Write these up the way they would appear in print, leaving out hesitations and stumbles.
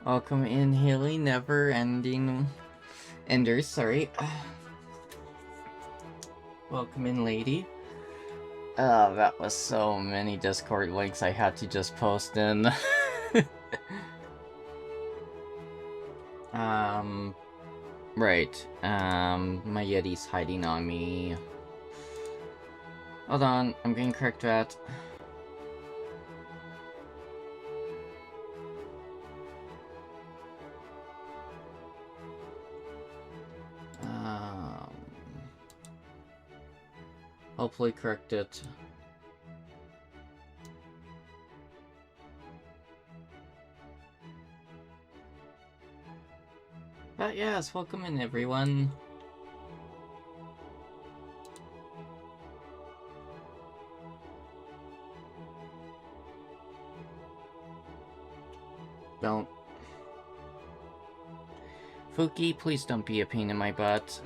Welcome in, Haley. Never ending enders, sorry. Welcome in, lady. Oh, that was so many Discord links I had to just post in. Right. My Yeti's hiding on me. Hold on, I'm getting correct that. Hopefully correct it. But yes, welcome in, everyone. Don't. Fuki, please don't be a pain in my butt.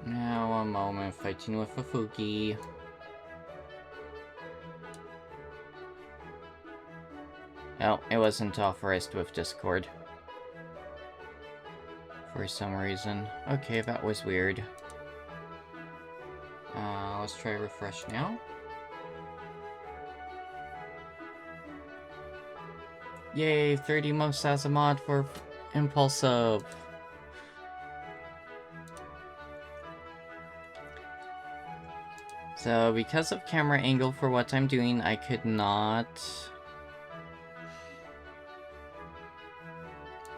Now a moment, fighting with a Fuki. Oh, it wasn't authorized with Discord. For some reason. Okay, that was weird. Let's try refresh now. Yay, 30 months as a mod for Impulsive. So, because of camera angle for what I'm doing, I could not...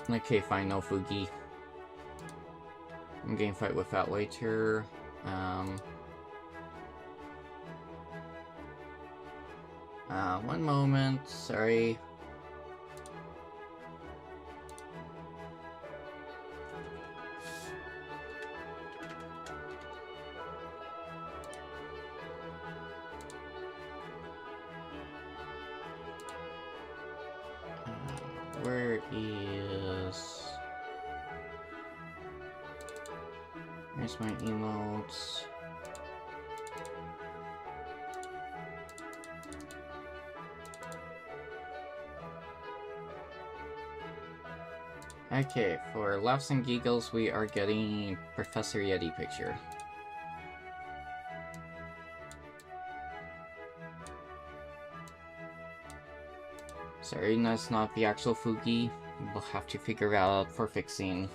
Okay, fine, no Fugi. I'm gonna fight with that later. One moment, sorry. Where is... Where's my emotes? Okay, for laughs and giggles, we are getting Professor Yeti picture. Sorry, that's not the actual Fugi. We'll have to figure out for fixing.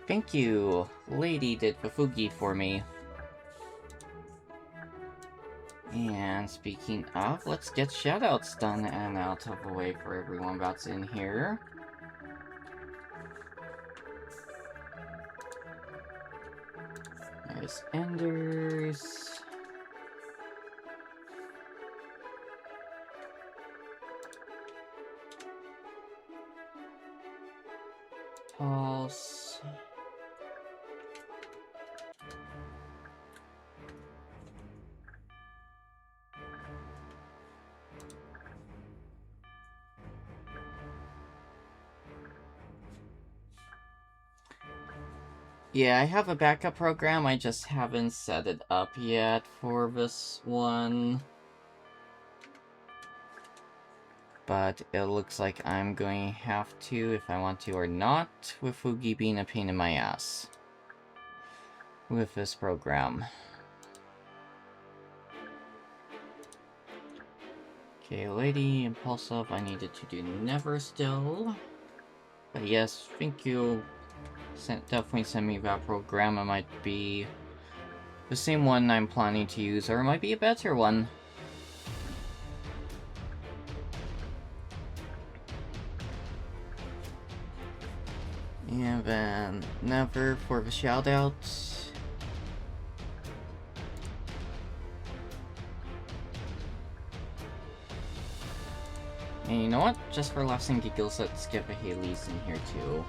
Thank you. Lady did the Fugi for me. And speaking of, let's get shoutouts done and out of the way for everyone that's in here. There's Enders. Pulse. Yeah, I have a backup program, I just haven't set it up yet for this one. But it looks like I'm going to have to if I want to or not, with Fugi being a pain in my ass. With this program. Okay, Lady Impulsive, I needed to do Never Still. But yes, thank you. Definitely send me that program. It might be the same one I'm planning to use, or it might be a better one. And then Never for the shoutouts. And you know what? Just for laughs and giggles, let's get the Haley's in here too.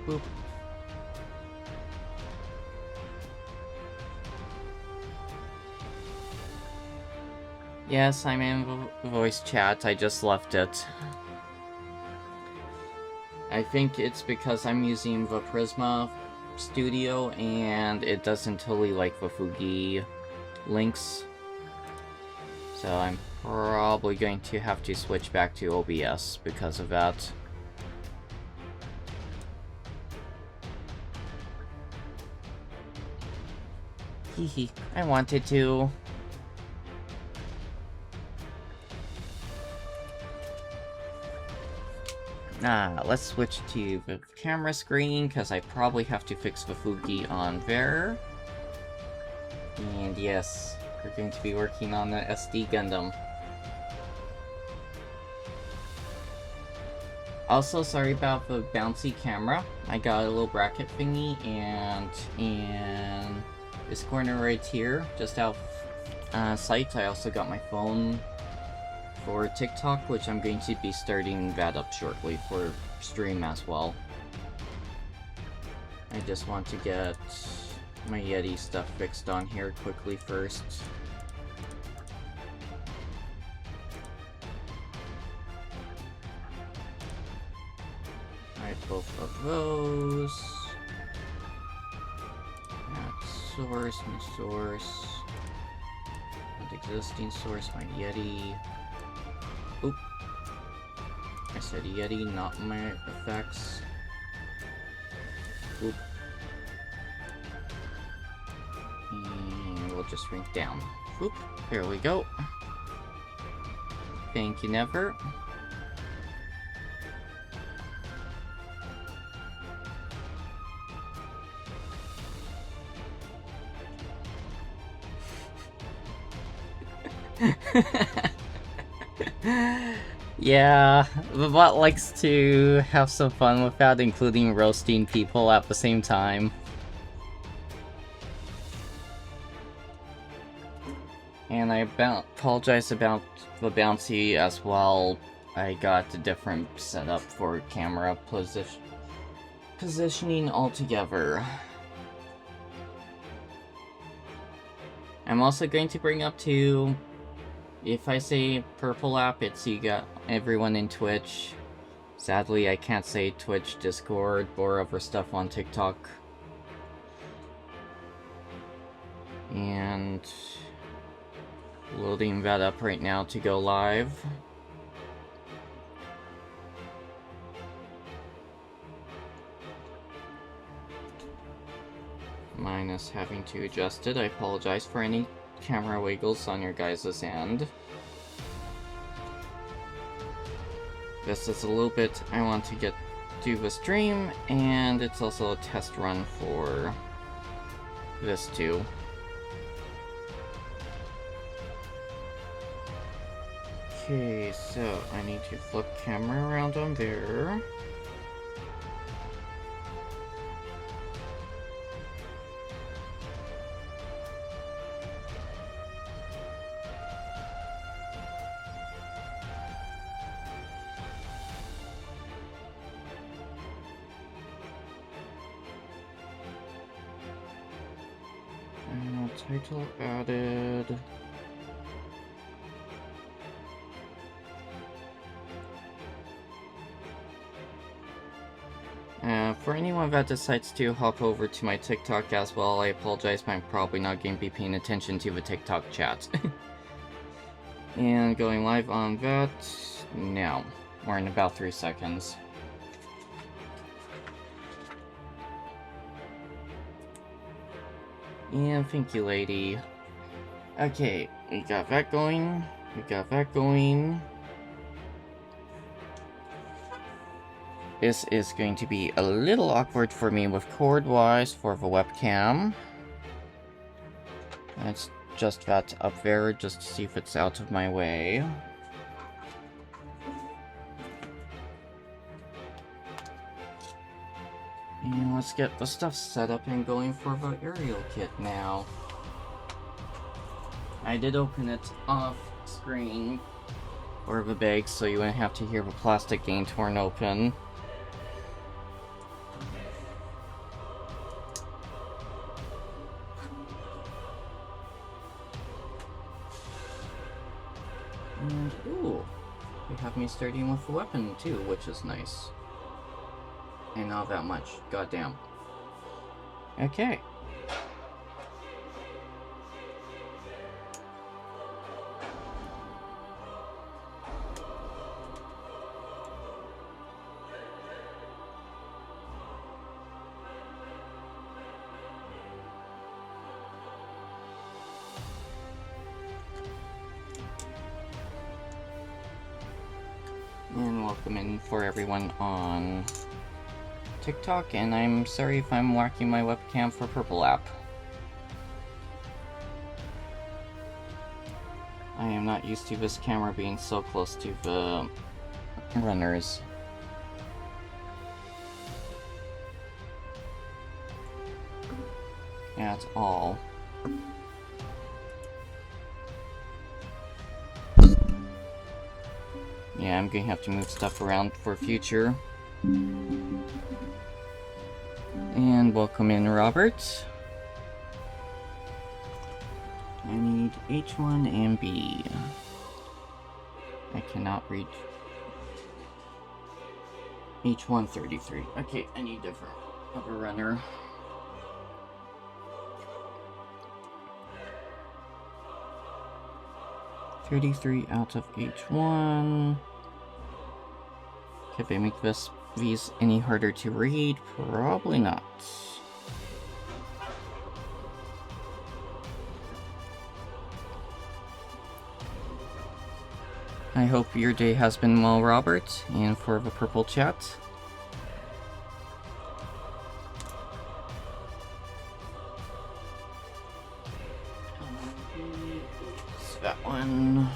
boop. Yes, I'm in voice chat, I just left it. I think it's because I'm using the Prisma Studio and it doesn't totally like the Fugi links. So I'm probably going to have to switch back to OBS because of that. Hehe, I wanted to. Let's switch to the camera screen, because I probably have to fix the Fugi on there. And yes, we're going to be working on the SD Gundam. Also, sorry about the bouncy camera. I got a little bracket thingy, and in this corner right here, just out of sight, I also got my phone for TikTok, which I'm going to be starting that up shortly for stream as well. I just want to get my Yeti stuff fixed on here quickly first. Alright, both of those. Add source, new source. Add existing source, my Yeti. Oop. I said Yeti, not my effects. Oop. And we'll just shrink down. Oop. Here we go. Thank you, Never. Yeah, the bot likes to have some fun with that, including roasting people at the same time. And I apologize about the bouncy as well. I got a different setup for camera positioning altogether. I'm also going to bring up too, if I say purple app, it's you got everyone in Twitch. Sadly, I can't say Twitch, Discord, or other stuff on TikTok. And loading that up right now to go live. Minus having to adjust it. I apologize for any camera wiggles on your guys' end. This is a little bit I want to do the stream, and it's also a test run for this too. Okay, so I need to flip camera around on there. Title added. For anyone that decides to hop over to my TikTok as well, I apologize, but I'm probably not going to be paying attention to the TikTok chat. And going live on that now. We're in about 3 seconds. And thank you, lady. Okay, we got that going. We got that going. This is going to be a little awkward for me with cord-wise for the webcam. Let's just that up there just to see if it's out of my way. And let's get the stuff set up and going for the aerial kit now. I did open it off screen for the bag so you wouldn't have to hear the plastic getting torn open. starting with a weapon too, which is nice. And not that much. Goddamn. Okay. And welcome in for everyone on TikTok, and I'm sorry if I'm whacking my webcam for Purple app. I am not used to this camera being so close to the runners. At all. Yeah, I'm gonna have to move stuff around for future. And welcome in, Robert. I need H1 and B. I cannot reach H133. Okay, I need different of a runner. $33 out of H1. Could they make these any harder to read? Probably not. I hope your day has been well, Robert, and for the purple chat. That one.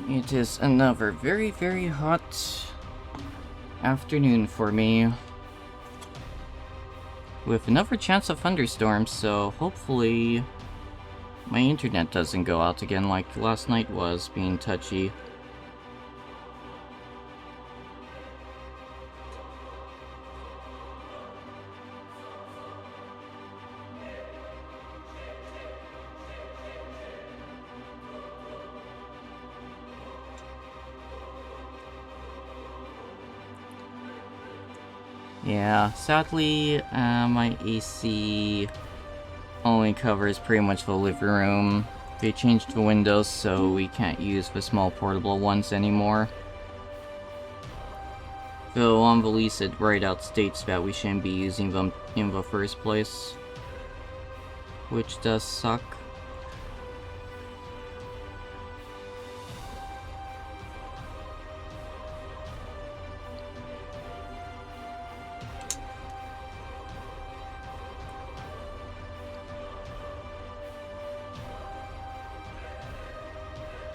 It is another very, very hot afternoon for me, with another chance of thunderstorms, so hopefully my internet doesn't go out again like last night was being touchy. Yeah, sadly, my AC only covers pretty much the living room. They changed the windows so we can't use the small portable ones anymore. Though on the lease it right out states that we shouldn't be using them in the first place, which does suck.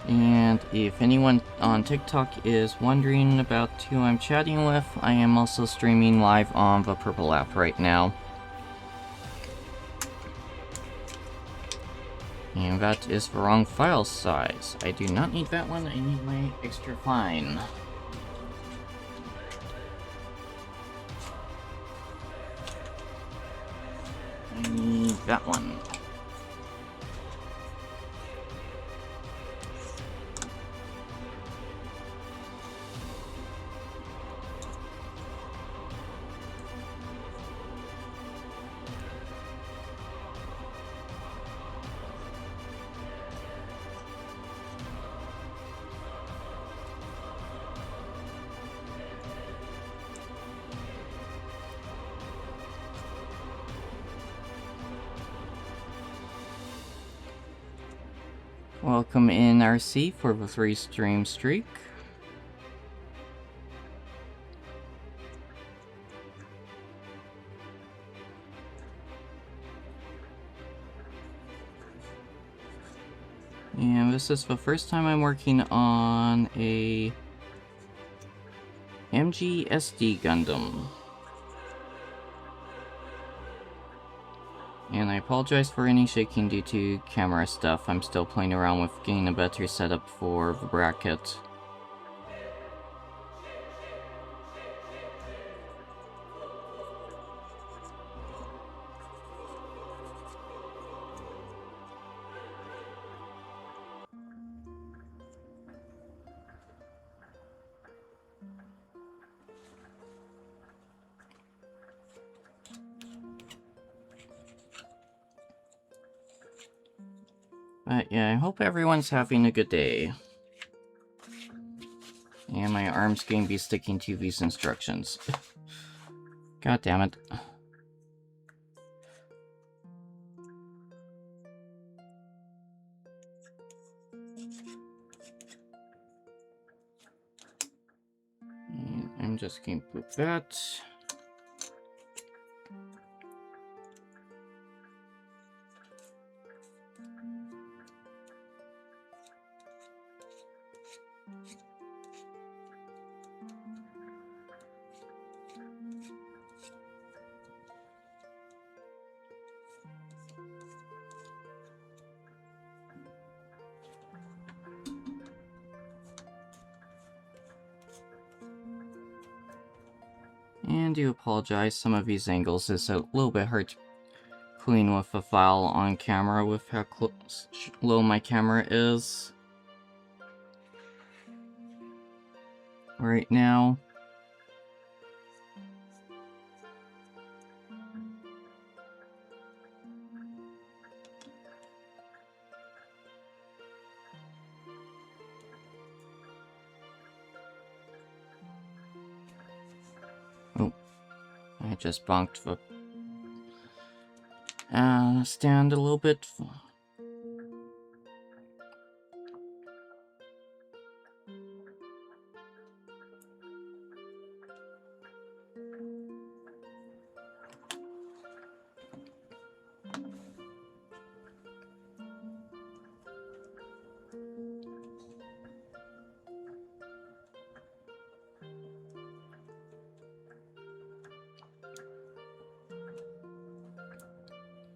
And if anyone on TikTok is wondering about who I'm chatting with, I am also streaming live on the Purple app right now. And that is the wrong file size. I do not need that one, I need my extra fine. I need that one. Welcome in, RC, for the 3-stream streak. And this is the first time I'm working on a MGSD Gundam. And I apologize for any shaking due to camera stuff. I'm still playing around with getting a better setup for the bracket. But yeah, I hope everyone's having a good day. And my arm's going to be sticking to these instructions. God damn it. And I'm just going to put that. And do apologize, some of these angles is a little bit hard to clean with a file on camera with how low my camera is right now. Oh, I just bonked the stand a little bit.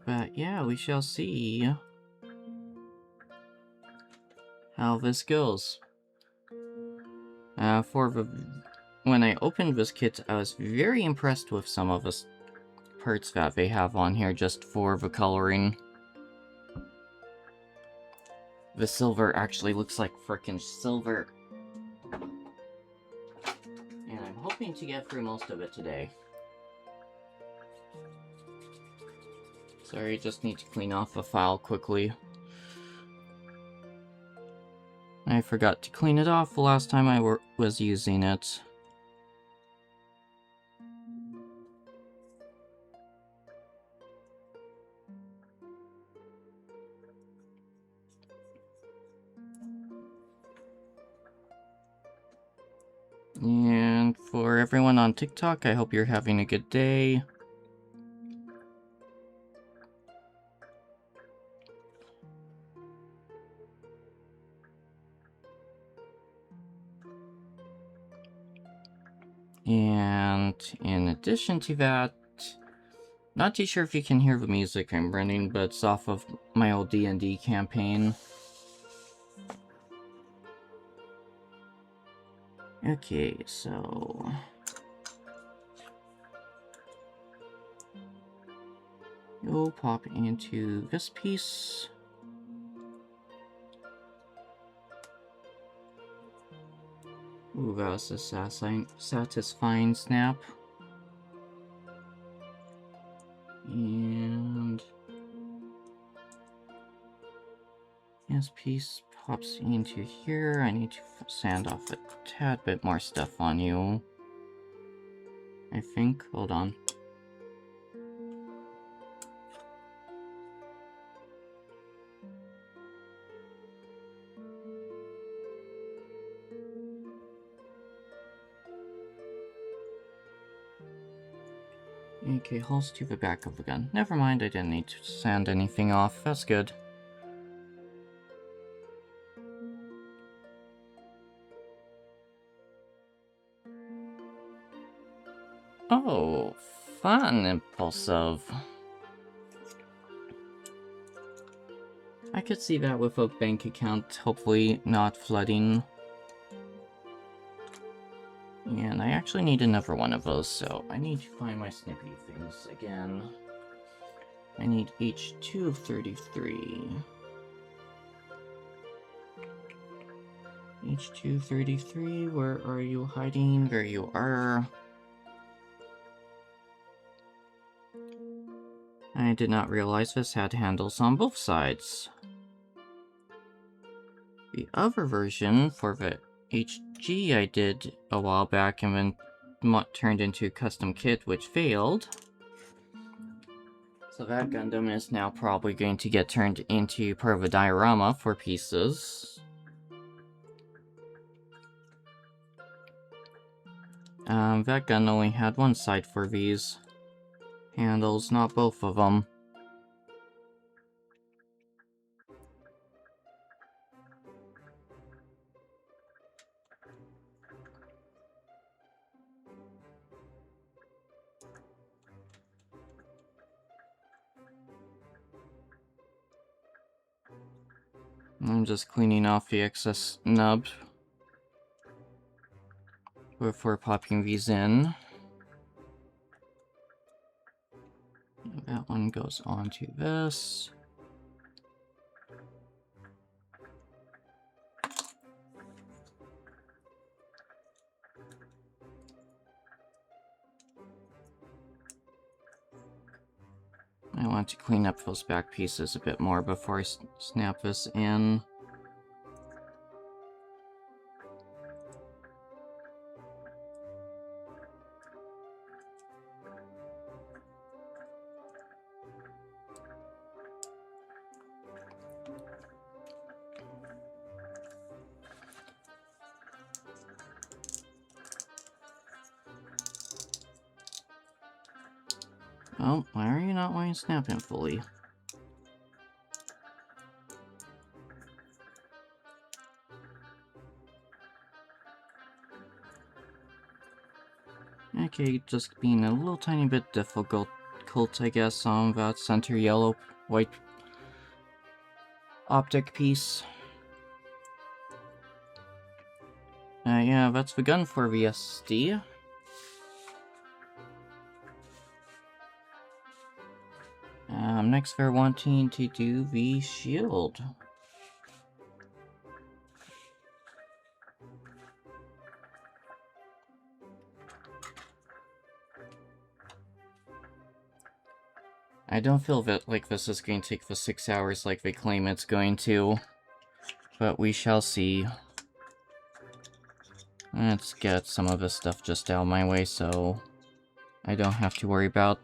But yeah, we shall see how this goes. When I opened this kit, I was very impressed with some of the parts that they have on here just for the coloring. The silver actually looks like frickin' silver. And I'm hoping to get through most of it today. Sorry, just need to clean off the file quickly. I forgot to clean it off the last time I was using it. And for everyone on TikTok, I hope you're having a good day. And in addition to that, not too sure if you can hear the music I'm running, but it's off of my old D&D campaign. Okay, so you'll pop into this piece. Ooh, that was a satisfying snap. And this piece pops into here. I need to sand off a tad bit more stuff on you, I think. Hold on. Okay, holes to the back of the gun. Never mind, I didn't need to sand anything off. That's good. Oh, fun, Impulsive. I could see that with a bank account hopefully not flooding. And I actually need another one of those, so I need to find my snippy things again. I need H233. H233, where are you hiding? There you are. I did not realize this had handles on both sides. The other version for the HG I did a while back and then turned into a custom kit, which failed. So that Gundam is now probably going to get turned into part of a diorama for pieces. That gun only had one side for these handles, not both of them. I'm just cleaning off the excess nub before popping these in. That one goes on to this. I want to clean up those back pieces a bit more before I snap this in. Oh, why are you not wanting to snap in fully? Okay, just being a little tiny bit difficult, I guess, on that center yellow, white optic piece. Yeah, that's the gun for VSD. Next we're wanting to do the shield. I don't feel that like this is going to take the 6 hours like they claim it's going to, but we shall see. Let's get some of this stuff just out of my way so I don't have to worry about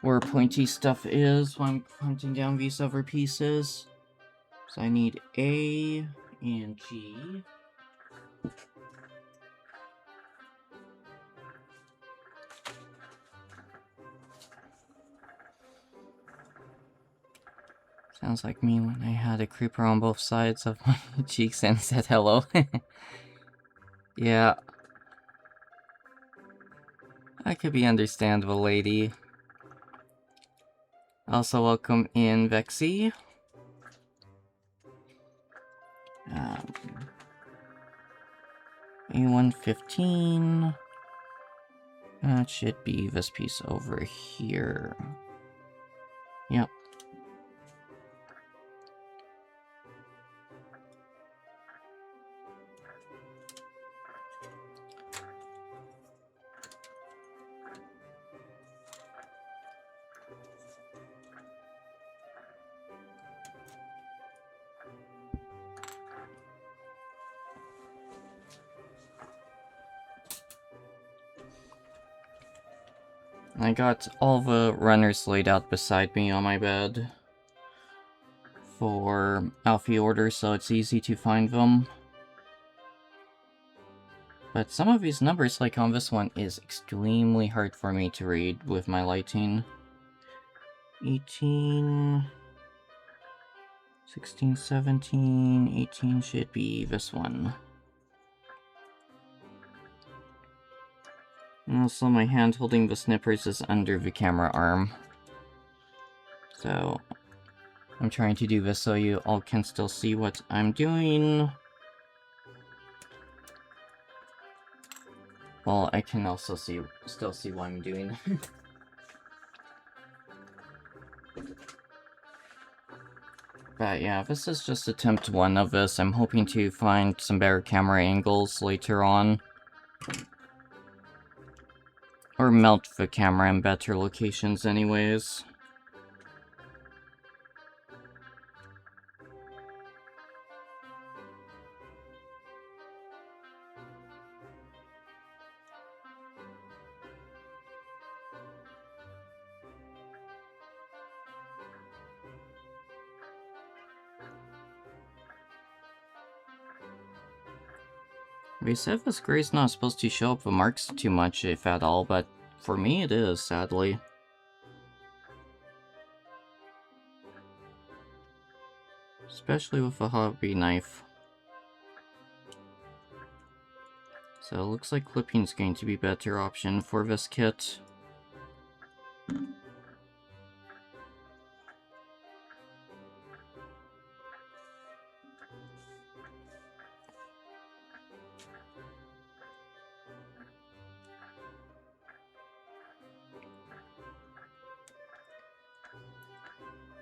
where pointy stuff is when I'm hunting down these other pieces. So I need A and G. Sounds like me when I had a creeper on both sides of my cheeks and said hello. Yeah. I could be understandable, lady. Also welcome in Vexy. A115. That should be this piece over here. Yep. I got all the runners laid out beside me on my bed for Alfie order, so it's easy to find them. But some of these numbers, like on this one, is extremely hard for me to read with my lighting. 18... 16, 17, 18 should be this one. And also, my hand holding the snippers is under the camera arm. So, I'm trying to do this so you all can still see what I'm doing. Well, I can also still see what I'm doing. But yeah, this is just attempt 1 of this. I'm hoping to find some better camera angles later on. Or mount the camera in better locations anyways. They said this gray's not supposed to show up the marks too much, if at all, but for me it is, sadly. Especially with a hobby knife. So it looks like clipping's going to be a better option for this kit.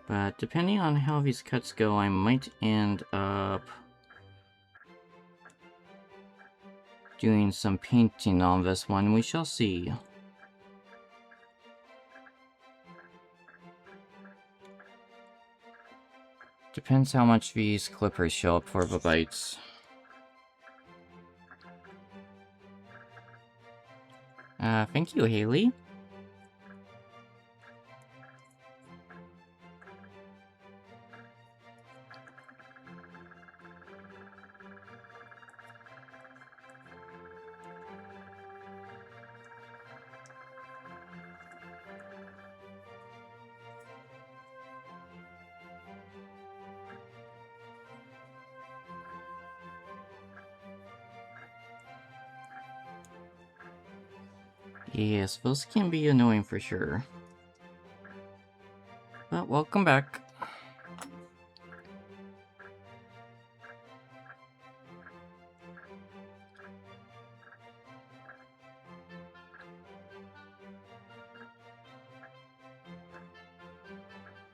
But depending on how these cuts go, I might end up doing some painting on this one. We shall see. Depends how much these clippers show up for the bites. Thank you, Haley. Yes, those can be annoying for sure. But welcome back.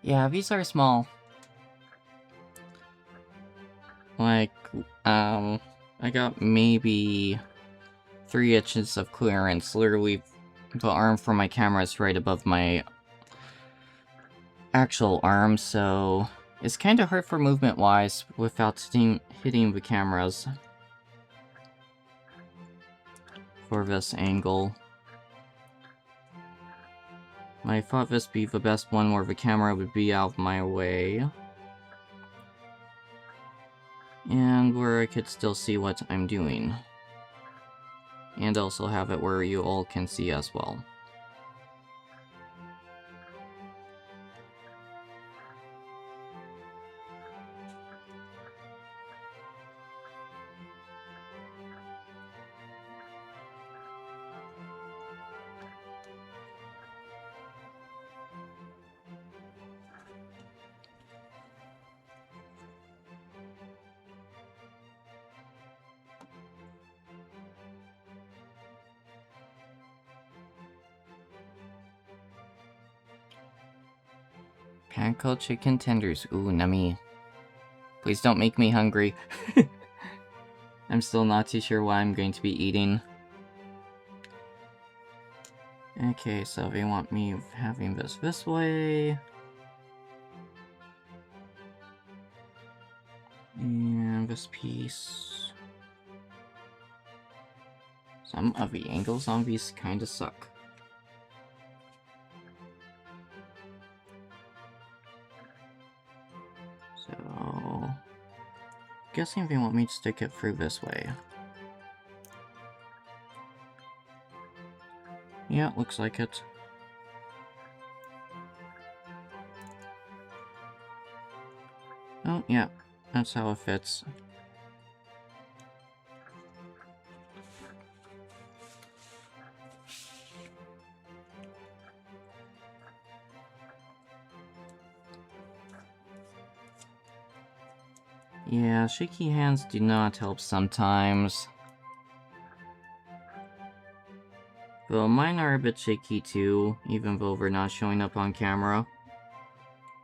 Yeah, these are small. Like, I got maybe 3 inches of clearance. Literally, the arm for my camera is right above my actual arm, so it's kind of hard for movement-wise without hitting the cameras for this angle. I thought this would be the best one where the camera would be out of my way. And where I could still see what I'm doing. And also have it where you all can see as well. Panko chicken tenders. Ooh, nummy. Please don't make me hungry. I'm still not too sure what I'm going to be eating. Okay, so they want me having this way. And this piece. Some of the angles on these kinda suck. So, guessing they want me to stick it through this way. Yeah, looks like it. Oh, yeah, that's how it fits. Yeah, shaky hands do not help sometimes. Though mine are a bit shaky too, even though they're not showing up on camera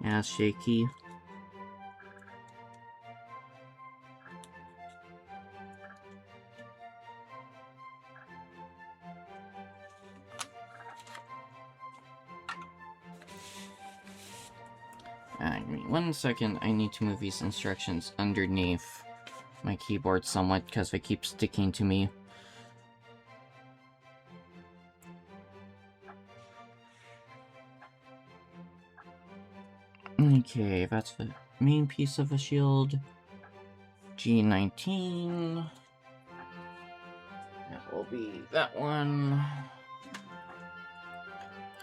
as shaky. Give me 1 second, I need to move these instructions underneath my keyboard somewhat because they keep sticking to me. Okay, that's the main piece of the shield. G19. That will be that one.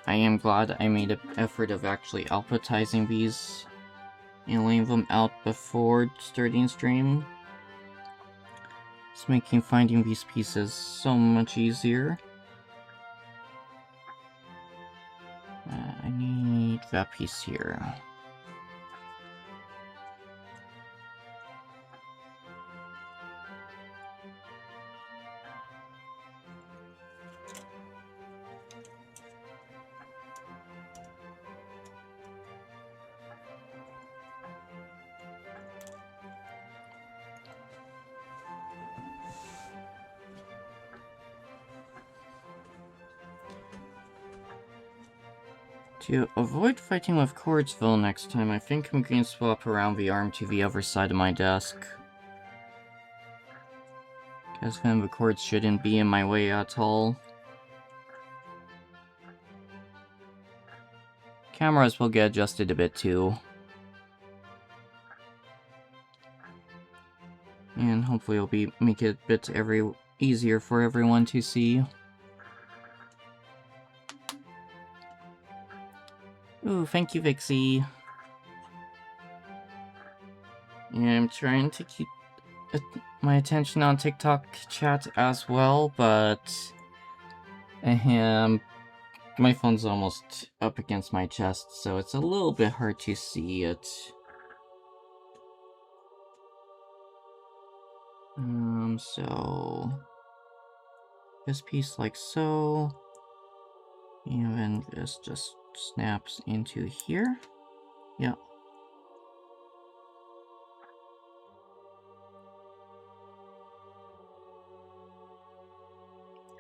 I am glad I made an effort of actually alphabetizing these and laying them out before starting stream. It's making finding these pieces so much easier. I need that piece here. To avoid fighting with Cordsville next time, I think I'm going to swap around the arm to the other side of my desk. Because then the cords shouldn't be in my way at all. Cameras will get adjusted a bit too. And hopefully it'll make it a bit easier for everyone to see. Ooh, thank you, Vixie. Yeah, I'm trying to keep my attention on TikTok chat as well, but my phone's almost up against my chest, so it's a little bit hard to see it. So this piece like so, and then this just snaps into here. Yep.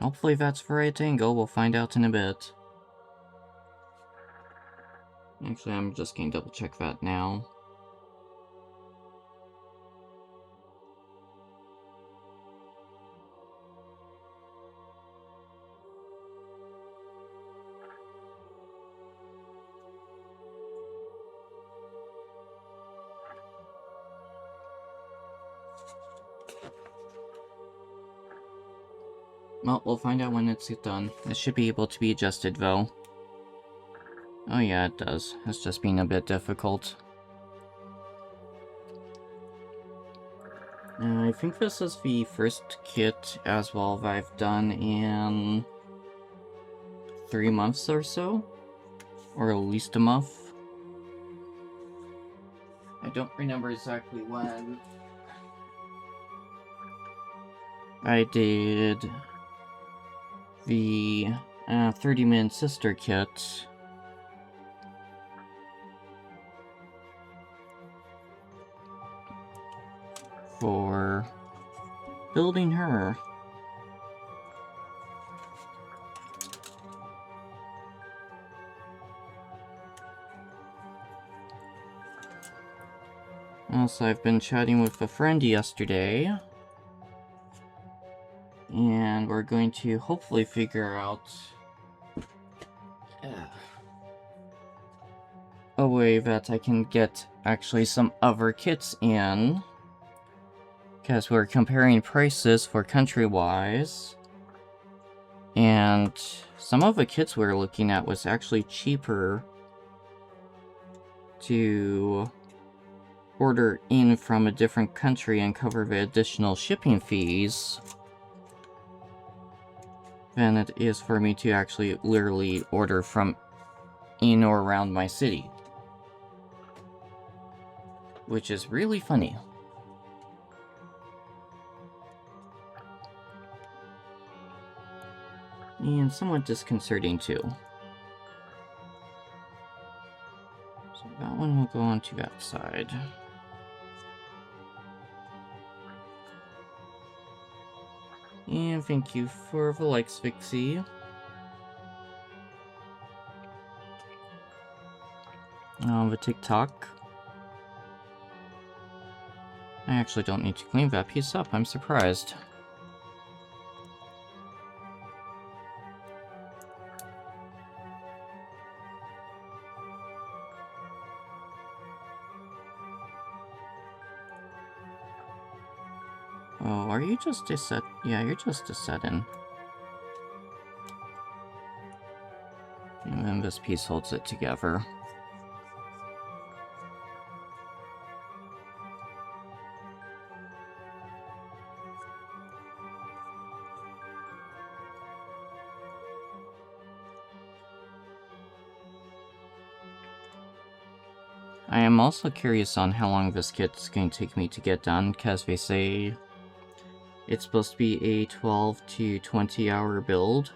Hopefully that's the right angle, we'll find out in a bit. Actually, I'm just going to double check that now. Well, we'll find out when it's done. It should be able to be adjusted, though. Oh yeah, it does. It's just been a bit difficult. I think this is the first kit as well that I've done in 3 months or so. Or at least a month. I don't remember exactly when. I did the 30-minute sister kit. For building her. Also, I've been chatting with a friend yesterday. And we're going to hopefully figure out a way that I can get actually some other kits in. Because we're comparing prices for country-wise. And some of the kits we were looking at was actually cheaper to order in from a different country and cover the additional shipping fees than it is for me to actually literally order from in or around my city. Which is really funny. And somewhat disconcerting too. So that one will go onto that side. And thank you for the likes, Vixie. The TikTok. I actually don't need to clean that piece up, I'm surprised. Oh, are you just a set? Yeah, you're just a set-in. And then this piece holds it together. I am also curious on how long this kit's going to take me to get done, because they say it's supposed to be a 12 to 20 hour build.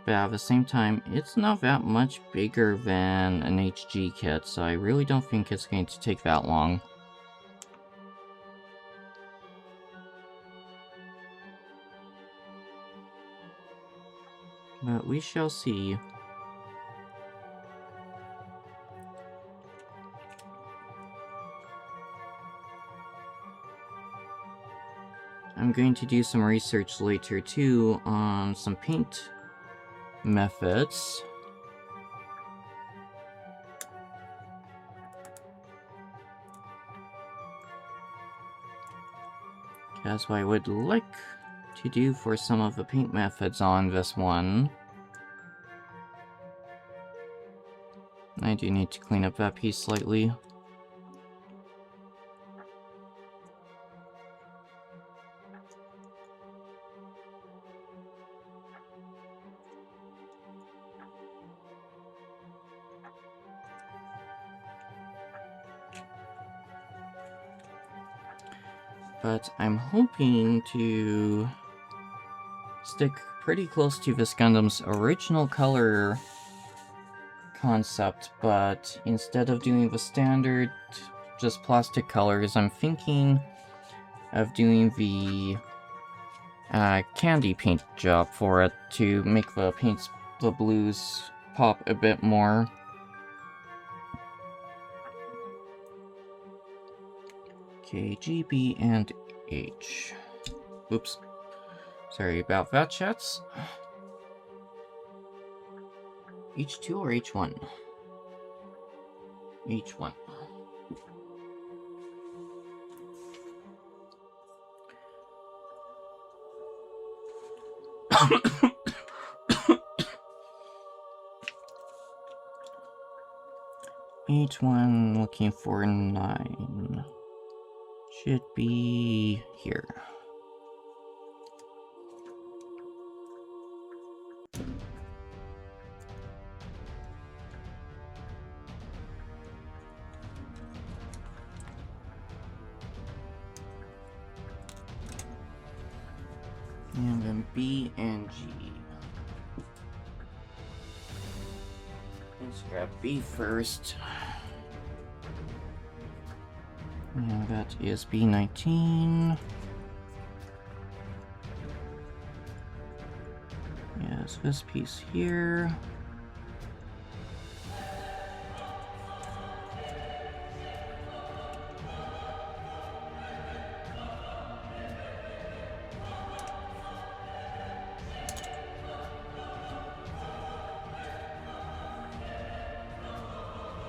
But at the same time, it's not that much bigger than an HG kit, so I really don't think it's going to take that long. But we shall see. I'm going to do some research later too on some paint methods. That's what I would like to do for some of the paint methods on this one. I do need to clean up that piece slightly. But I'm hoping to stick pretty close to this Gundam's original color concept, but instead of doing the standard just plastic colors, I'm thinking of doing the candy paint job for it to make the paints, the blues, pop a bit more. Okay, G, B, and H. Oops. Sorry about that, chats. H2 or H1? H1. H1, looking for 9. Should be here. And then B and G. Let's grab B first. And that is B19. Yes, this piece here.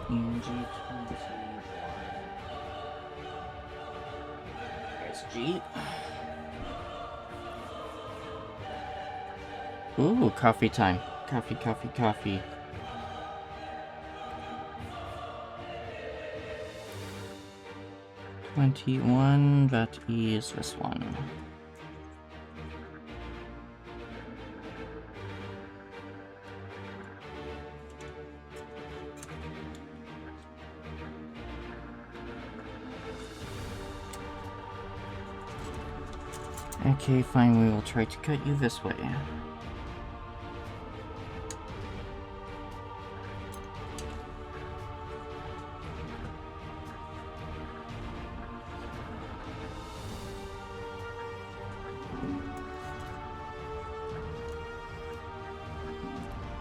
And G20. There's G. Ooh, coffee time. Coffee, coffee, coffee. $21, that is this one. Okay, fine, we will try to cut you this way.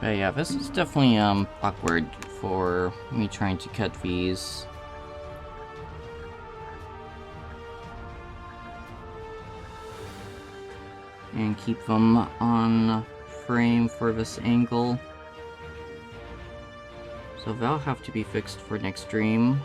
But yeah, this is definitely awkward for me trying to cut these. And keep them on frame for this angle. So that'll have to be fixed for next stream.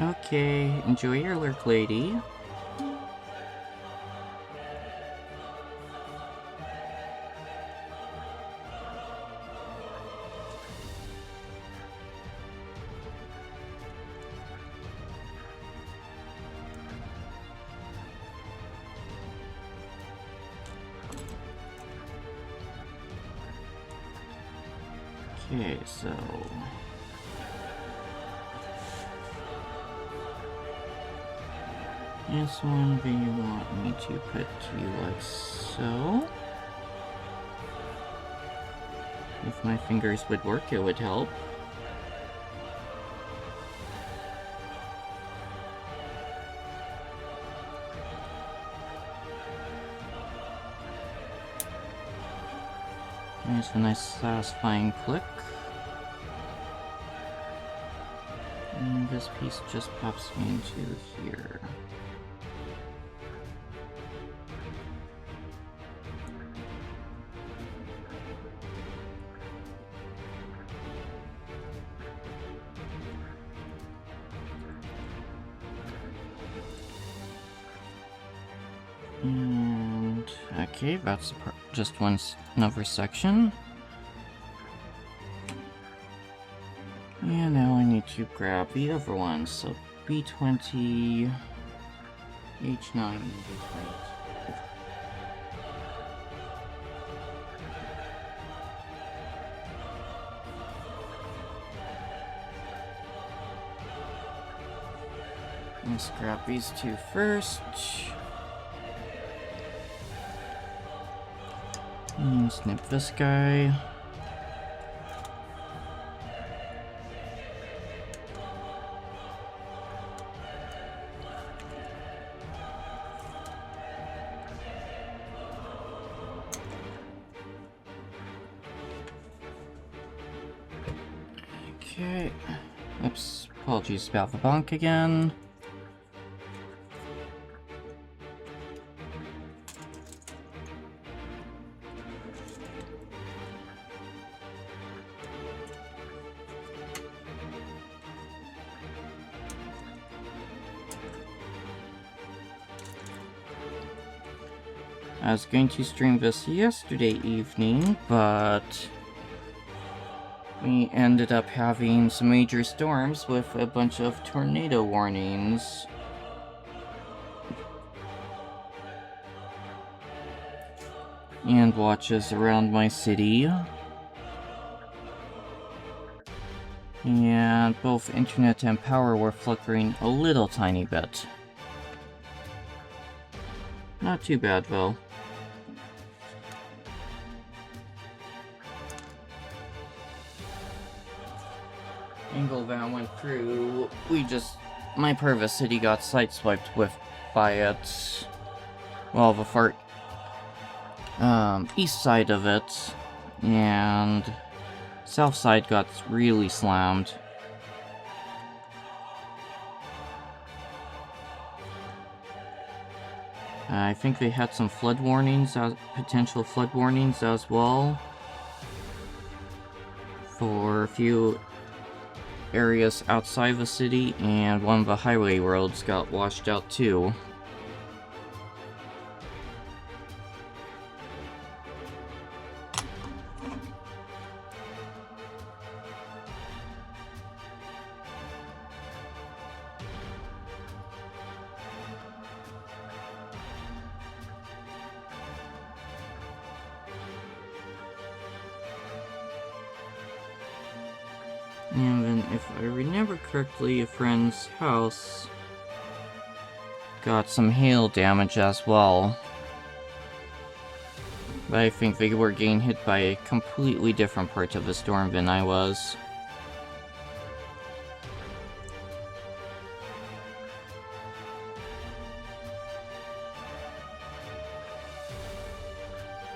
Okay, enjoy your lurk, lady. Okay, so... this one we want me to put to you like so. If my fingers would work, it would help. There's a nice satisfying click. And this piece just pops me into here. And okay, that's just another section. And now I need to grab the other ones. So B20, H9, and B20. Let's grab these two first. And snip this guy. Okay. Oops. Apologies about the bonk again. I was going to stream this yesterday evening, but we ended up having some major storms with a bunch of tornado warnings. And watches around my city. And both internet and power were flickering a little tiny bit. Not too bad though. Angle that went through, my Purvis city got sideswiped with by it. Well, the far east side of it, and south side got really slammed. I think they had some flood warnings, potential flood warnings as well, for a few areas outside the city, and one of the highway roads got washed out too. And then, if I remember correctly, a friend's house got some hail damage as well. But I think they were getting hit by a completely different part of the storm than I was.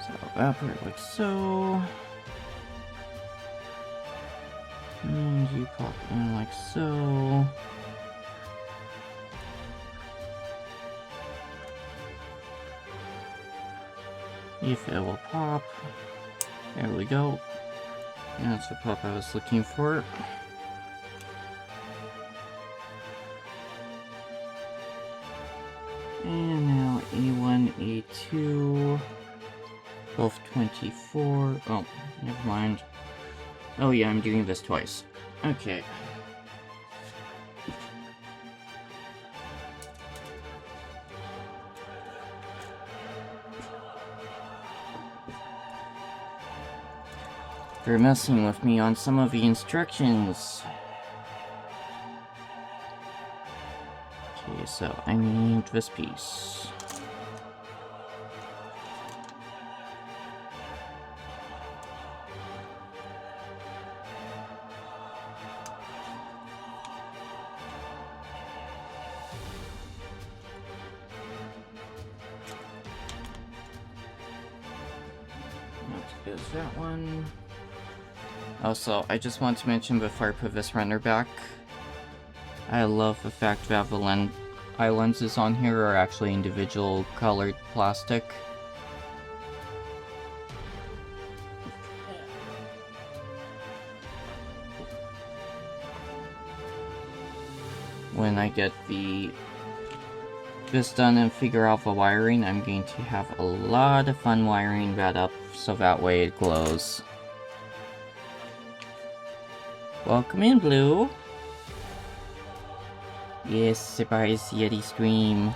So, evaporate like so. And you pop in like so. If it will pop. There we go. And that's the pop I was looking for. And now A1, A2. Both 24. Oh, never mind. Oh yeah, I'm doing this twice. Okay. They're messing with me on some of the instructions. Okay, so I need this piece. What is that one? Also, I just want to mention before I put this render back, I love the fact that the eye lenses on here are actually individual colored plastic. When I get this done and figure out the wiring, I'm going to have a lot of fun wiring that up so that way it glows. Welcome in, Blue. Yes, surprise Yeti stream.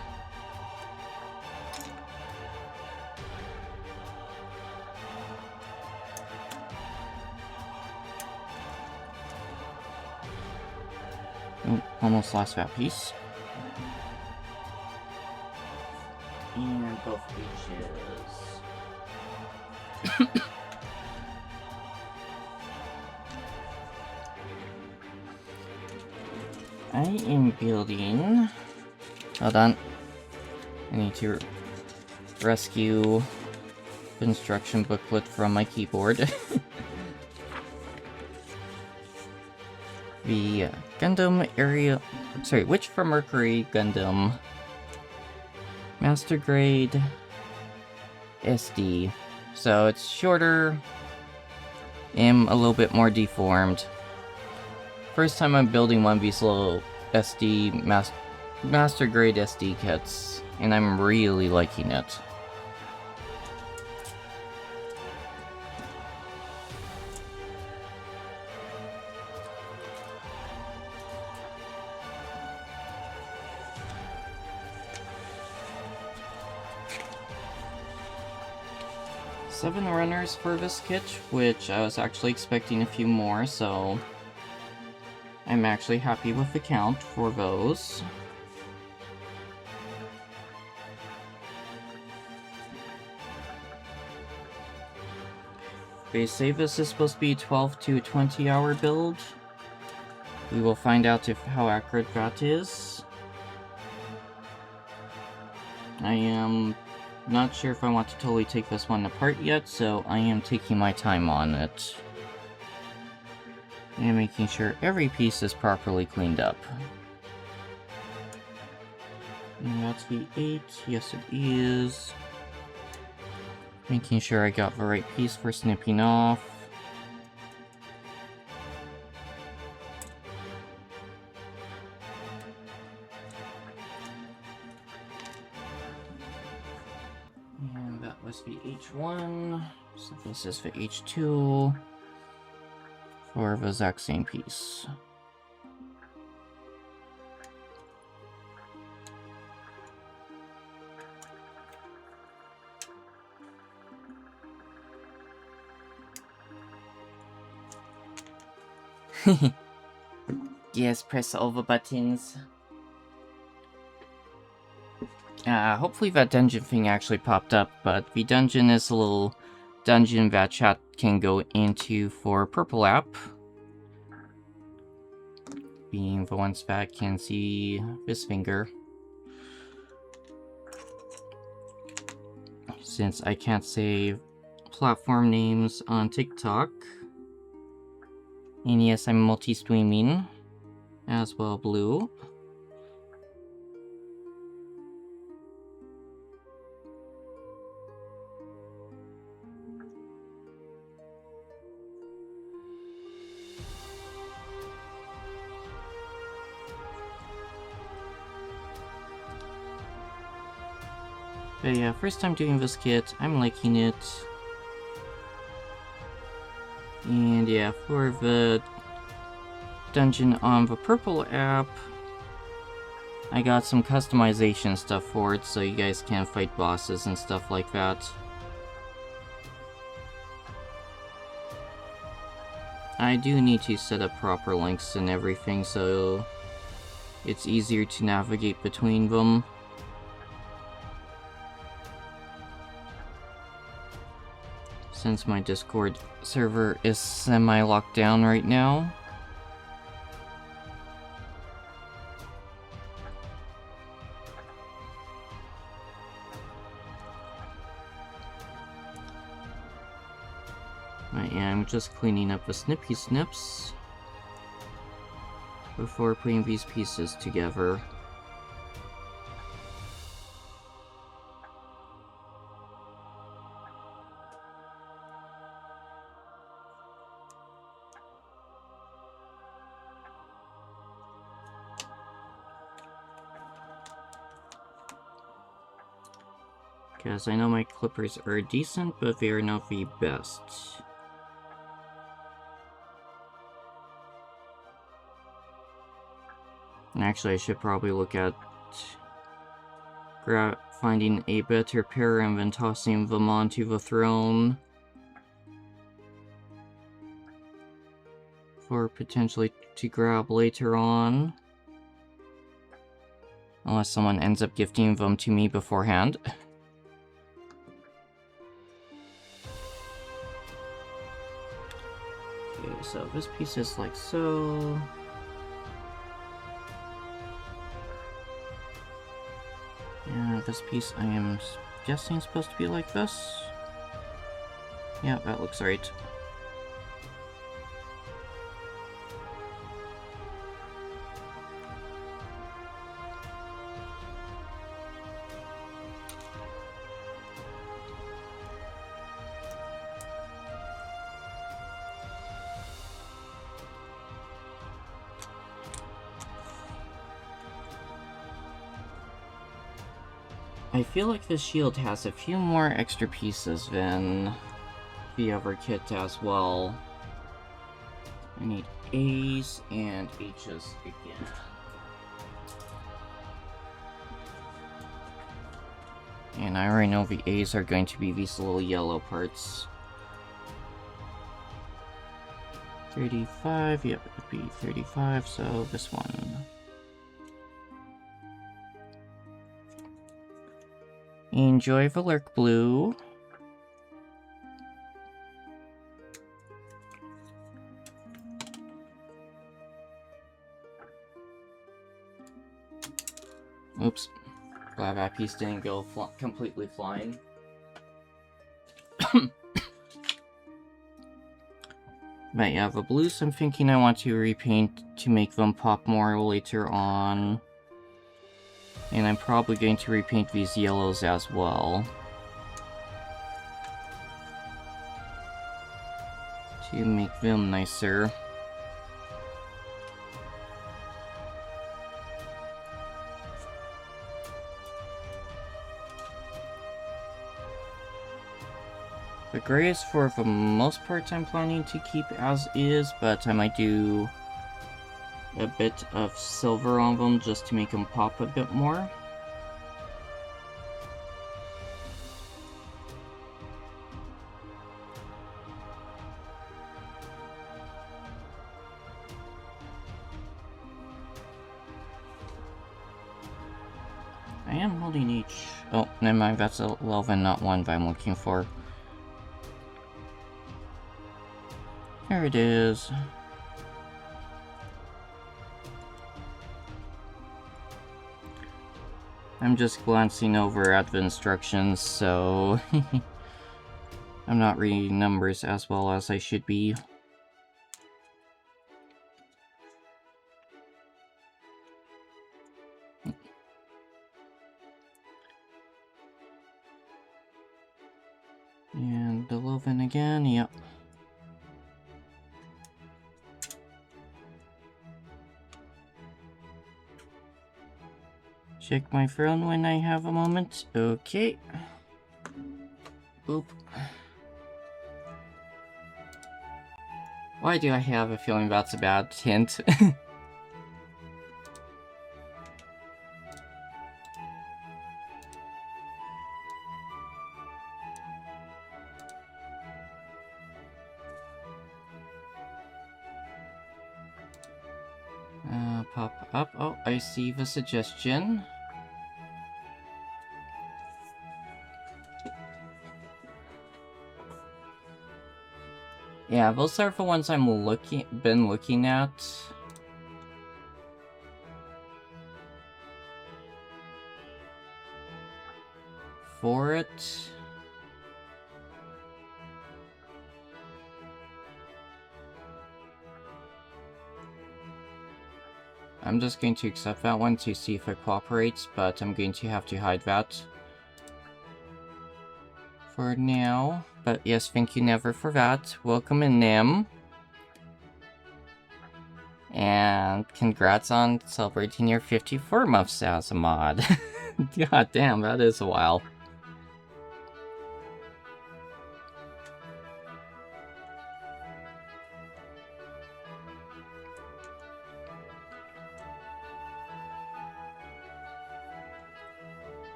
Oh, almost lost that piece. And both beaches. I am building... Hold on. I need to rescue the instruction booklet from my keyboard. The Gundam Aerial... Sorry, Witch from Mercury Gundam. Master Grade SD. So it's shorter. I'm a little bit more deformed. First time I'm building one of these little SD Master Grade SD kits, and I'm really liking it. Seven runners for this kit, which I was actually expecting a few more, so I'm actually happy with the count for those. They say this is supposed to be 12 to 20 hour build. We will find out how accurate that is. I am not sure if I want to totally take this one apart yet, so I am taking my time on it. And making sure every piece is properly cleaned up. And that's V8, yes it is. Making sure I got the right piece for snipping off. And that was the H1, so this is the H2 for the exact same piece. Yes, press all the buttons. Hopefully that dungeon thing actually popped up, but the dungeon is a little dungeon that chat can go into for Purple App. Being the ones that can see this finger. Since I can't say platform names on TikTok. And yes, I'm multi-streaming as well, Blue. But yeah, first time doing this kit, I'm liking it. And yeah, for the dungeon on the Purple app, I got some customization stuff for it, so you guys can fight bosses and stuff like that. I do need to set up proper links and everything, so it's easier to navigate between them. Since my Discord server is semi-locked down right now. I am just cleaning up the snippy snips before putting these pieces together. Because I know my clippers are decent, but they are not the best. And actually, I should probably look at finding a better pair and then tossing them onto the throne for potentially to grab later on. Unless someone ends up gifting them to me beforehand. Okay, so this piece is like so. Yeah, this piece I am guessing is supposed to be like this. Yeah, that looks right. I feel like this shield has a few more extra pieces than the other kit as well. I need A's and H's again. And I already know the A's are going to be these little yellow parts. 35, yep, it would be 35, so this one. Enjoy the lurk, Blue. Oops. Glad that piece didn't go completely flying. But yeah, the blues I'm thinking I want to repaint to make them pop more later on. And I'm probably going to repaint these yellows as well. To make them nicer. The grays, for the most part, I'm planning to keep as is, but I might do a bit of silver on them just to make them pop a bit more. I am holding each... Oh, never mind, that's 11, not 1 that I'm looking for. There it is. I'm just glancing over at the instructions, so... I'm not reading numbers as well as I should be. And 11 again, yep. Check my phone when I have a moment. Okay. Boop. Why do I have a feeling that's a bad hint? Pop up. Oh, I see the suggestion. Yeah, those are the ones I'm been looking at. For it. I'm just going to accept that one to see if it cooperates, but I'm going to have to hide that for now. But yes, thank you Never for that. Welcome in, Nim. And congrats on celebrating your 54 months as a mod. God damn, that is a while.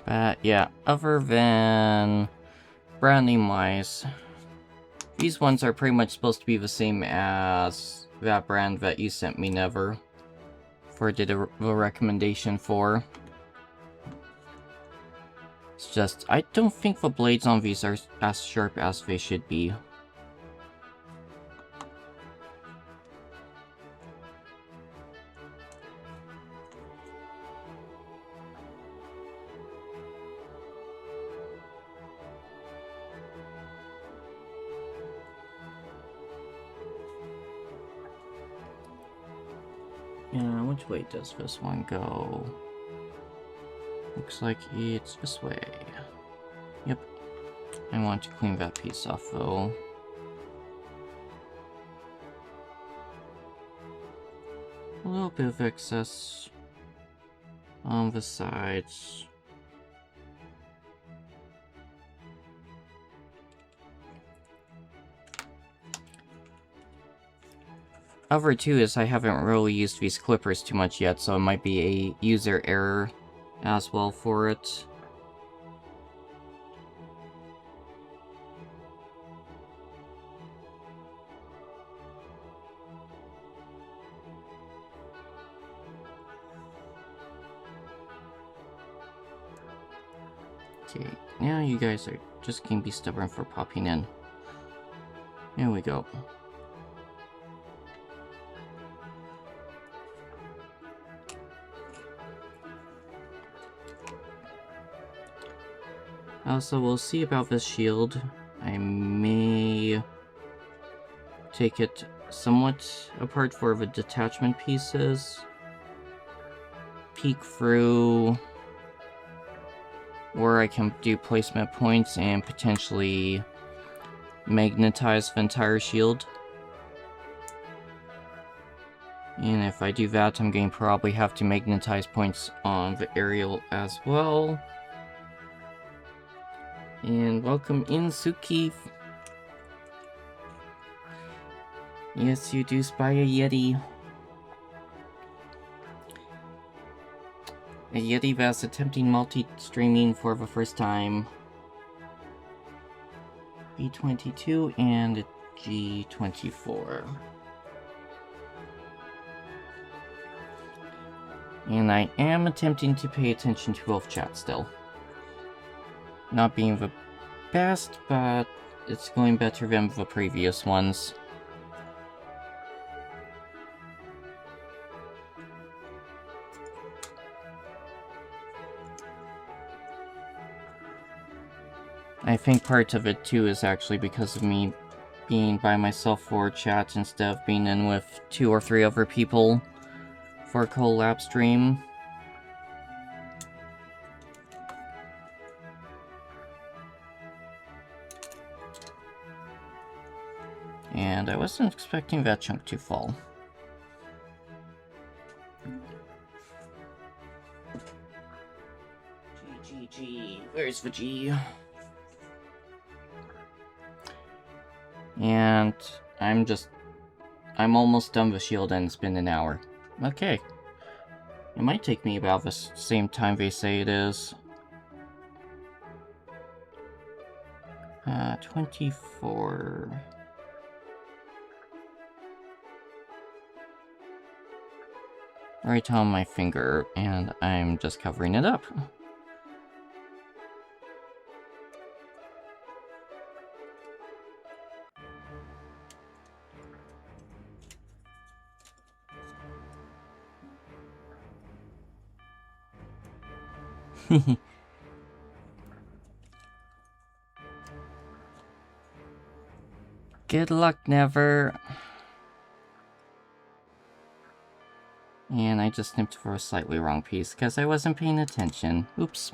But yeah, other than branding wise, these ones are pretty much supposed to be the same as that brand that you sent me, Never, did a recommendation for. It's just, I don't think the blades on these are as sharp as they should be. Yeah, which way does this one go? Looks like it's this way. Yep. I want to clean that piece off though. A little bit of excess on the sides. Other two is I haven't really used these clippers too much yet, so it might be a user error as well for it. Okay, now you guys are just gonna be stubborn for popping in. There we go. Also, we'll see about this shield. I may take it somewhat apart for the detachment pieces. Peek through. Or I can do placement points and potentially magnetize the entire shield. And if I do that, I'm going to probably have to magnetize points on the aerial as well. And welcome in, Suki. Yes, you do spy a Yeti. A Yeti that's attempting multi-streaming for the first time. B22 and G24. And I am attempting to pay attention to both chats still. Not being the best, but it's going better than the previous ones. I think part of it too is actually because of me being by myself for chat instead of being in with 2 or 3 other people for a collab stream. And I wasn't expecting that chunk to fall. G. Where's the G? And I'm almost done with shield and it's been an hour. Okay. It might take me about the same time they say it is. 24... Right on my finger, and I'm just covering it up. Good luck, Never. And I just snipped for a slightly wrong piece because I wasn't paying attention. Oops.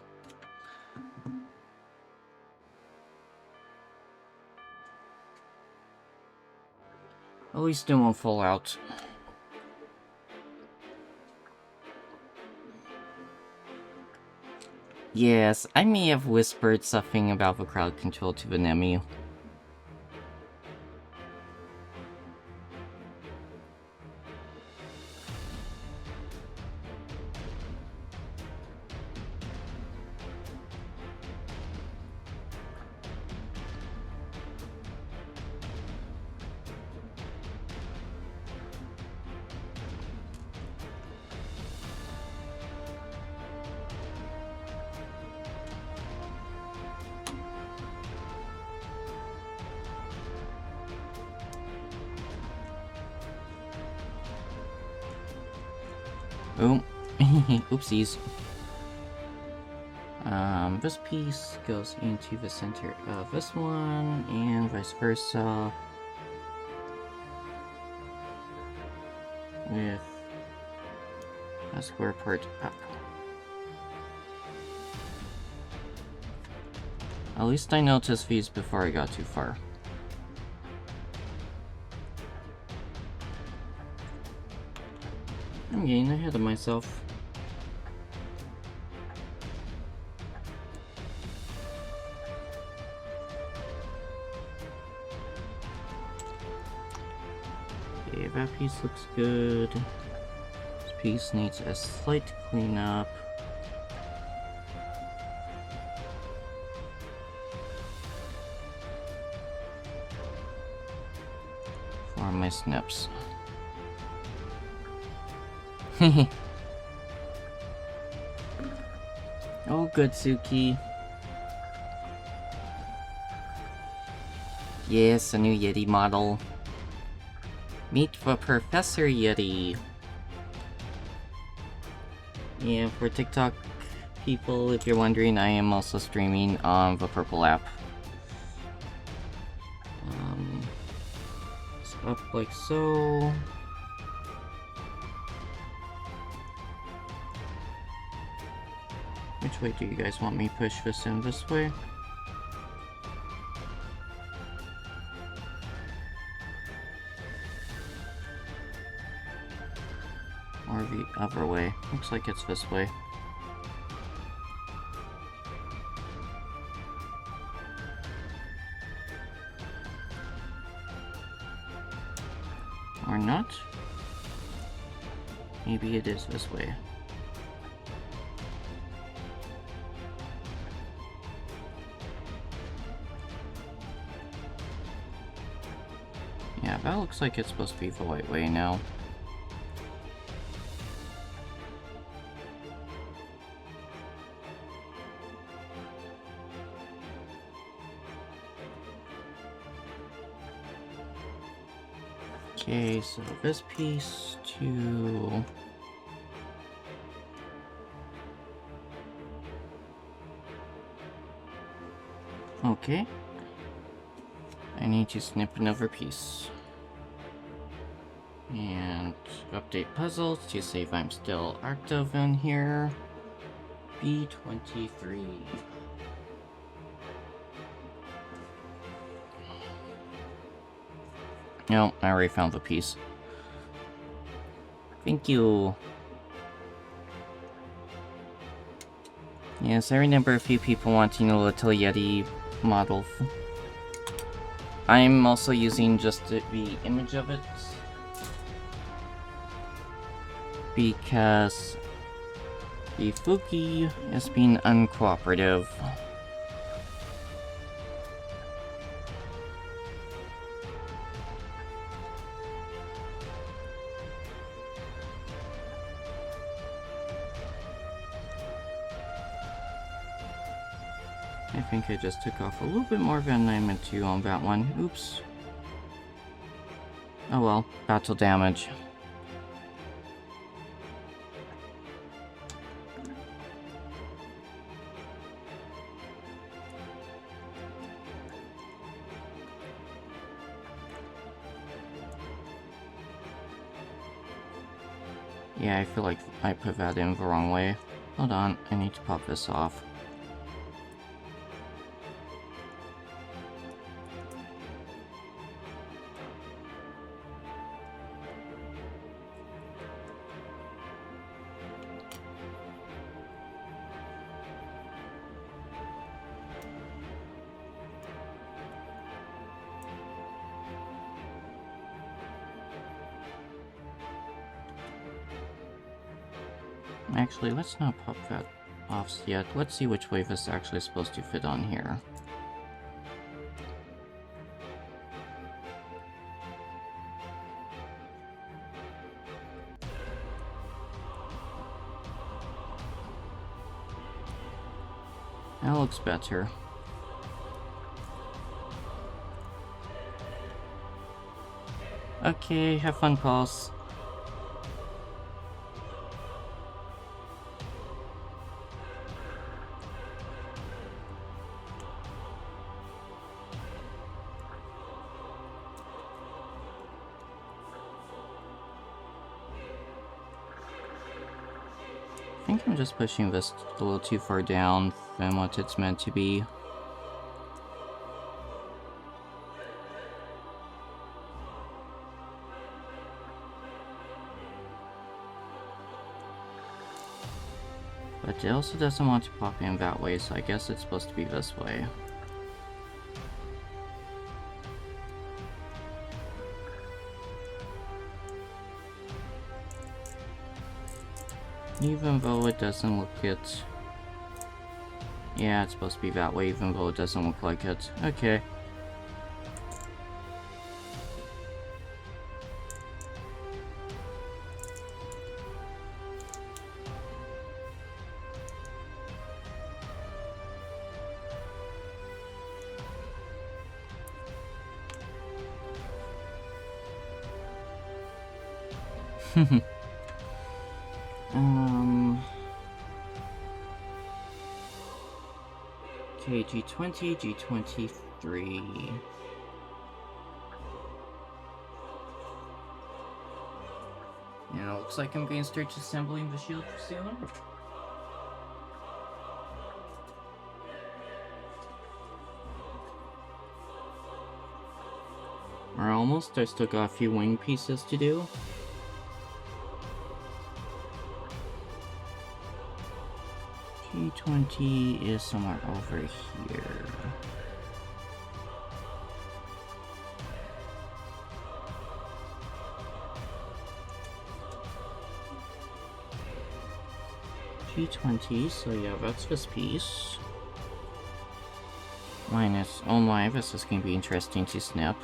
At least it won't fall out. Yes, I may have whispered something about the crowd control to the Nemi. Oh, oopsies. This piece goes into the center of this one, and vice versa. With a square part up. At least I noticed these before I got too far. I'm getting ahead of myself. Okay, that piece looks good. This piece needs a slight cleanup. For my snips. Oh, good, Suki. Yes, a new Yeti model. Meet the Professor Yeti. Yeah, for TikTok people, if you're wondering, I am also streaming on the Purple app. It's up like so. Which way do you guys want me to push this in? This way? Or the other way? Looks like it's this way. Or not? Maybe it is this way. Yeah, that looks like it's supposed to be the right way now. Okay, so this piece to... Okay. I need to snip another piece. And update puzzles to see if I'm still active in here. B23. No, I already found the piece. Thank you. Yes, I remember a few people wanting a little Yeti model. I'm also using just the image of it. Because the Fuki is being uncooperative. I think I just took off a little bit more than I meant to on that one. Oops. Oh well, battle damage. Yeah, I feel like I put that in the wrong way. Hold on, I need to pop this off. Actually, let's not pop that off yet. Let's see which way this is actually supposed to fit on here. That looks better. Okay, have fun, Pulse. I think I'm just pushing this a little too far down than what it's meant to be. But it also doesn't want to pop in that way, so I guess it's supposed to be this way. Even though it doesn't look it... Yeah, it's supposed to be that way, even though it doesn't look like it. Okay. Okay, G20, G23. Yeah, looks like I'm going to start assembling the shield soon. We're almost. I still got a few wing pieces to do. G20 is somewhere over here. G20, so yeah, that's this piece. Minus, oh my, this is going to be interesting to snip.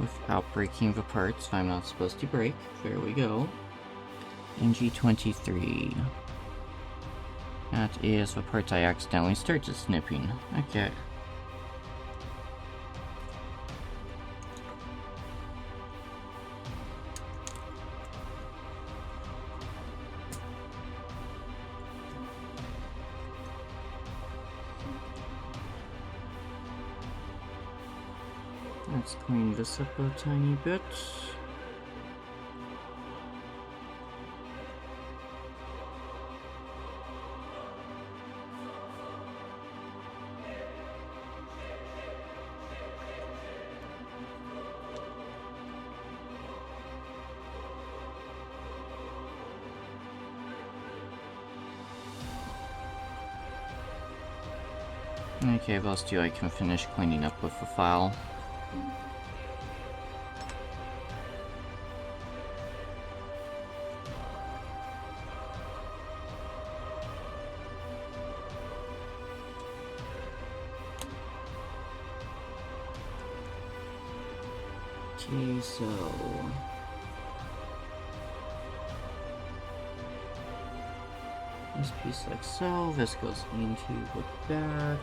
Without breaking the parts I'm not supposed to break. There we go. MG23. That is the part I accidentally started snipping. Okay. Let's clean this up a tiny bit. Okay, those two I can finish cleaning up with the file. Okay, so... this piece like so, this goes into the back.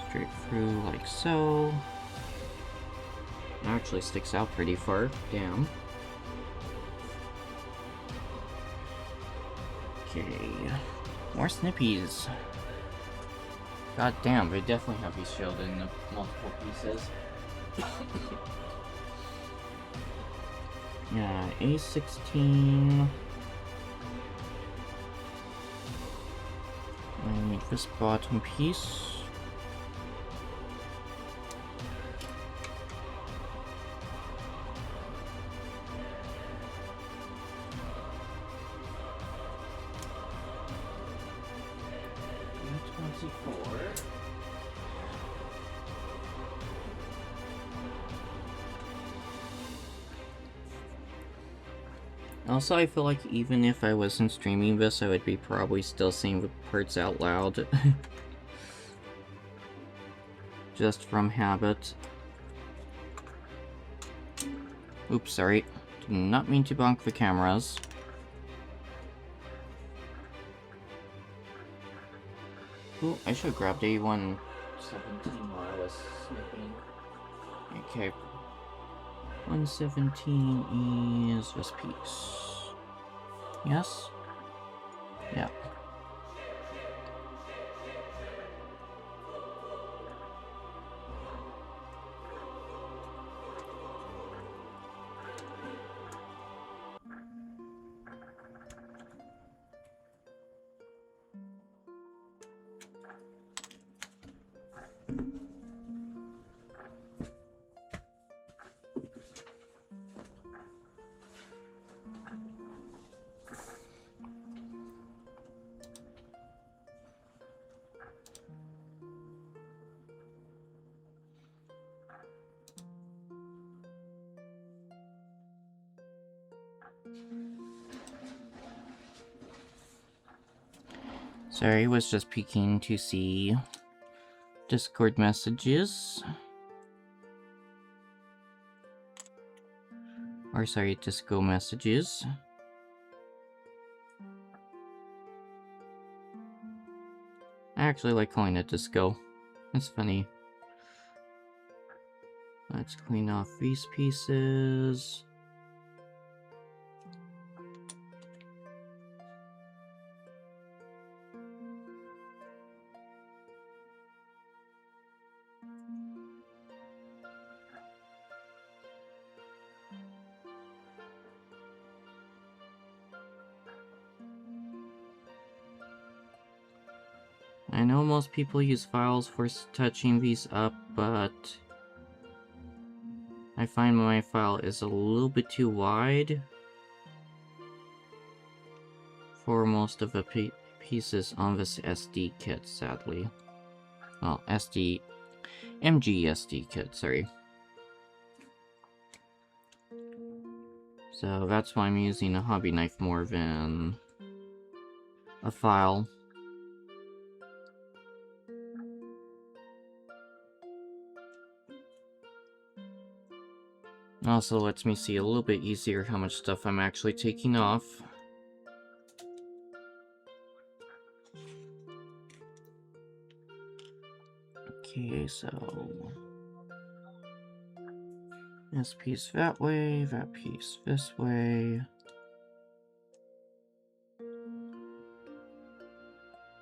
Straight through like so. It actually sticks out pretty far. Damn. Okay. More snippies. God damn, they definitely have these shielded in multiple pieces. Yeah, A16. I need this bottom piece. Also, I feel like even if I wasn't streaming this, I would be probably still saying the parts out loud. Just from habit. Oops, sorry. Did not mean to bonk the cameras. Oh, I should have grabbed A117 while I was snipping. Okay. 117 is this piece. Yes? Yeah. Sorry, was just peeking to see Discord messages. Or sorry, disco messages. I actually like calling it disco. It's funny. Let's clean off these pieces. I know most people use files for touching these up, but I find my file is a little bit too wide for most of the pieces on this SD kit, sadly. Well, MGSD kit, sorry. So that's why I'm using a hobby knife more than a file. Also lets me see a little bit easier how much stuff I'm actually taking off. Okay, so this piece that way, that piece this way.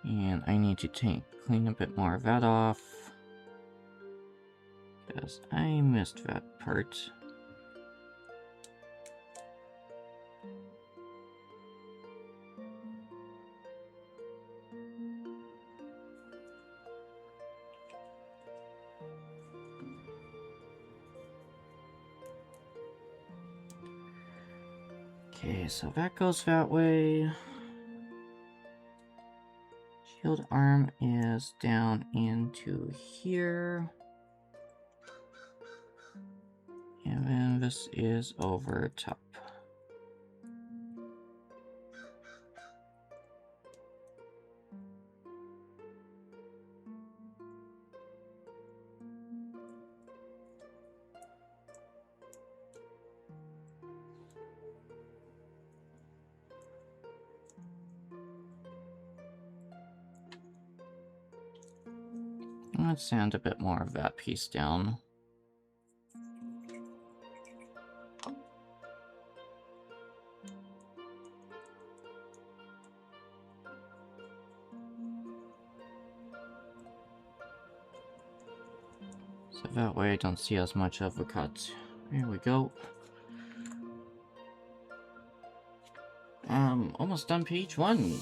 And I need to clean a bit more of that off, because I missed that part. Okay, so that goes that way. Shield arm is down into here. And then this is over top. Let's sand a bit more of that piece down. So that way I don't see as much of a cut. There we go. Almost done page 1.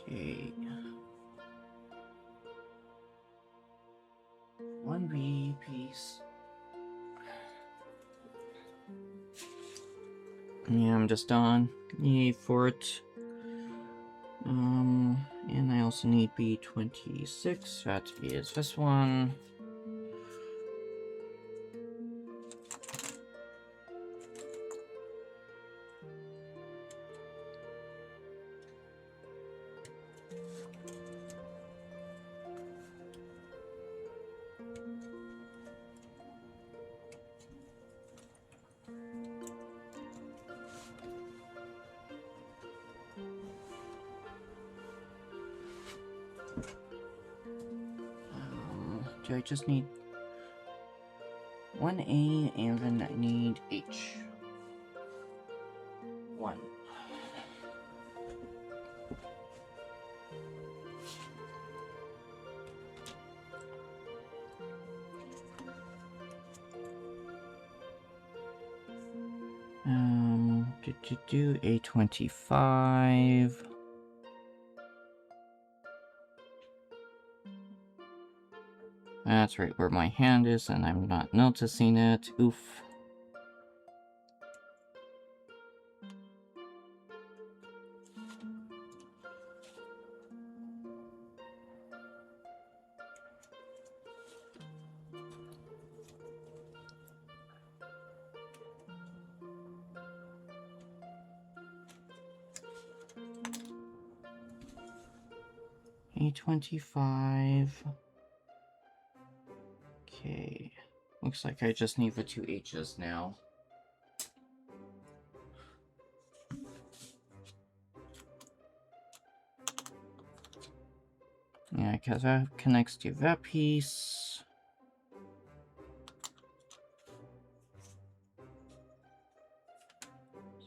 Okay. 1B piece. Yeah, I'm just on E for it. And I also need B26. That is this one. Do I just need 1A and then I need H? 1. Do A25. That's right where my hand is, and I'm not noticing it. Oof. E25. Okay. Looks like I just need the two H's now. Yeah, because that connects to that piece.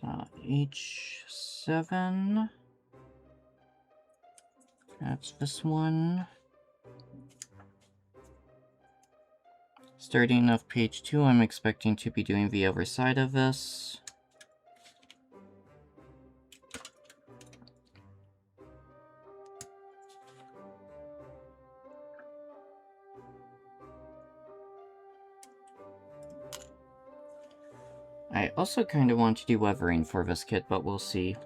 So H7. That's this one. Starting off page 2, I'm expecting to be doing the other side of this. I also kind of want to do weathering for this kit, but we'll see.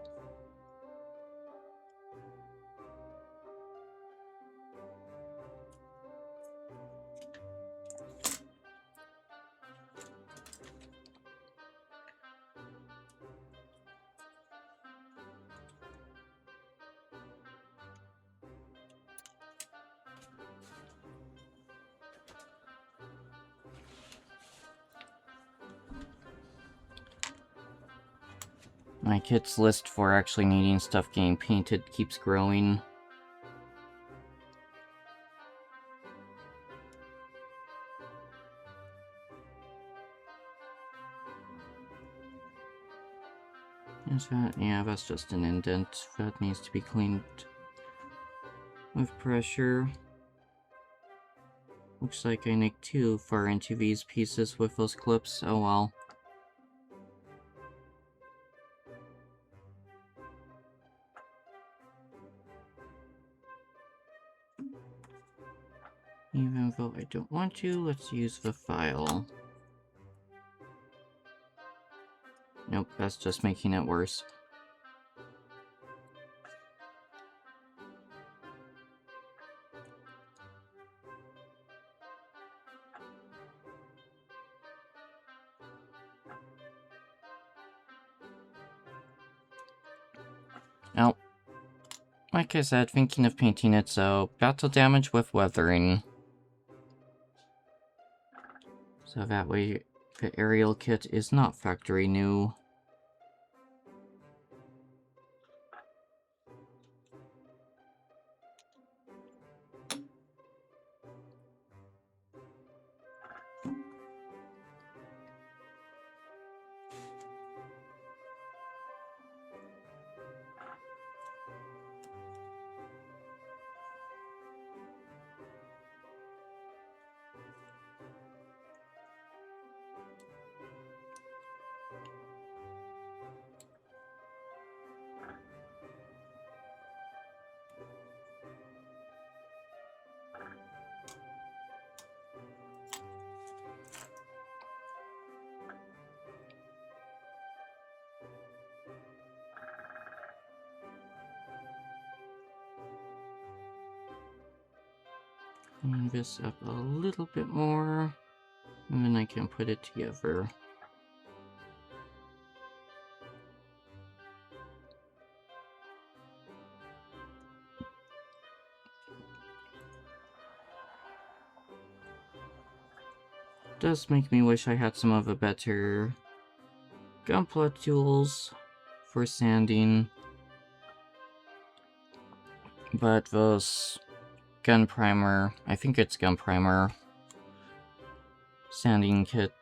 My kit's list for actually needing stuff getting painted keeps growing. Is that? Yeah, that's just an indent. That needs to be cleaned with pressure. Looks like I nicked too far into these pieces with those clips. Oh well. Even though I don't want to, let's use the file. Nope, that's just making it worse. Oh, like I said, thinking of painting it, so battle damage with weathering. So that way the aerial kit is not factory new. Clean this up a little bit more, and then I can put it together. Does make me wish I had some of the better gunpla tools for sanding, but those gun primer, I think it's gun primer, sanding kits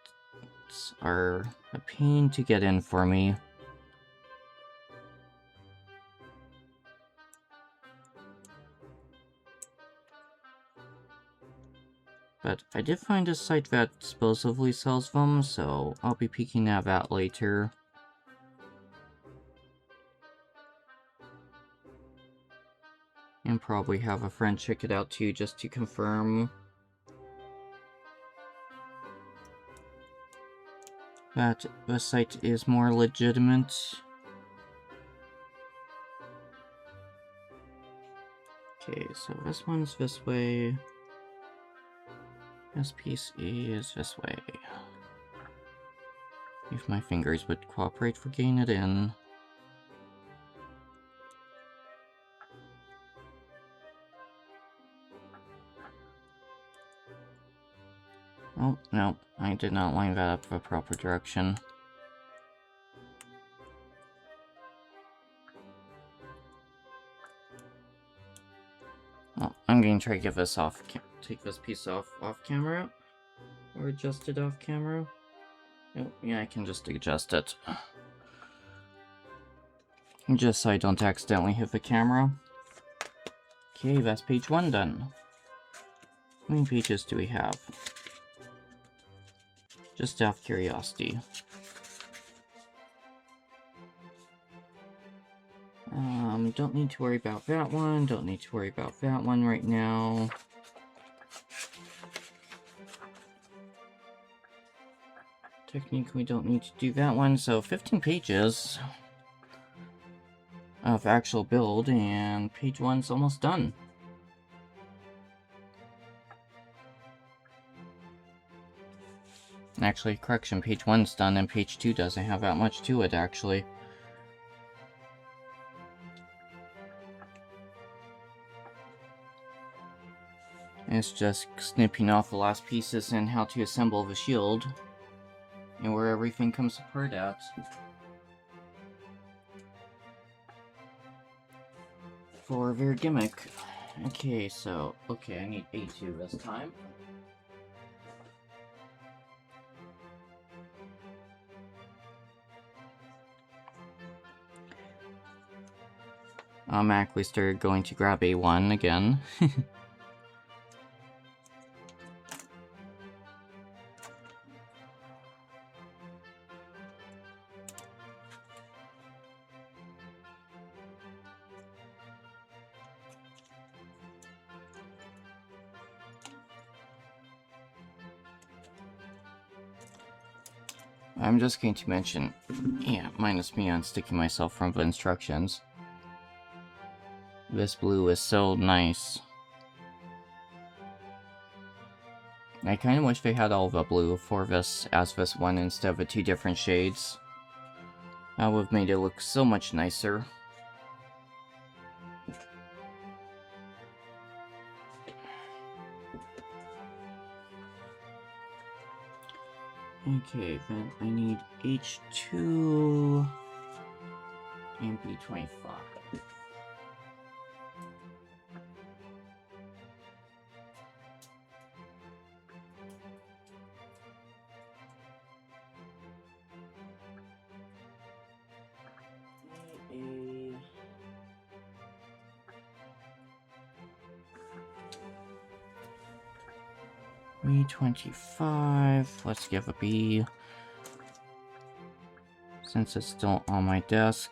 are a pain to get in for me. But I did find a site that supposedly sells them, so I'll be peeking at that later. And probably have a friend check it out too, just to confirm that the site is more legitimate. Okay, so this one's this way. This piece is this way. If my fingers would cooperate for getting it in. Oh, no, I did not line that up the proper direction. Well, I'm going to try to get this off, take this piece off camera, or adjust it off camera. Oh, yeah, I can just adjust it. Just so I don't accidentally hit the camera. Okay, that's page 1 done. How many pages do we have? Just out of curiosity. Don't need to worry about that one. Don't need to worry about that one right now. Technically, don't need to do that one. So 15 pages of actual build, and page 1's almost done. Actually, correction, page 1's done, and page 2 doesn't have that much to it, actually. It's just snipping off the last pieces and how to assemble the shield, and where everything comes apart at. For their gimmick. Okay, so, I need A2 this time. Automatically started going to grab A1 again. I'm just going to mention, yeah, minus me on sticking myself from the instructions. This blue is so nice. I kind of wish they had all the blue for this as this one instead of the 2 different shades. That would have made it look so much nicer. Okay, then I need H2 and B25. B25, let's give a B, since it's still on my desk.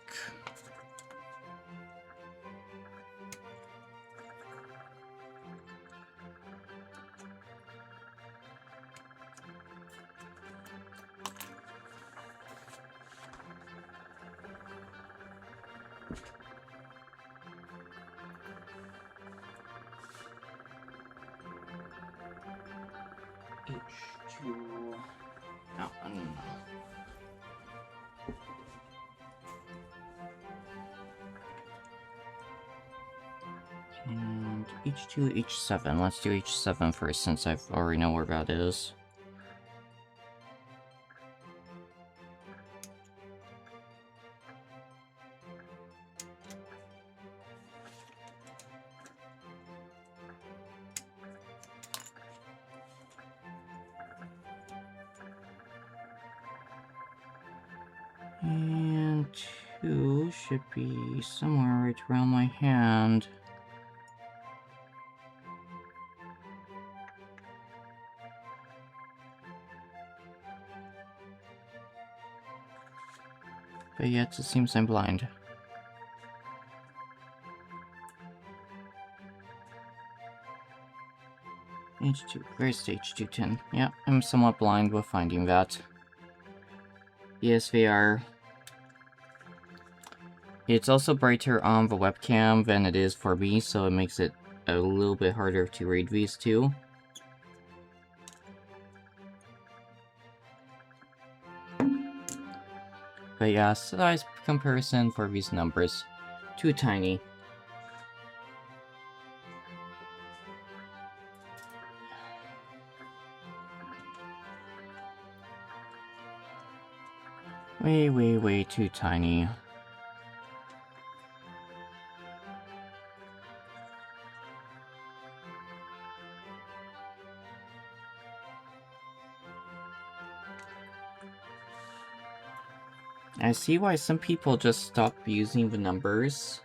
H2. No. And H2, H7. Let's do H7 first, since I already know where that is. And 2 should be somewhere right around my hand. But yet, it seems I'm blind. H2, where's the H210? Yeah, I'm somewhat blind with finding that. Yes, they are. It's also brighter on the webcam than it is for me, so it makes it a little bit harder to read these two. But yeah, size comparison for these numbers, too tiny. Way, way, way too tiny. I see why some people just stop using the numbers.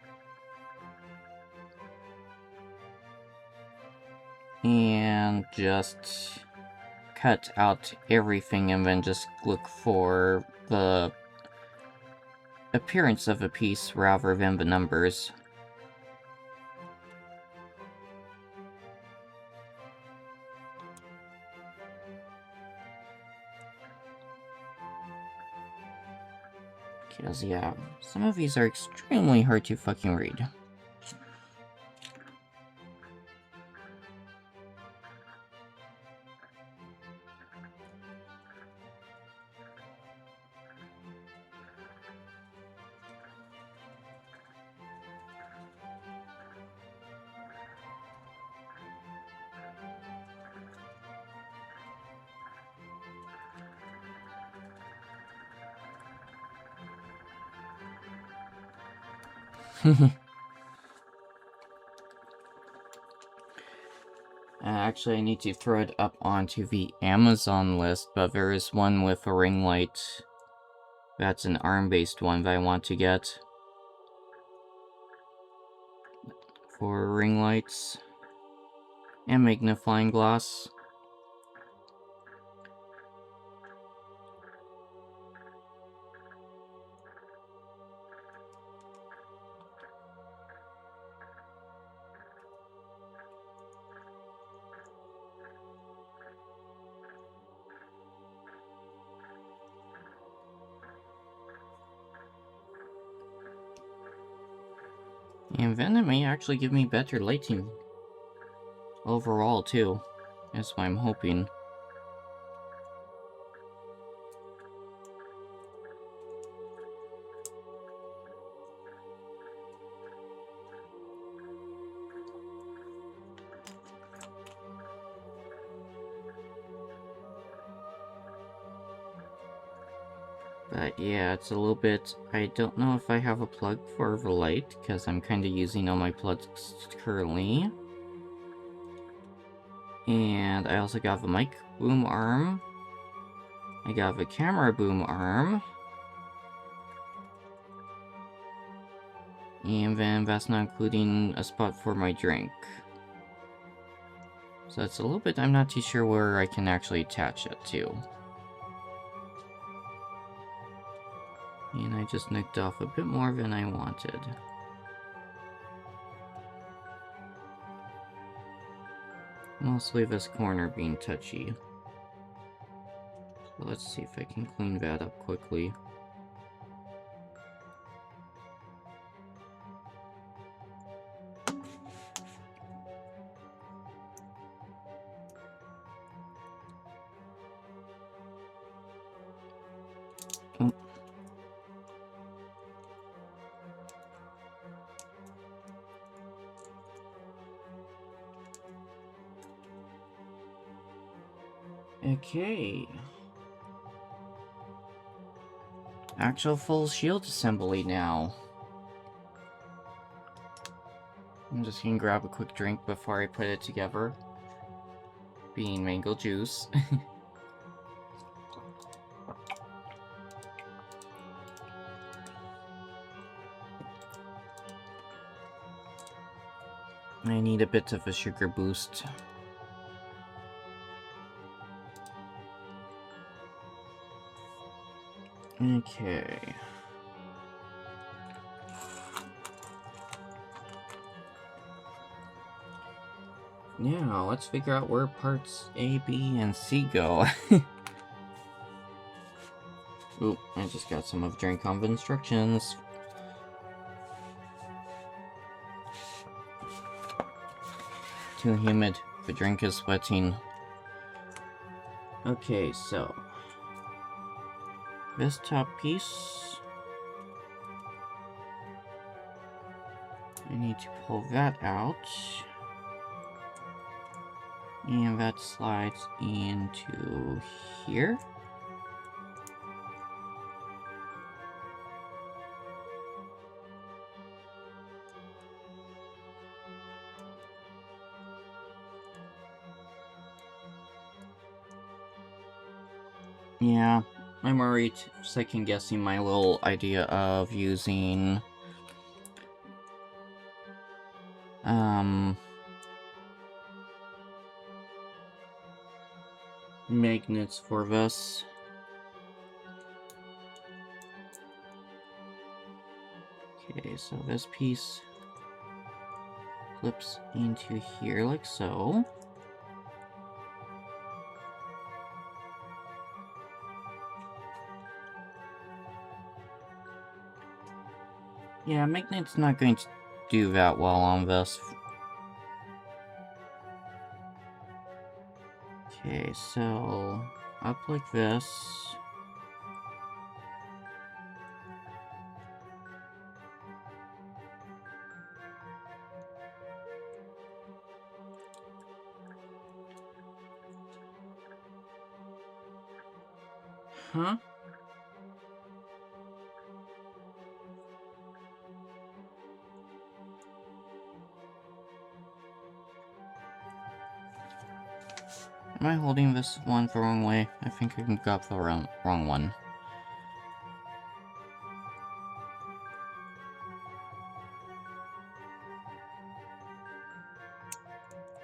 And just cut out everything and then just look for the appearance of a piece rather than the numbers. Because, yeah, some of these are extremely hard to fucking read. Actually, I need to throw it up onto the Amazon list, but there is one with a ring light. That's an ARM-based one that I want to get. For ring lights. And magnifying glass. And then it may actually give me better lighting. Overall, too. That's what I'm hoping. But yeah, it's a little bit... I don't know if I have a plug for the light, because I'm kind of using all my plugs currently. And I also got the mic boom arm. I got the camera boom arm. And then that's not including a spot for my drink. So it's a little bit... I'm not too sure where I can actually attach it to. And I just nicked off a bit more than I wanted. Mostly this corner being touchy. So let's see if I can clean that up quickly. Oh. Okay. Actual full shield assembly now. I'm just gonna grab a quick drink before I put it together. Being mango juice. I need a bit of a sugar boost. Okay. Now, let's figure out where parts A, B, and C go. Oop, I just got some of drink on the instructions. Too humid. The drink is sweating. Okay, so... this top piece... I need to pull that out. And that slides into here. Yeah, I'm already second guessing my little idea of using magnets for this. Okay, so this piece clips into here like so. Yeah, magnet's not going to do that well on this. Okay, so up like this. Huh? Am I holding this one the wrong way? I think I got the wrong one.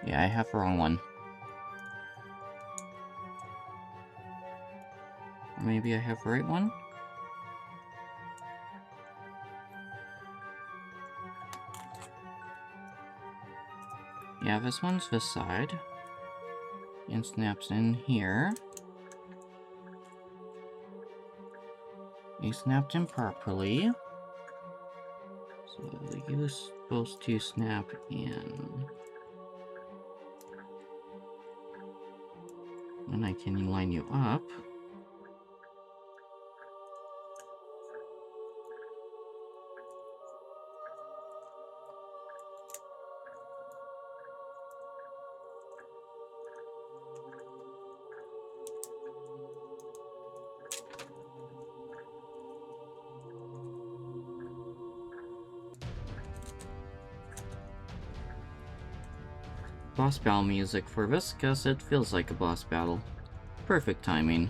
Yeah, I have the wrong one. Or maybe I have the right one? Yeah, this one's this side. And snaps in here. It snapped in properly. So you're supposed to snap in. And I can line you up. Boss battle music for this, because it feels like a boss battle. Perfect timing.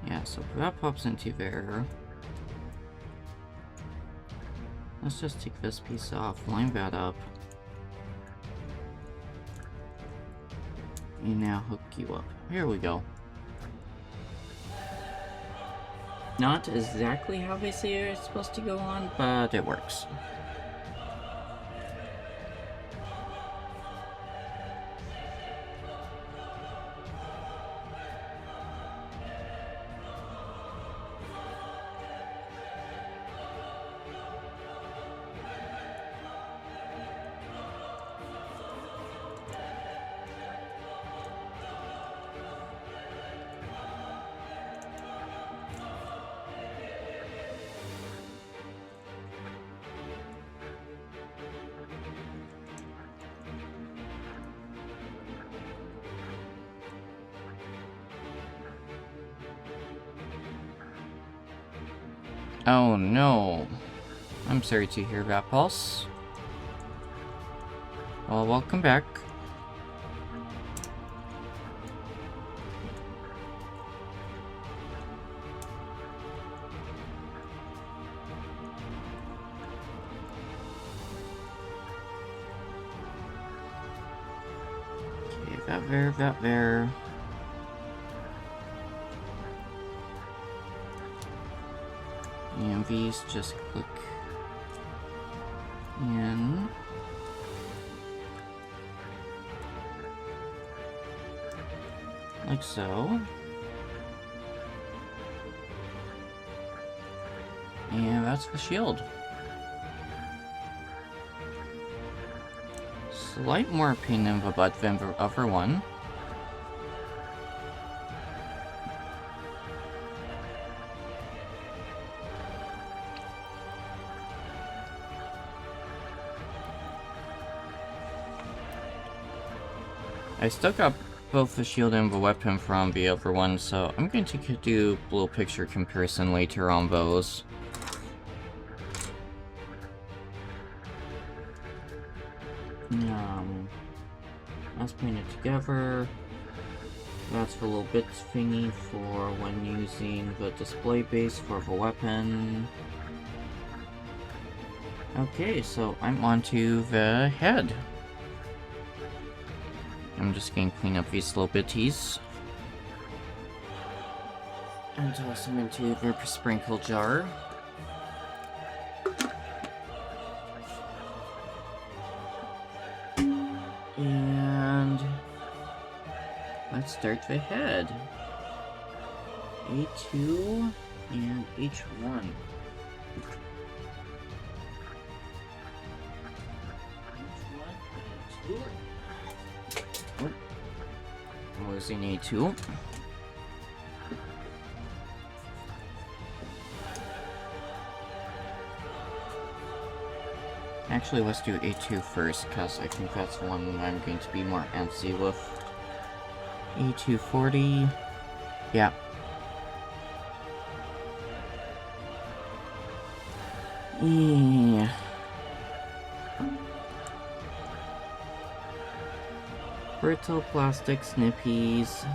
Yeah, so that pops into there. Let's just take this piece off, line that up. And now hook you up. Here we go. Not exactly how they say it's supposed to go on, but it works. Oh no. I'm sorry to hear that, Pulse. Well, welcome back. Okay, that there. And these just click in. Like so. And that's the shield. Slight more pain in the butt than the other one. I still got both the shield and the weapon from the other one, so I'm going to do a little picture comparison later on those. Let's putting it together. That's the little bits thingy for when using the display base for the weapon. Okay, so I'm onto the head. I'm just gonna clean up these little bitties. And toss them into the sprinkle jar. And let's start the head. A2 and H1. Oh, I'm losing A2. Actually, let's do A2 first, because I think that's the one I'm going to be more antsy with. A240. Yeah. Yeah. Brittle plastic snippies.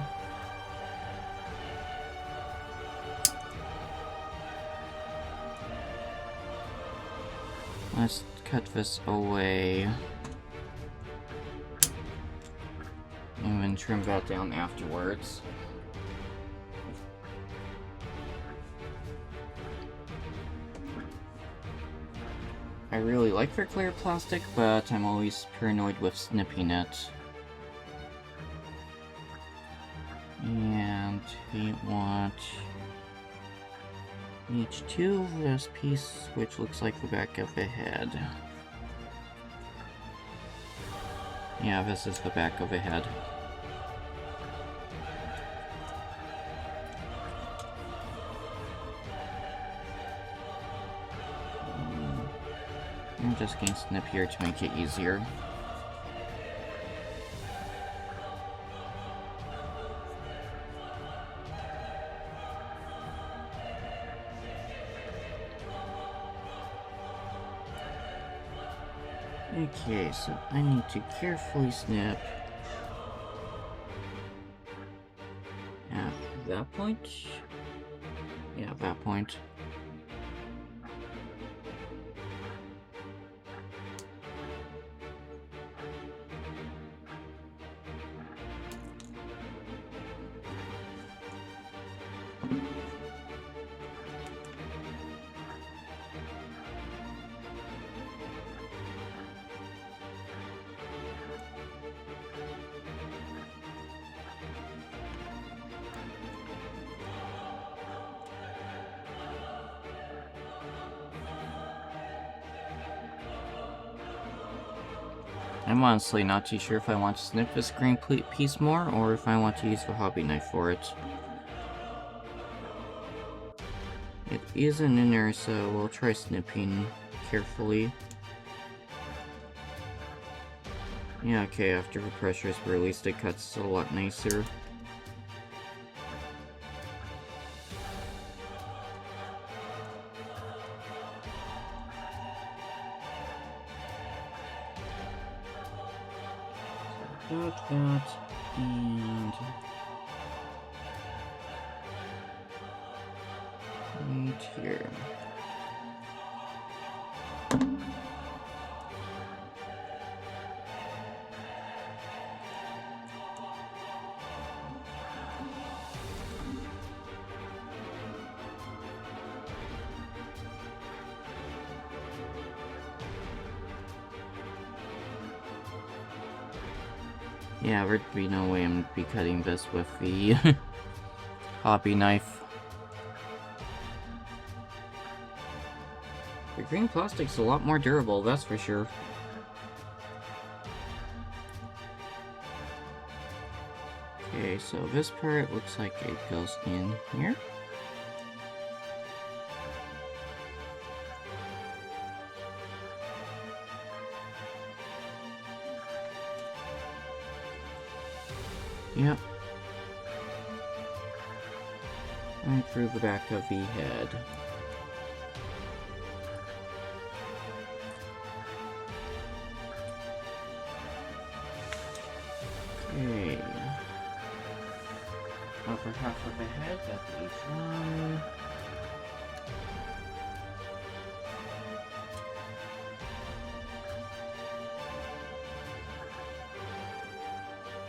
Let's cut this away. And then trim that down afterwards. I really like their clear plastic, but I'm always paranoid with snipping it. And we want H2, this piece, which looks like the back of the head. Yeah, this is the back of the head. I'm just going to snip here to make it easier. Okay, so I need to carefully snip at that point. Yeah, that point. I'm honestly not too sure if I want to snip this green piece more, or if I want to use the hobby knife for it. It is an inner, so we'll try snipping carefully. Yeah, okay, after the pressure is released, it cuts a lot nicer. Got that, and right here. Yeah, there'd be no way I'm be cutting this with the hobby knife. The green plastic's a lot more durable, that's for sure. Okay, so this part looks like it goes in here. Yep. Right through the back of the head. Okay. Over half of a head, that's each one.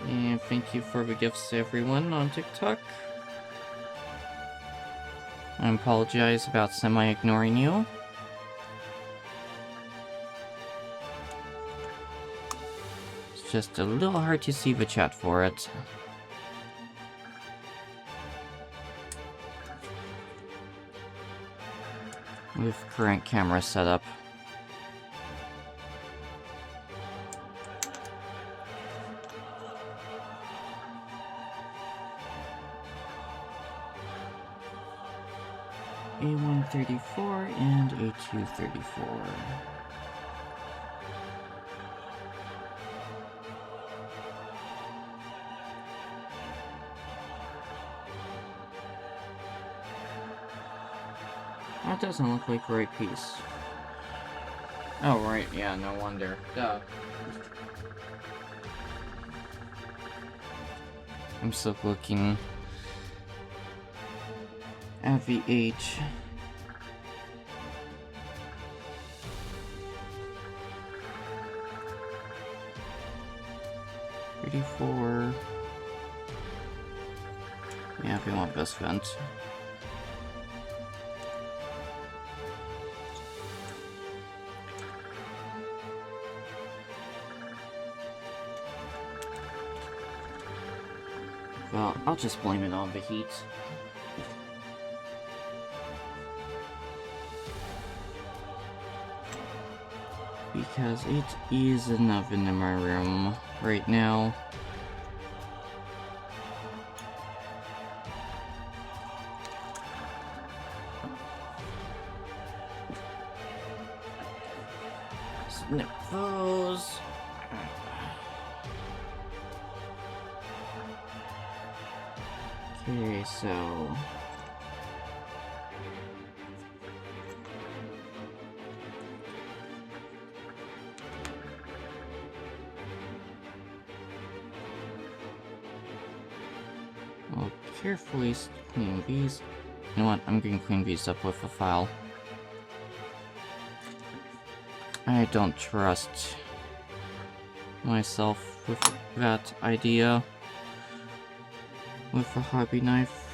And thank you for the gifts to everyone on TikTok. I apologize about semi-ignoring you. It's just a little hard to see the chat for it. With current camera setup. A134 and A234. That doesn't look like the right piece. Oh, right, yeah, no wonder. Duh. I'm still looking at the H. $34. Yeah, we want this vent. Well, I'll just blame it on the heat. Because it is an oven in my room right now. Snip those. Okay, so... I'll carefully clean these. You know what? I'm going to clean these up with a file. I don't trust myself with that idea. With a hobby knife.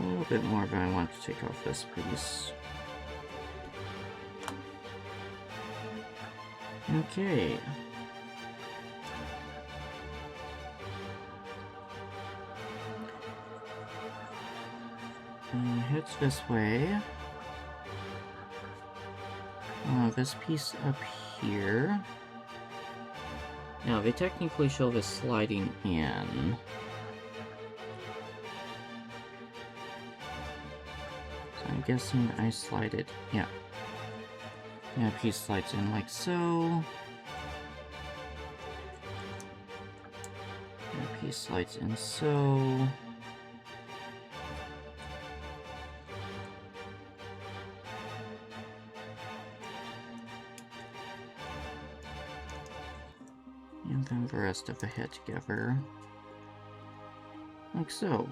A little bit more, but I want to take off this piece. Okay. Heads this way. This piece up here. Now, they technically show this sliding in. I'm guessing I slide it, yeah. Yeah, piece slides in like so. Yeah, piece slides in so. And then the rest of the head together. Like so.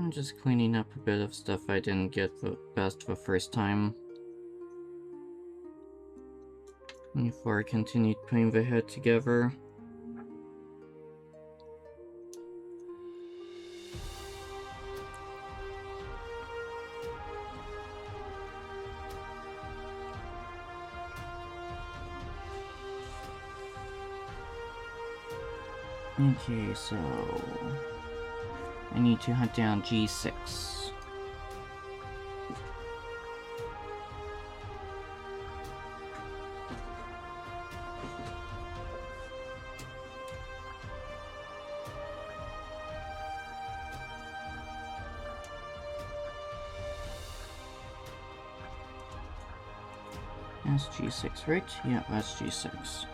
I'm just cleaning up a bit of stuff I didn't get the best the first time. Before I continued putting the head together. Okay, so I need to hunt down G6. That's G6, right? Yeah, that's G6.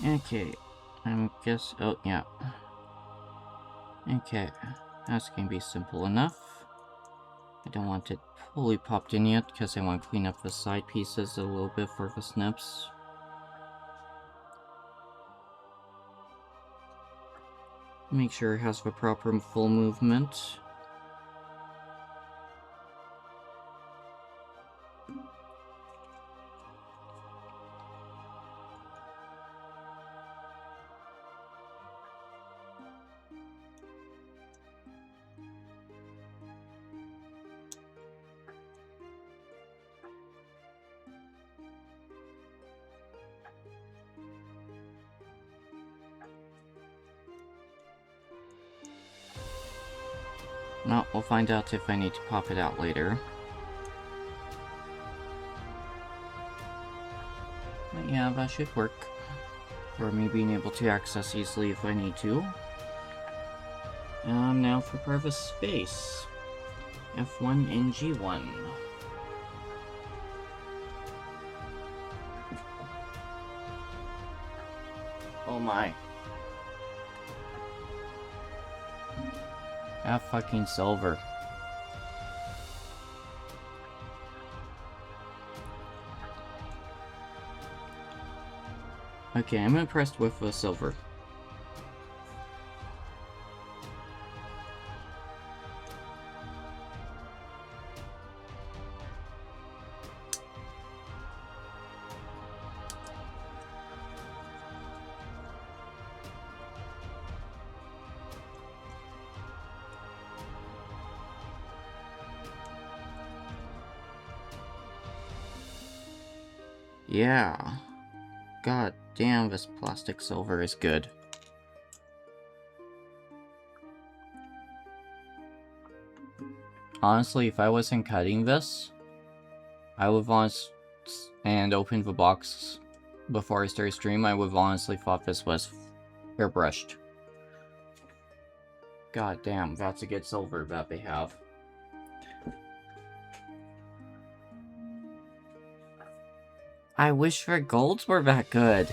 Okay, oh yeah. Okay, that's gonna be simple enough. I don't want it fully popped in yet, because I want to clean up the side pieces a little bit for the snips. Make sure it has the proper full movement. Well, we'll find out if I need to pop it out later. But yeah, that should work. For me being able to access easily if I need to. Now for part of space. F1 and G1. Oh my. Ah, fucking silver. Okay, I'm impressed with the silver. Yeah. God damn, this plastic silver is good. Honestly, if I wasn't cutting this, I would and opened the box before I started stream, I would have honestly thought this was airbrushed. God damn, that's a good silver that they have. I wish their golds were that good.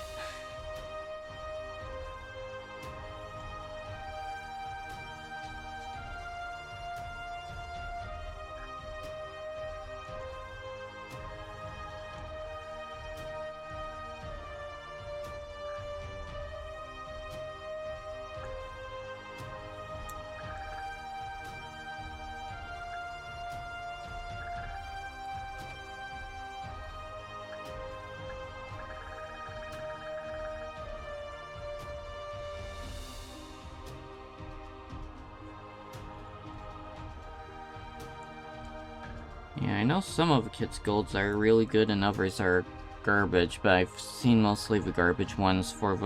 Yeah, I know some of the kits' golds are really good and others are garbage, but I've seen mostly the garbage ones for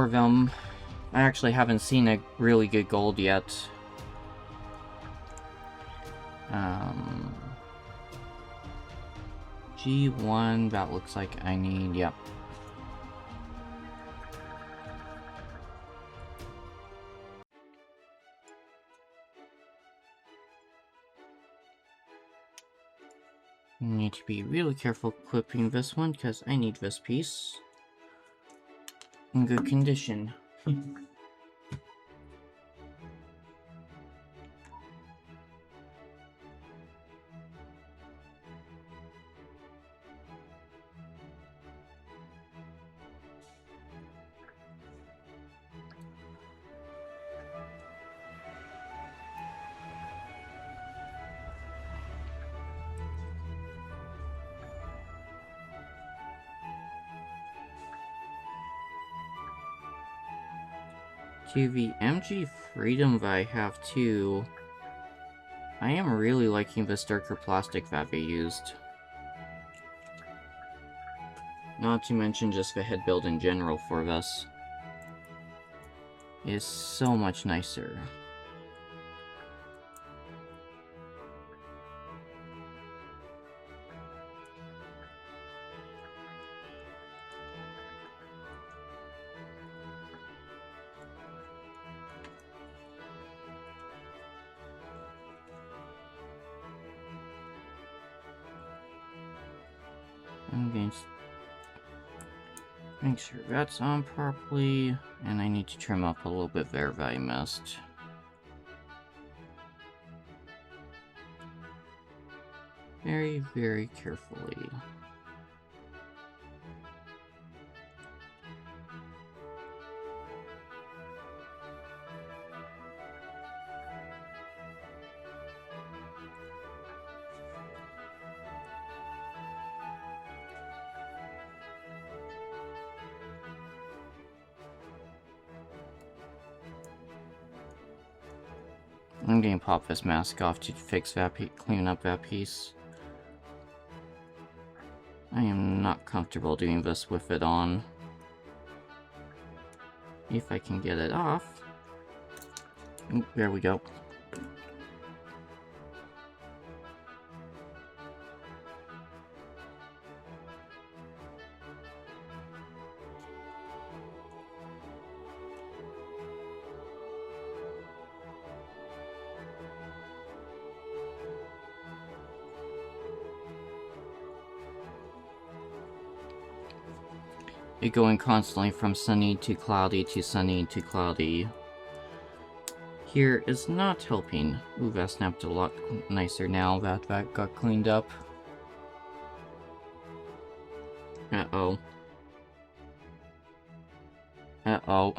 them. I actually haven't seen a really good gold yet. G1, that looks like I need, yep. Need to be really careful equipping this one because I need this piece in good condition. To the MG Freedom that I have too, I am really liking this darker plastic that they used. Not to mention just the head build in general for this is so much nicer. I'm going to make sure that's on properly, and I need to trim up a little bit there that I missed. Very, very carefully. I'm going to pop this mask off to fix that clean up that piece. I am not comfortable doing this with it on. If I can get it off. Ooh, there we go. It going constantly from sunny to cloudy to sunny to cloudy here is not helping. Ooh, that snapped a lot nicer now that that got cleaned up. Uh-oh. Uh-oh.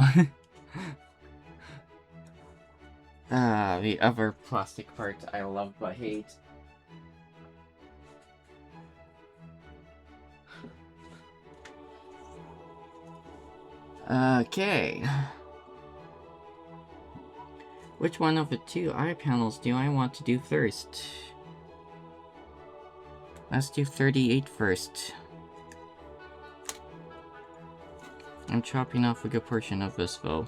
The other plastic part I love but hate. Okay. Which one of the two eye panels do I want to do first? Let's do 38 first. I'm chopping off a good portion of this though.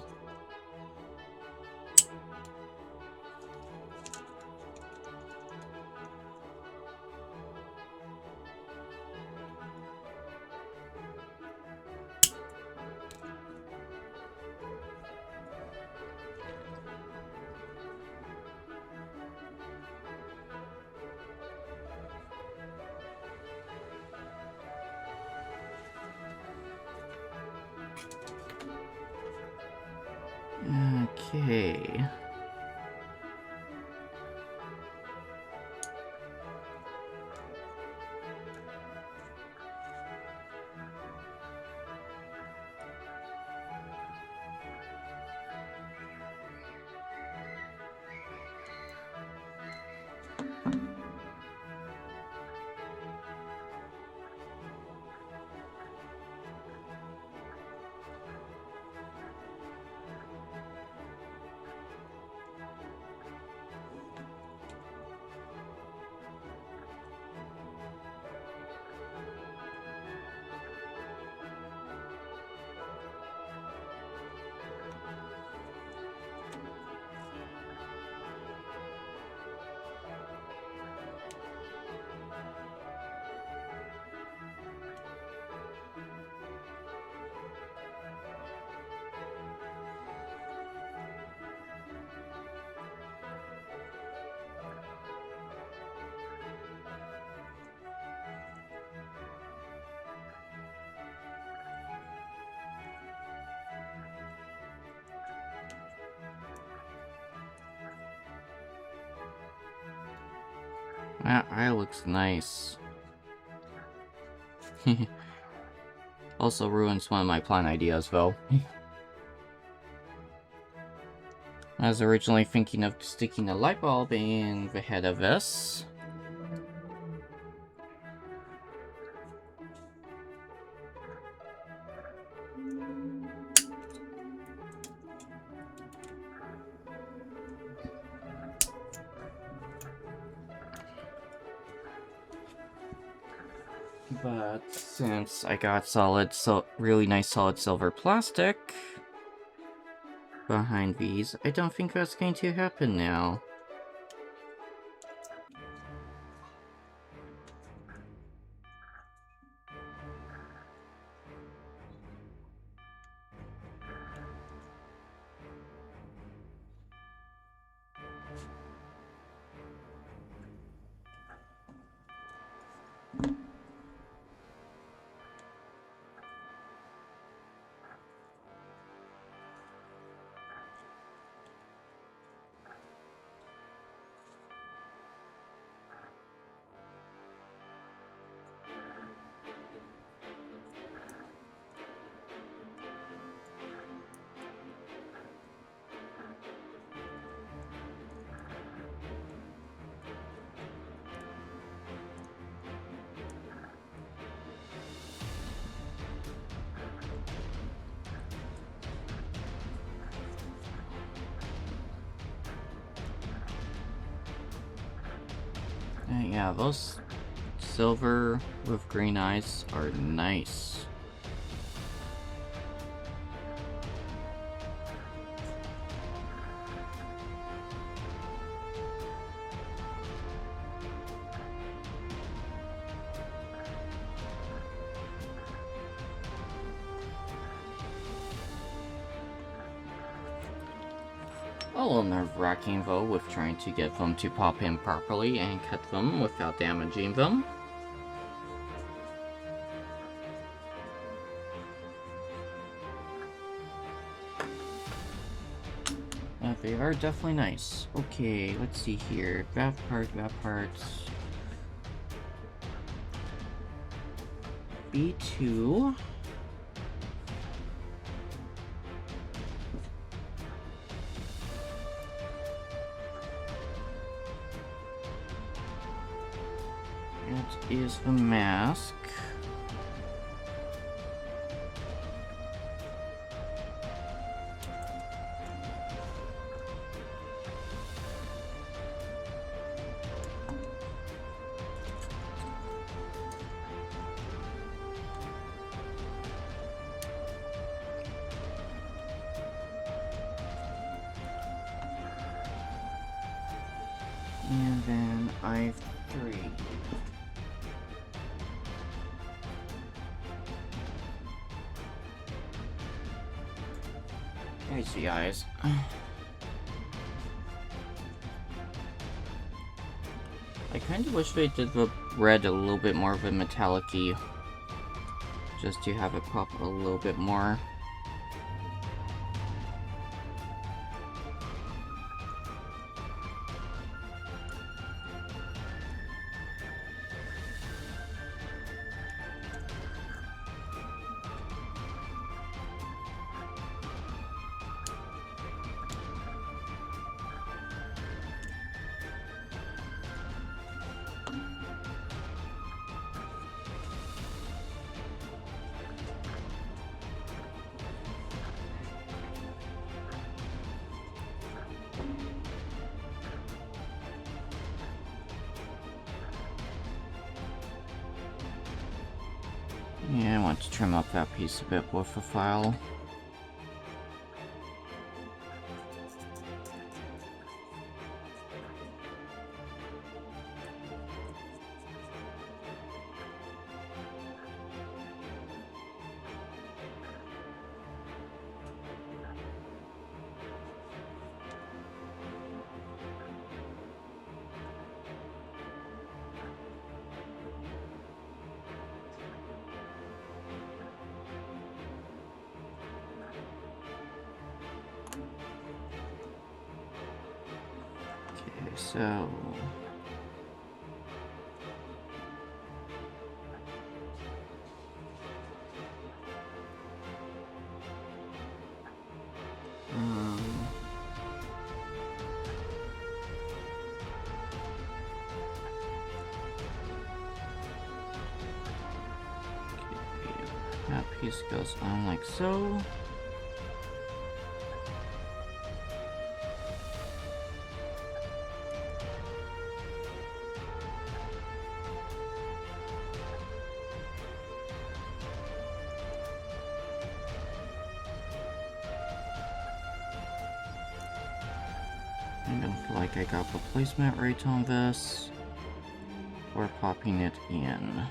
Okay. That eye looks nice. Also ruins one of my plan ideas, though. I was originally thinking of sticking a light bulb in the head of this. But since I got really nice solid silver plastic behind these, I don't think that's going to happen now. Yeah, those silver with green eyes are nice. A little nerve-wracking though with trying to get them to pop in properly and cut them without damaging them. They are definitely nice. Okay, let's see here. That part. B2. It is the mask. And then I3. There's the eyes. I kind of wish they did the red a little bit more of a metallic-y, just to have it pop a little bit more. Yeah, I want to trim up that piece a bit with the file. So piece goes on like so. I don't feel like I got the placement right on this. Or popping it in.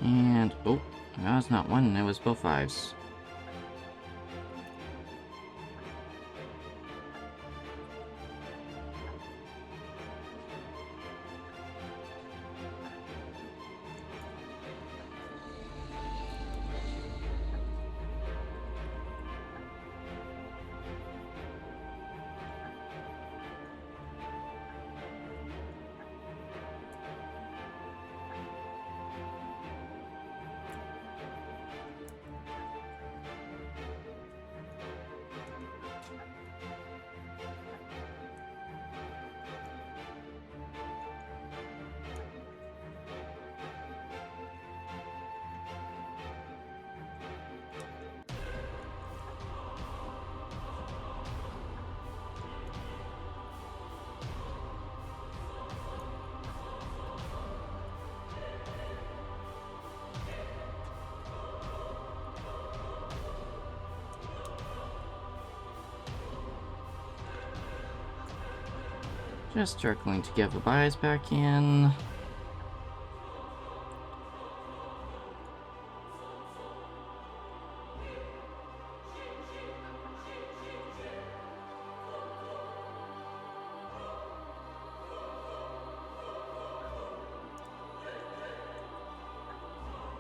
And, oh, that was not one, it was both fives. Just circling to get the buys back in.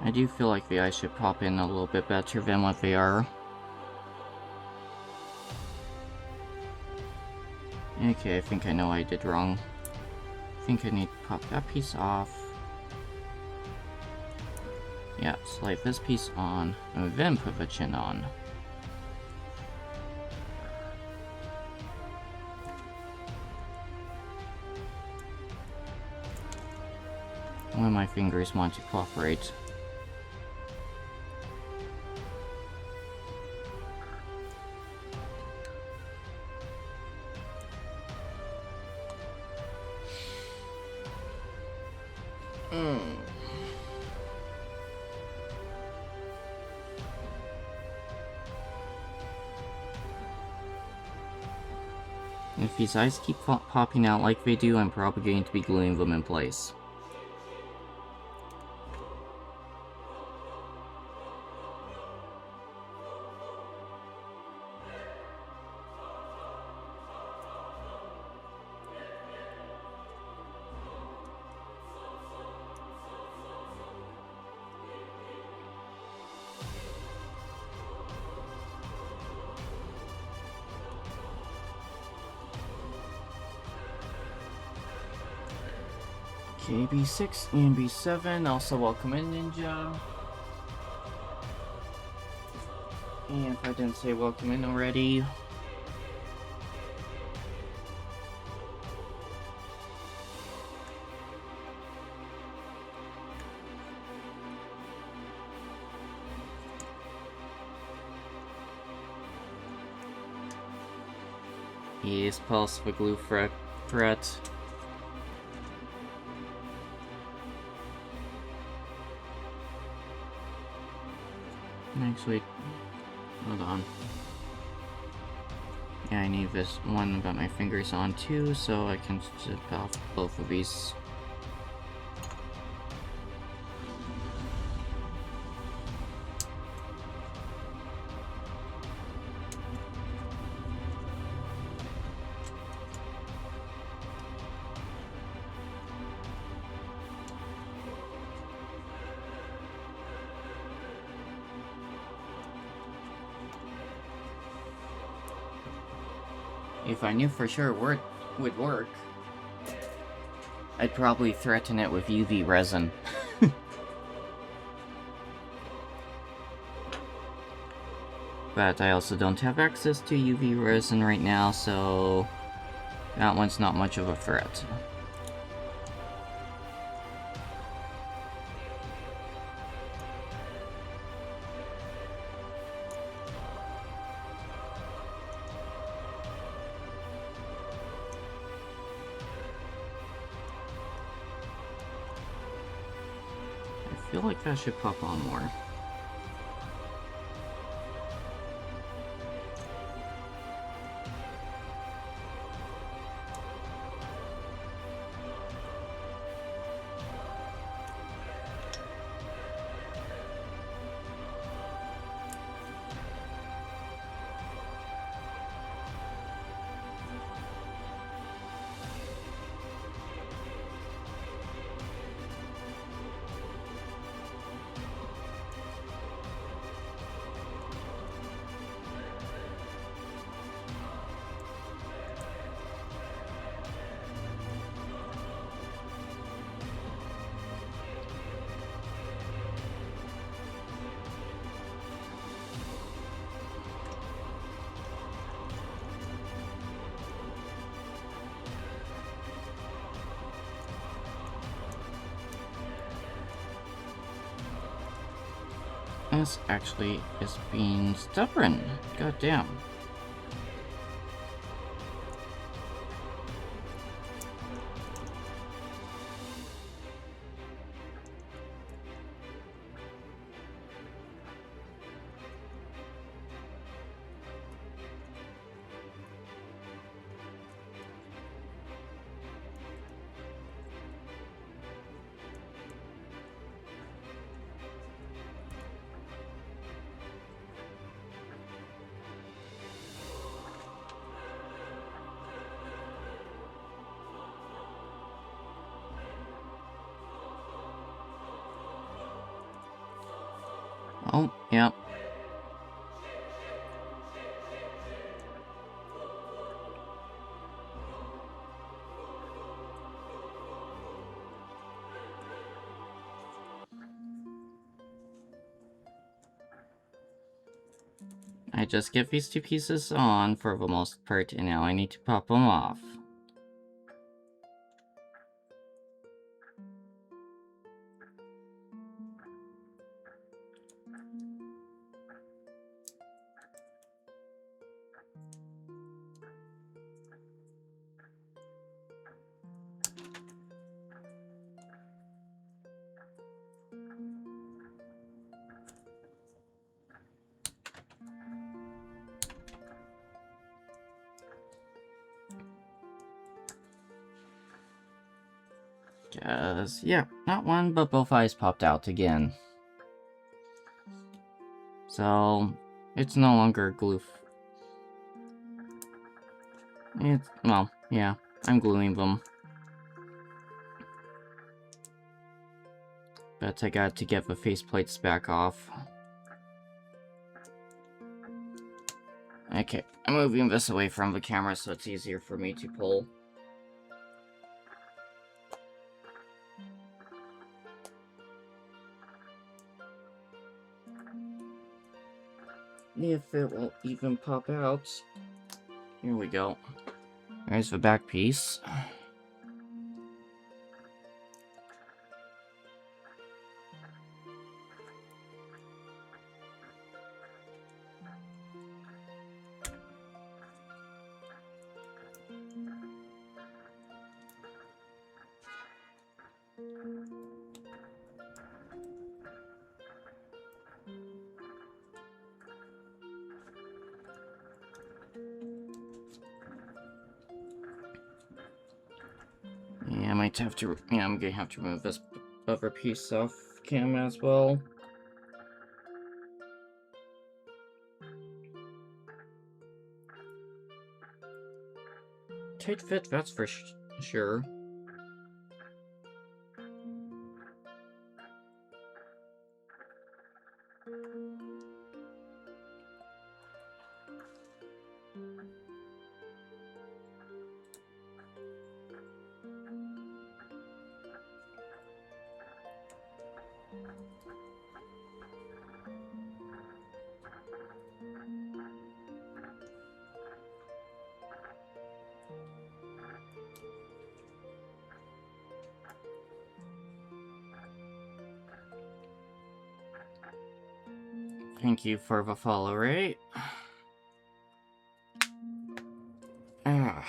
I do feel like the eyes should pop in a little bit better than what they are. Okay, I think I know what I did wrong. I think I need to pop that piece off. Yeah, slide this piece on, and then put the chin on. When my fingers want to cooperate. If these eyes keep popping out like they do, I'm probably going to be gluing them in place. Okay, B6 and B7, also welcome in, Ninja. And if I didn't say welcome in already... Yes, pulse the glue threat. Actually, hold on. Yeah, I need this one without my fingers on too, so I can zip off both of these. If I knew for sure it would work, I'd probably threaten it with UV resin. But I also don't have access to UV resin right now, so that one's not much of a threat. I feel like that should pop on more. This actually is being stubborn. God damn. Oh, yeah. I just get these two pieces on for the most part, and now I need to pop them off. Yeah, not one, but both eyes popped out again. So, it's no longer glue. Well, yeah, I'm gluing them. But I got to get the faceplates back off. Okay, I'm moving this away from the camera so it's easier for me to pull. If it will even pop out. Here we go. There's the back piece. Yeah, I might have to. Yeah, I'm gonna have to remove this other piece off cam as well. Tight fit, that's for sure. Thank you for the follow, right? Ah.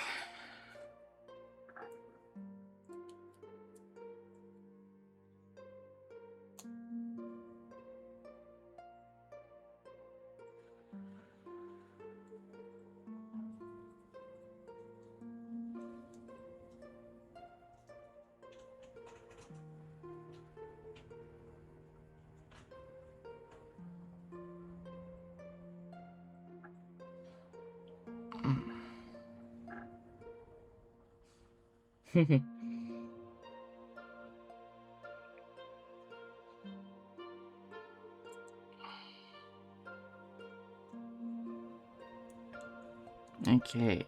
Okay.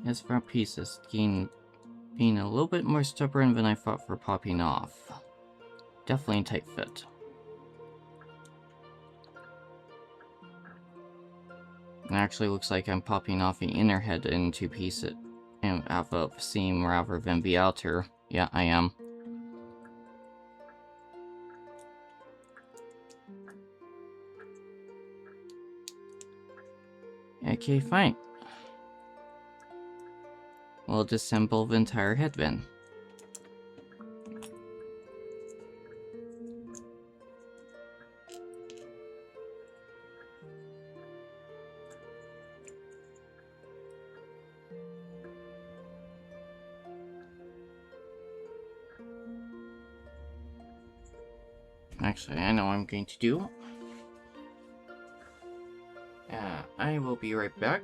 As for pieces, being a little bit more stubborn than I thought for popping off. Definitely tight fit. It actually looks like I'm popping off the inner head in two pieces and have a seam rather than the outer. Yeah, I am. Okay, fine. We'll disassemble the entire head then. Actually, I know what I'm going to do. I will be right back.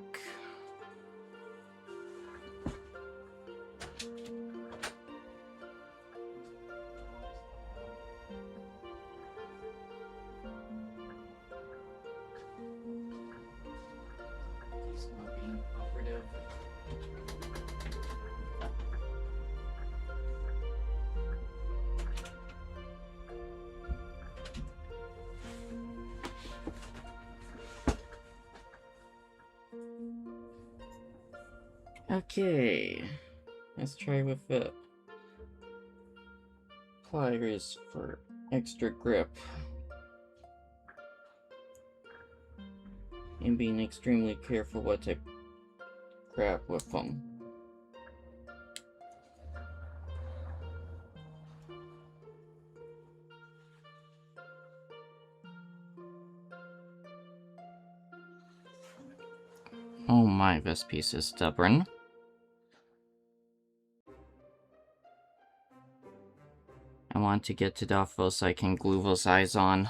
He's not being operative. Okay, let's try with the pliers for extra grip. And being extremely careful what I grab with them. Oh my, this piece is stubborn. I want to get to Duffo so I can glue those eyes on.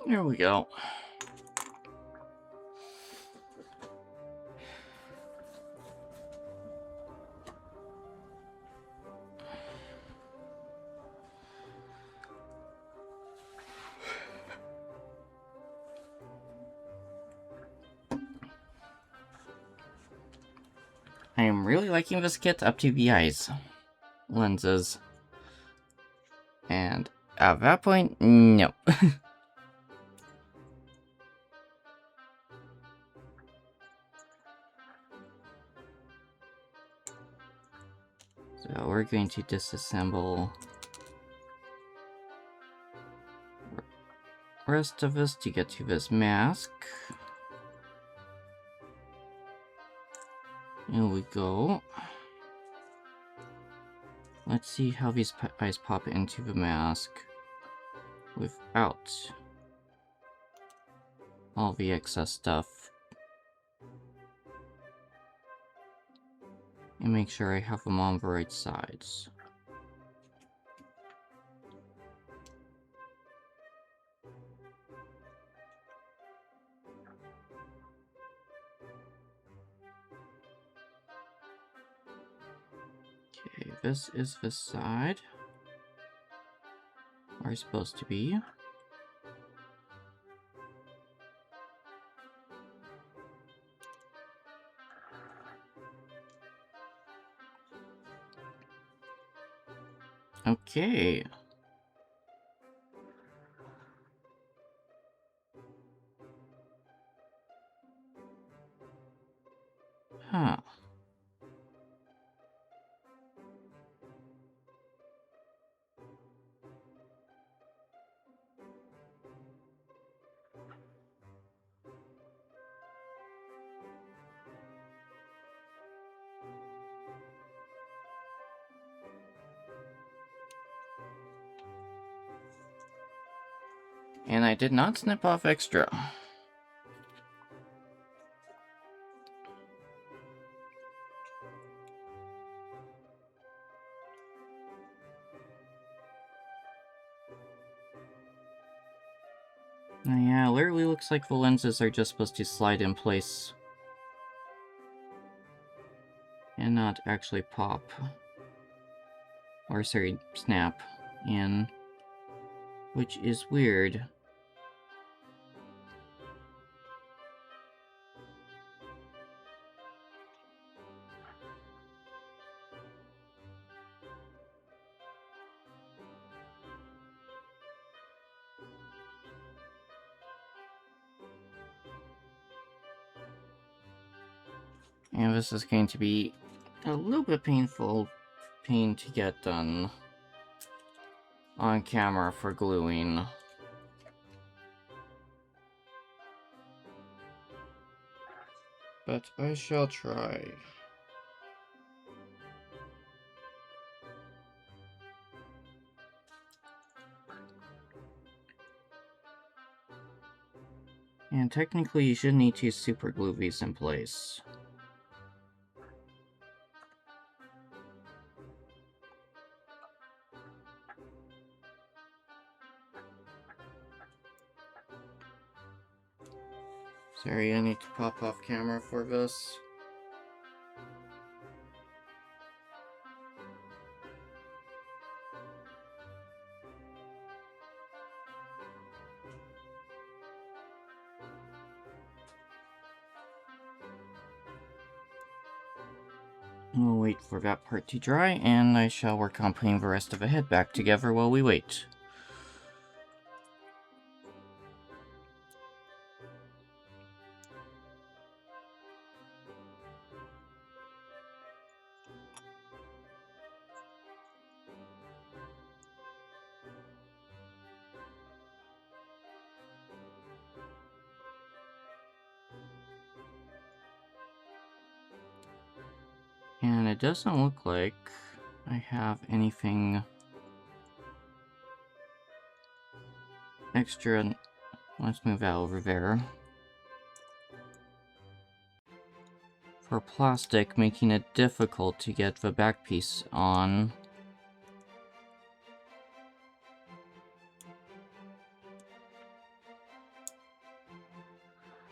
There we go. I am really liking this kit up to the eyes. Lenses. And at that point, no. So we're going to disassemble the rest of this to get to this mask. Here we go. Let's see how these eyes pop into the mask without all the excess stuff. And make sure I have them on the right sides. Okay, this is the side. Where it's supposed to be. Okay. Huh. And I did not snip off extra. Yeah, it literally looks like the lenses are just supposed to slide in place. And not actually pop. Or sorry, snap in. Which is weird. And this is going to be a little bit pain to get done on camera for gluing. But I shall try. And technically you should need to super glue these in place. Sorry, I need to pop off camera for this. We'll wait for that part to dry, and I shall work on putting the rest of the head back together while we wait. And it doesn't look like I have anything extra. Let's move that over there. For plastic, making it difficult to get the back piece on.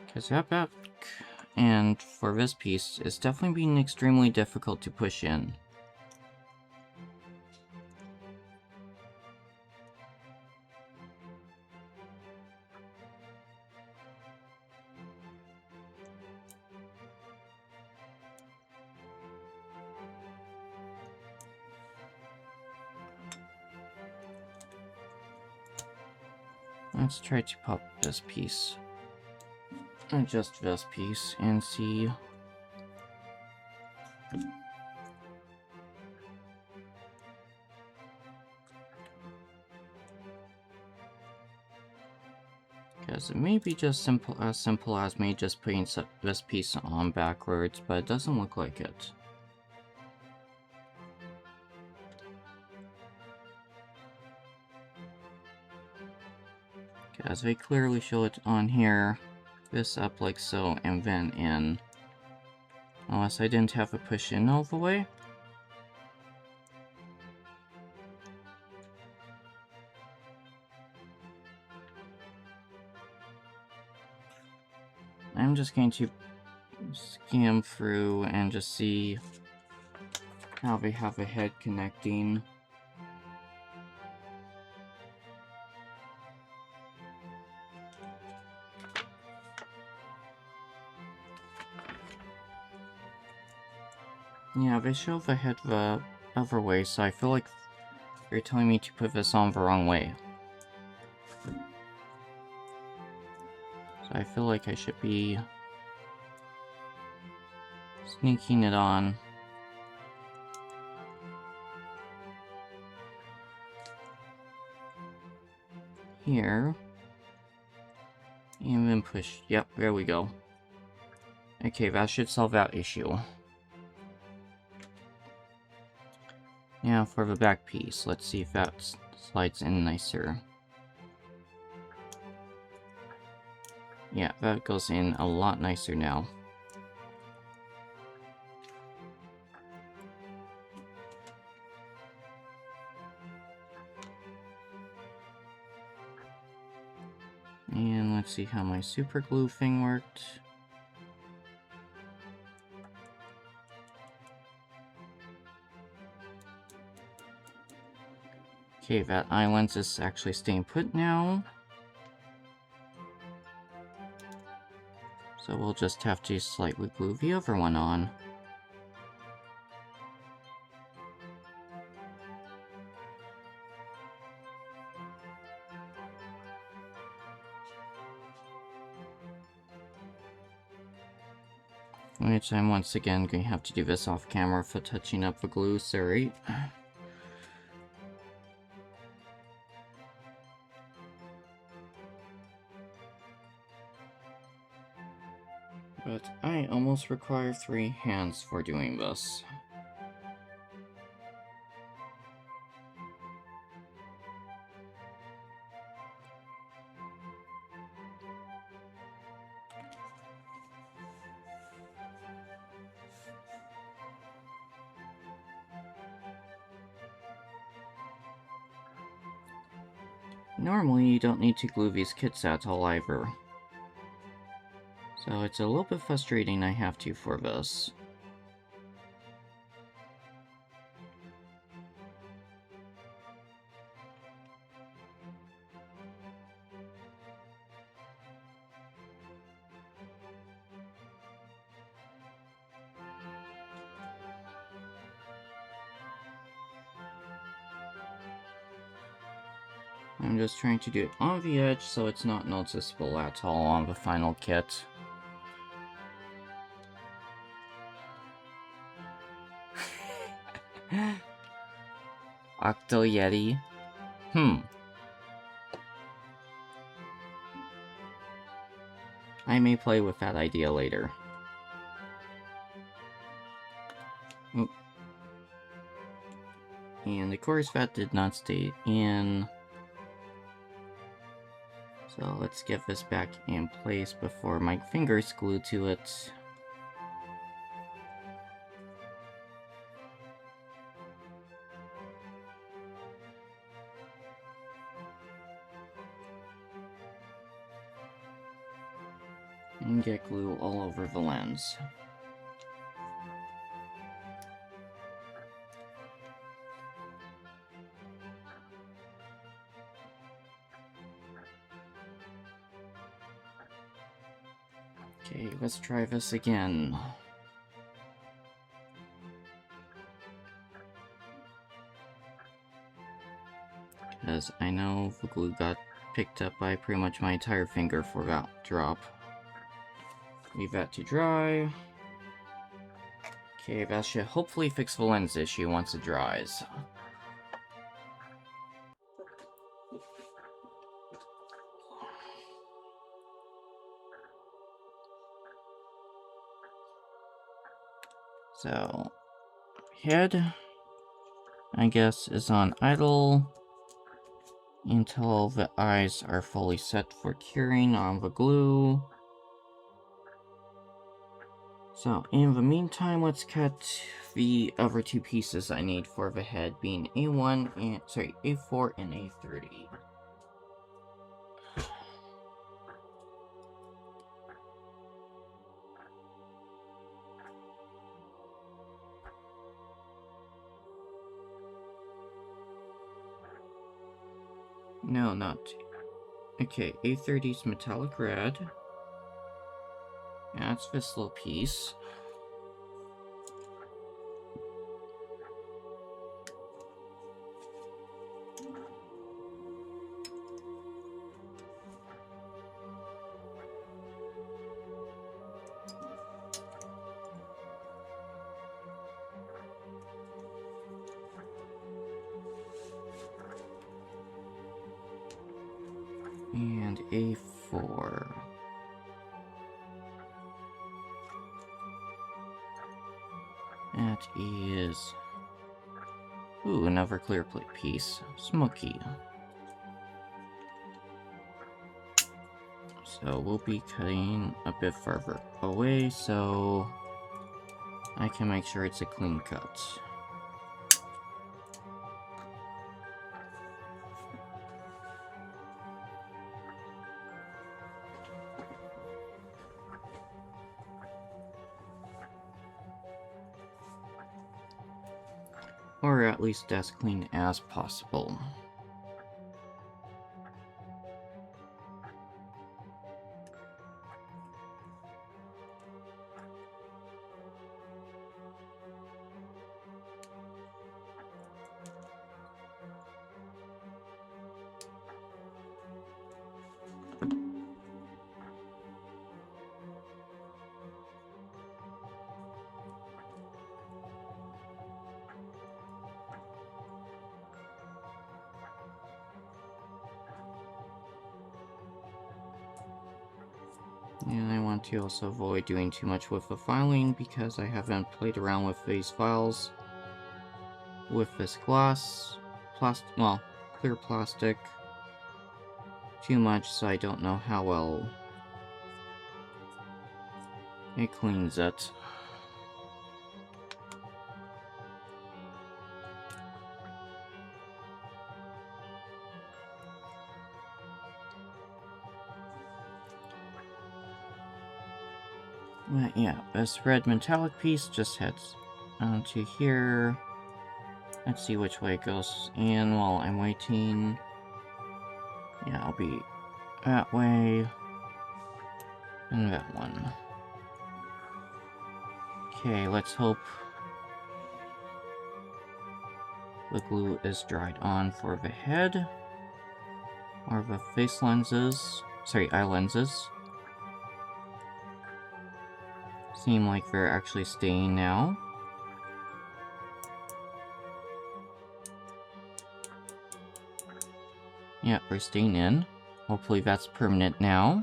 Because that back and for this piece, it's definitely being extremely difficult to push in. Let's try to pop this piece. And just this piece and see. Because it may be just simple as me just putting this piece on backwards, but it doesn't look like it. Because they clearly show it on here, this up like so, and then in. Unless I didn't have to push in all the way. I'm just going to skim through and just see Now they have a head connecting. Yeah, they show the head the other way, so I feel like you're telling me to put this on the wrong way. So I feel like I should be sneaking it on. Here. And then push. Yep, there we go. Okay, that should solve that issue. Now for the back piece, let's see if that slides in nicer. Yeah, that goes in a lot nicer now. And let's see how my super glue thing worked. Okay, that eye lens is actually staying put now. So we'll just have to slightly glue the other one on. Which I'm once again going to have to do this off camera for touching up the glue, sorry. But I almost require 3 hands for doing this. Normally, you don't need to glue these kits at all either. So it's a little bit frustrating I have to for this. I'm just trying to do it on the edge so it's not noticeable at all on the final kit. Octo Yeti. I may play with that idea later. Oop. And of course that did not stay in. So let's get this back in place before my fingers glue to it. And get glue all over the lens. Okay, let's try this again. Because I know the glue got picked up by pretty much my entire finger for that drop. Leave that to dry. Okay, that should hopefully fix the lens issue once it dries. So, head, I guess, is on idle until the eyes are fully set for curing on the glue. So, in the meantime, let's cut the other 2 pieces I need for the head, being A1 and, sorry, A4 and A30. No, not. Okay, A30's metallic red. That's this little piece. And A4. That is... Ooh, another clear plate piece. Smoky. So we'll be cutting a bit further away so I can make sure it's a clean cut. Or at least as clean as possible. And I want to also avoid doing too much with the filing because I haven't played around with these files with this glass, clear plastic too much, so I don't know how well it cleans it. But yeah, this red metallic piece just heads onto here. Let's see which way it goes. And while I'm waiting, yeah, I'll be that way and that one. Okay, let's hope the glue is dried on for the head. Or the face lenses. Sorry, eye lenses. Seem like they're actually staying now. Yeah, they're staying in. Hopefully that's permanent now.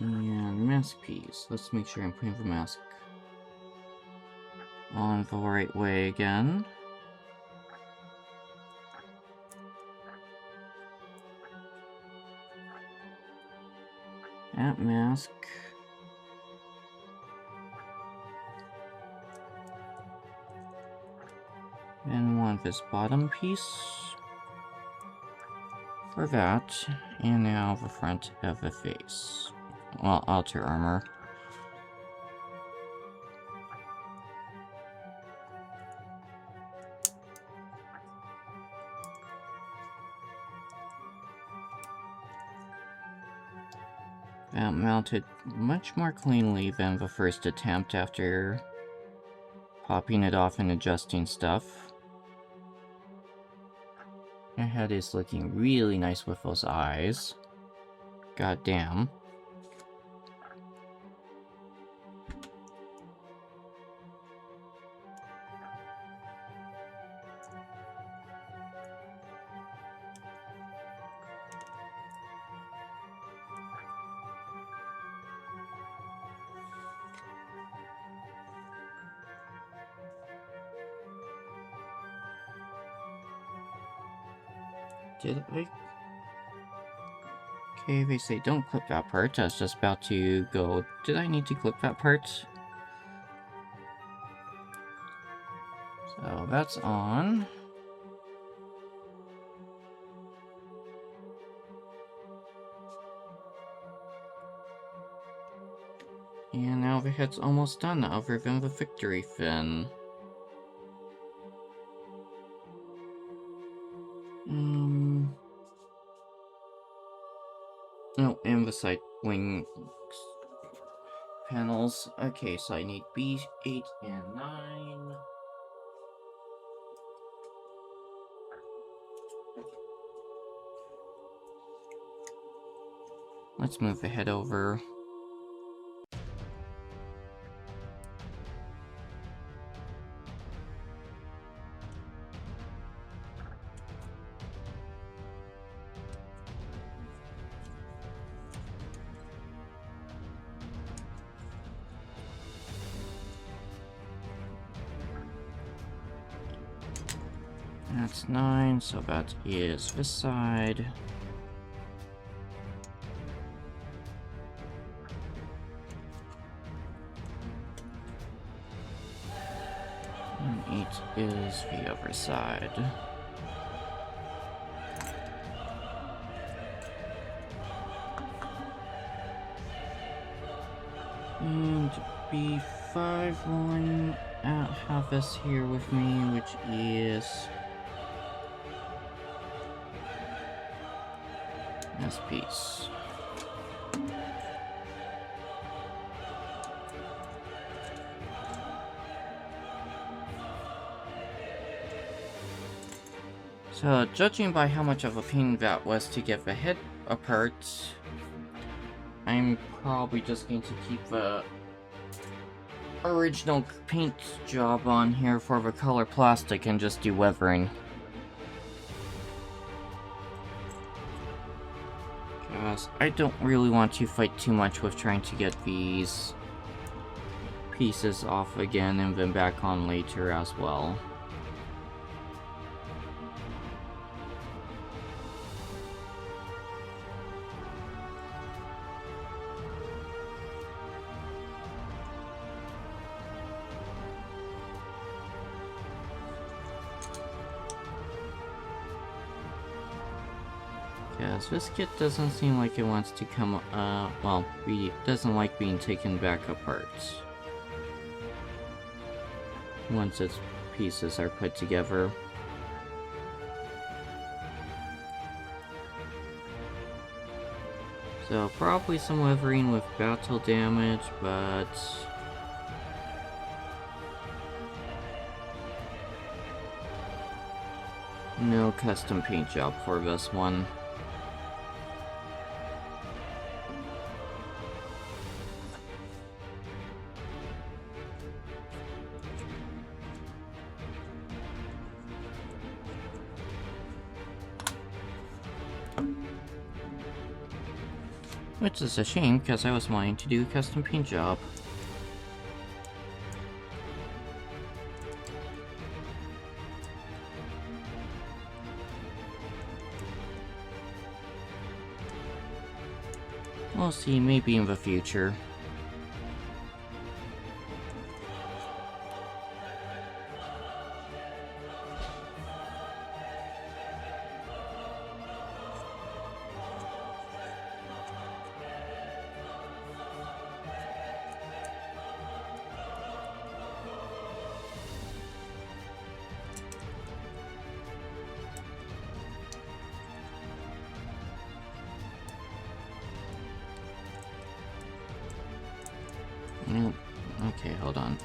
And mask piece. Let's make sure I'm putting the mask on the right way again. That mask. And want this bottom piece for that. And now the front of the face. Well, outer armor. That mounted much more cleanly than the first attempt after popping it off and adjusting stuff. Your head is looking really nice with those eyes. God damn. Did I? Okay, they say don't clip that part. I was just about to go, did I need to clip that part? So that's on. And now the head's almost done, other than the victory fin. Oh, and the side wing panels. Okay, so I need B8 and 9. Let's move the head over. That's 9, so that is this side. And 8 is the other side. And B5 will have this here with me, which is this piece. So, judging by how much of a pain that was to get the head apart, I'm probably just going to keep the original paint job on here for the color plastic and just do weathering. Because I don't really want to fight too much with trying to get these pieces off again and then back on later as well. Because this kit doesn't seem like it wants to come, well, it doesn't like being taken back apart once its pieces are put together. So probably some weathering with battle damage, but no custom paint job for this one. Which is a shame, because I was wanting to do a custom paint job. We'll see, maybe in the future. Nope. Okay, hold on.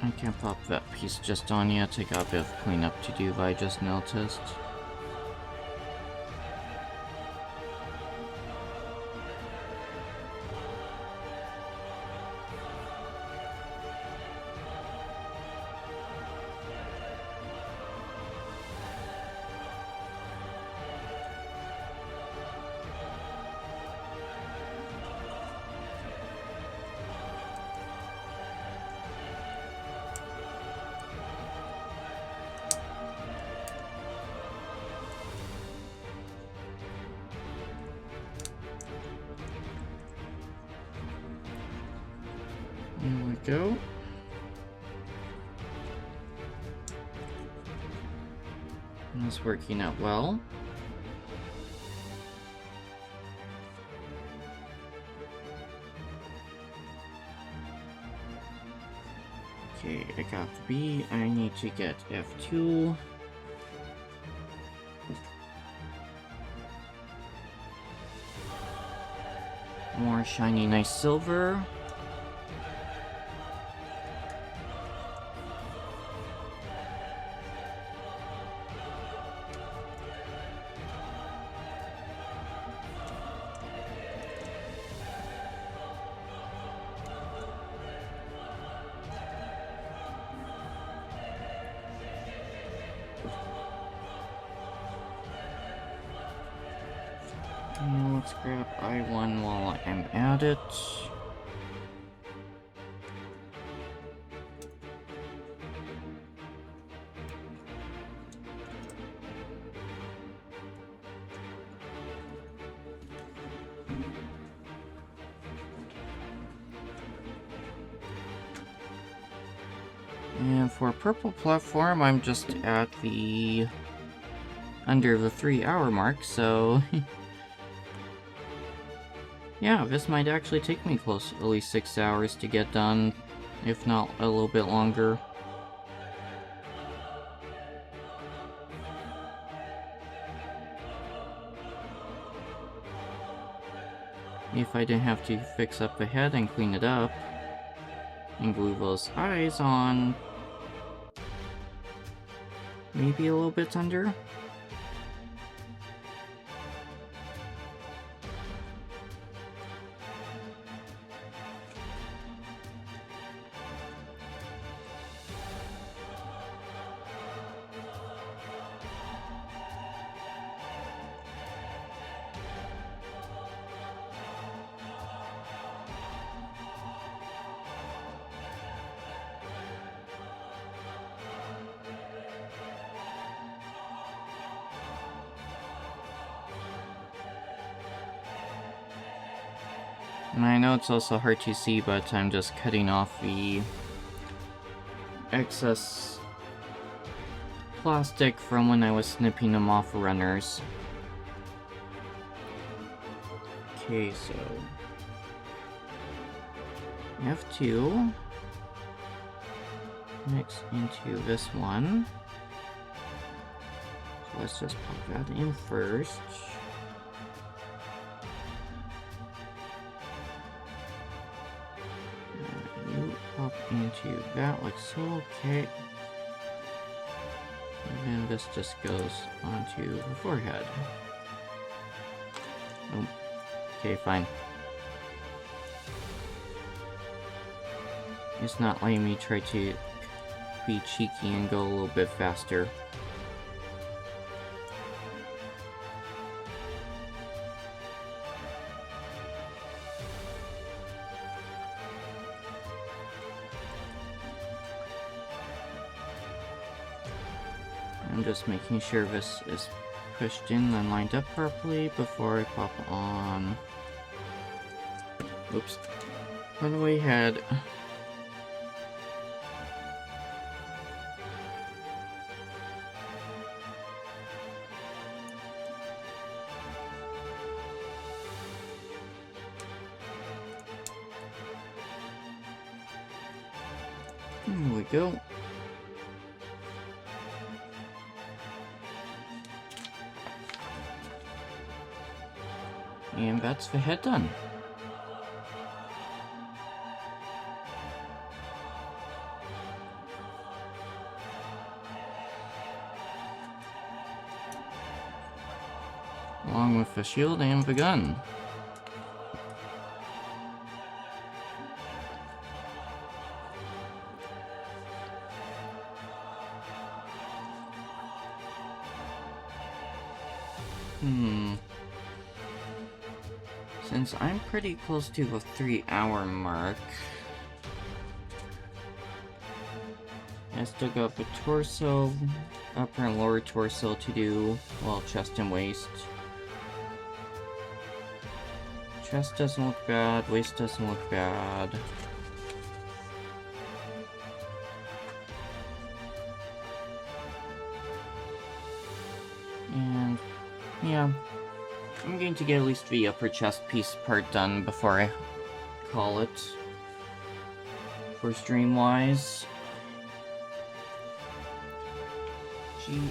I can't pop that piece just on yet. I got a bit of cleanup to do that I just noticed. There we go. That's working out well. Okay, I got the B. I need to get F2. More shiny, nice silver. And let's grab I1 while I'm at it. And for purple platform, I'm just at the under the 3-hour mark, so yeah, this might actually take me close at least 6 hours to get done, if not a little bit longer. If I didn't have to fix up the head and clean it up, and glue those eyes on, maybe a little bit under. And I know it's also hard to see, but I'm just cutting off the excess plastic from when I was snipping them off runners. Okay, so F2 mix into this one. So let's just pop that in first. You pop into that like so, okay. And then this just goes onto the forehead. Oh, okay, fine. It's not letting me try to be cheeky and go a little bit faster. I'm just making sure this is pushed in and lined up properly before I pop on. Oops. By the way, head. There we go. And that's the head done. Along with the shield and the gun. Since I'm pretty close to the 3-hour mark, I still got the torso, upper and lower torso to do, well, chest and waist. Chest doesn't look bad, waist doesn't look bad. And, yeah. I'm going to get at least the upper chest piece part done before I call it. For stream-wise. G and B.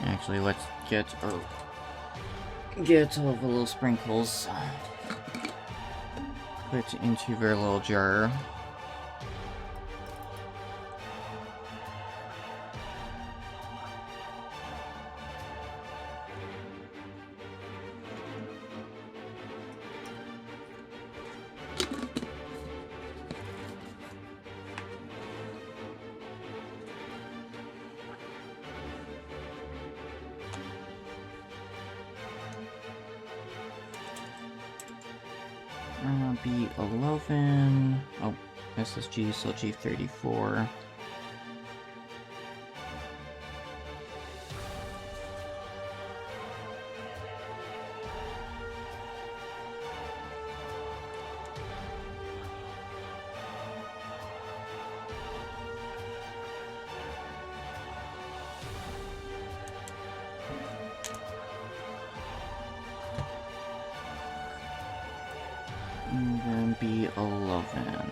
Actually, let's get all the little sprinkles put into their little jar. B11. Oh, this is G, so G34. And then B11.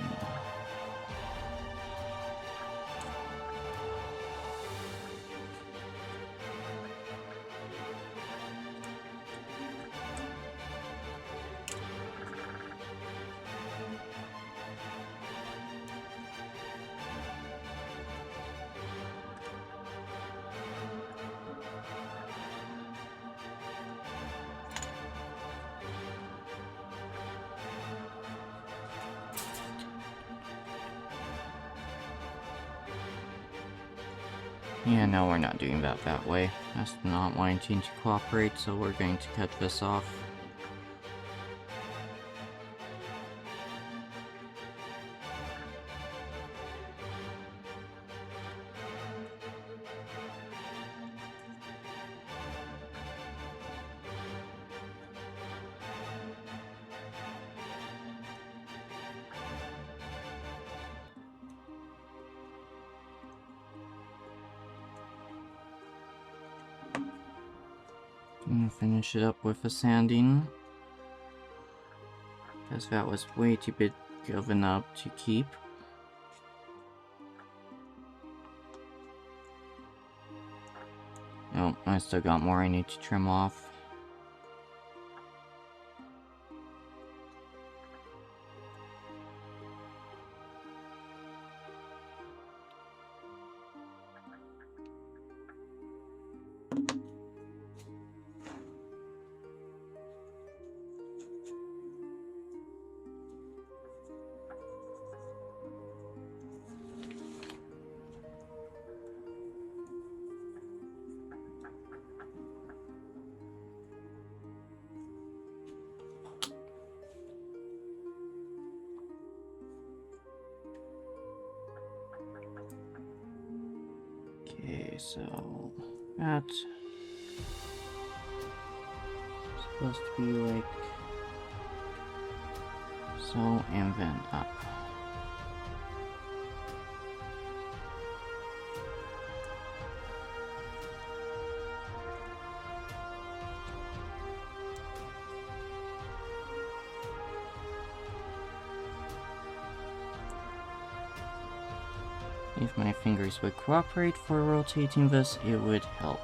Yeah, no, we're not doing that way. That's not wanting to cooperate, so we're going to cut this off. And finish it up with a sanding, because that was way too big of a knob to keep. Oh, I still got more I need to trim off. Okay, so that's supposed to be like so, and then up. If my fingers would cooperate for rotating this, it would help.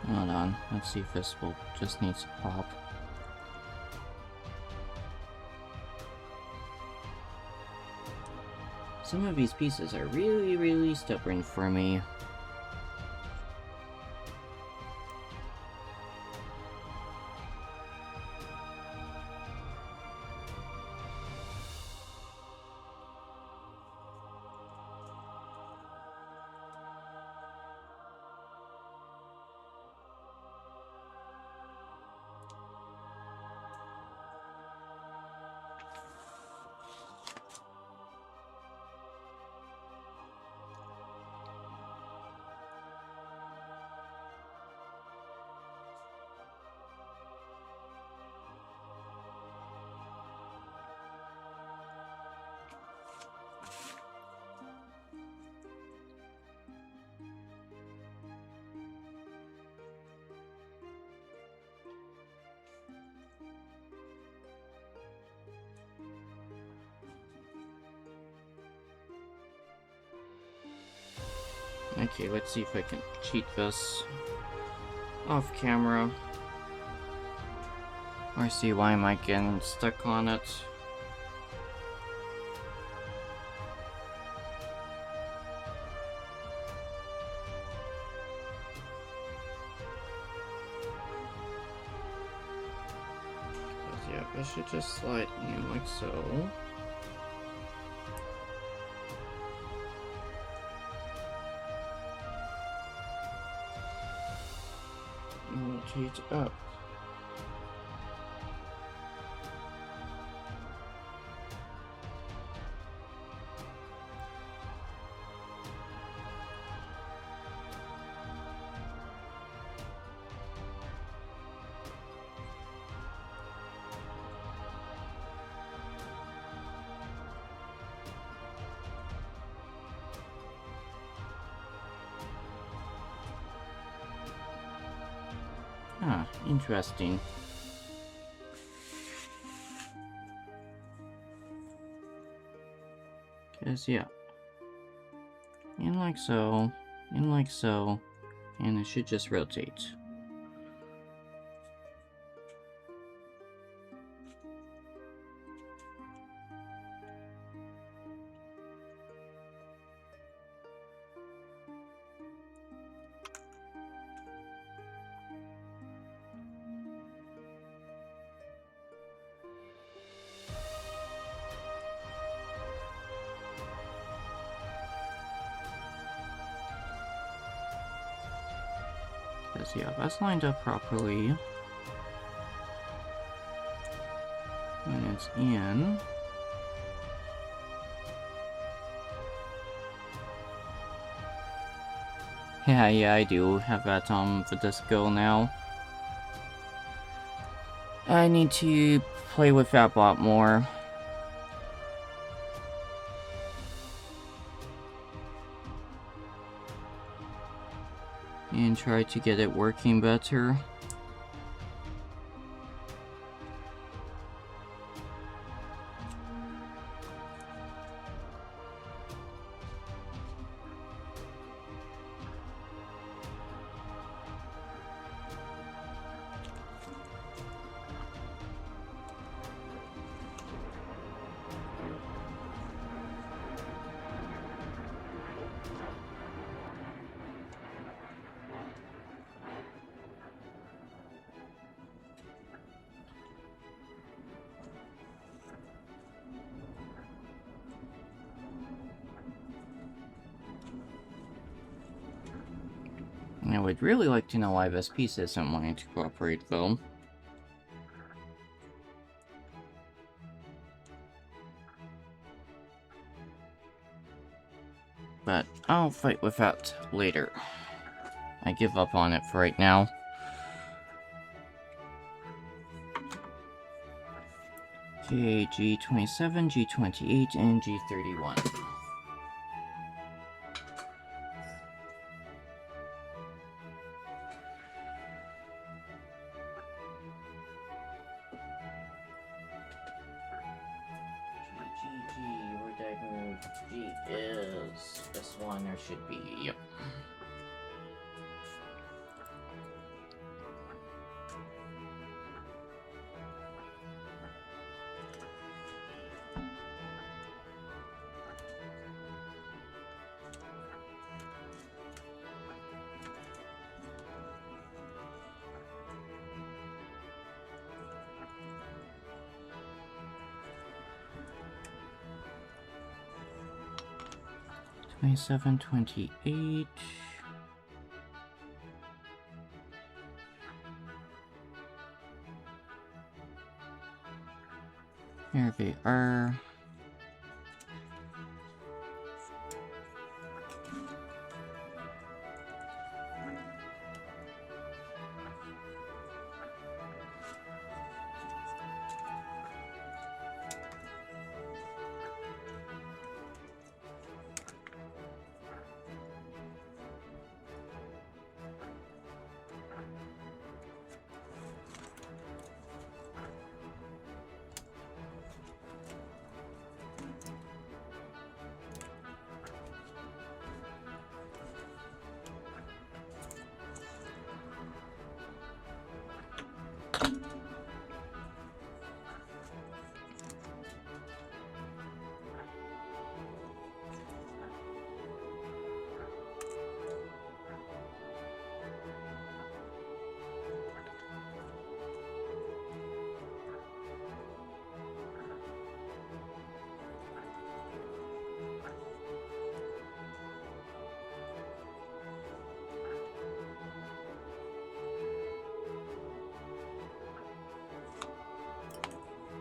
Hold on, let's see if this will just needs to pop. Some of these pieces are really stubborn for me. Okay, let's see if I can cheat this off camera. Or see why am I getting stuck on it. Yeah, I should just slide in like so. Rotate up. Ah, interesting. Cause yeah. In like so, in like so, and it should just rotate. Cause yeah, that's lined up properly. When it's in. Yeah, I do have that for this go now. I need to play with that bot more. And try to get it working better. I would really like to know why this piece isn't wanting to cooperate, though. But I'll fight with that later. I give up on it for right now. Okay, G27, G28, and G31. G is this one, there should be, yep. Twenty-seven, 28. Here they are.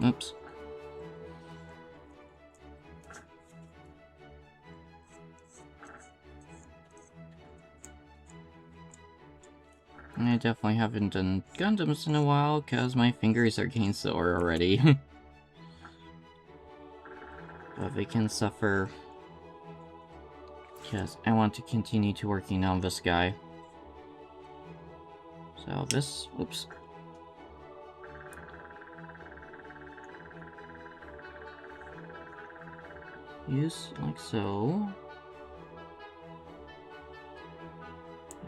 Oops. I definitely haven't done Gundams in a while, because my fingers are getting sore already. But they can suffer, because I want to continue to working on this guy. So this, oops. Use like so.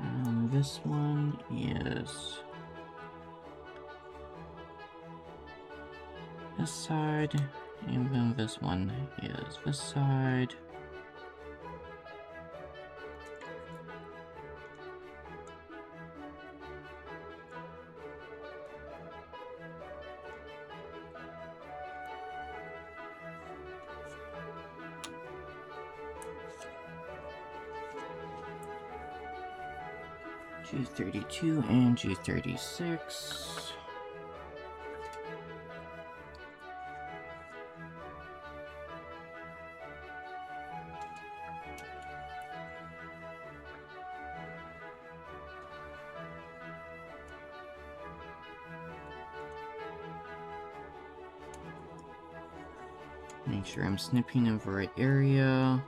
And this one is this side, and then this one is this side. G32 and G36. Make sure I'm snipping in the right area.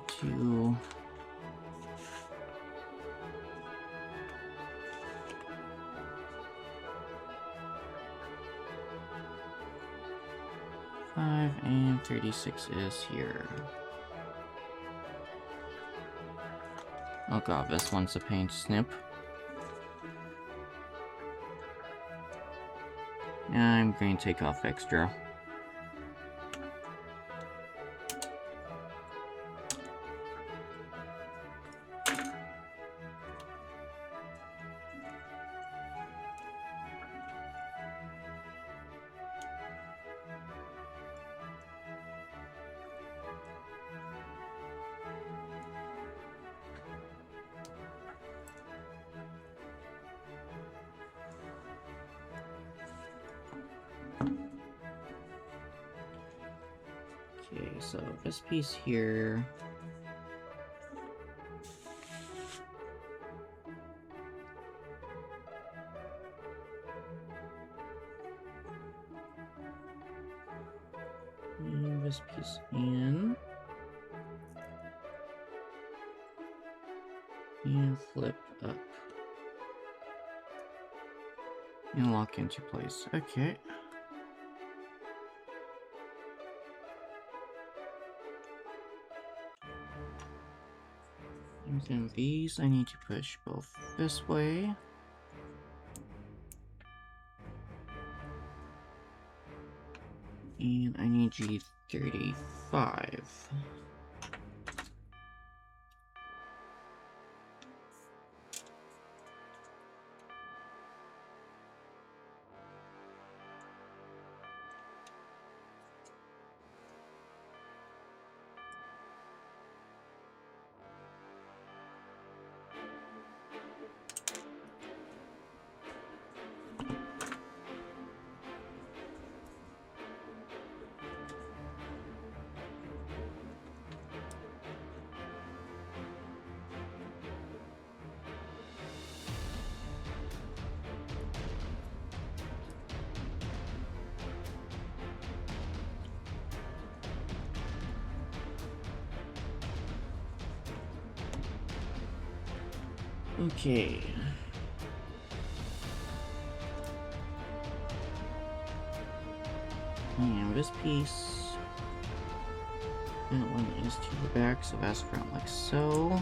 Two. And 36 is here. Oh god, this one's a pain to snip. I'm going to take off extra. Okay, so this piece here. And this piece in. And flip up. And lock into place. Okay. And then these I need to push both this way. And I need G35. Okay. And this piece, that one is to the back, so that's front like so.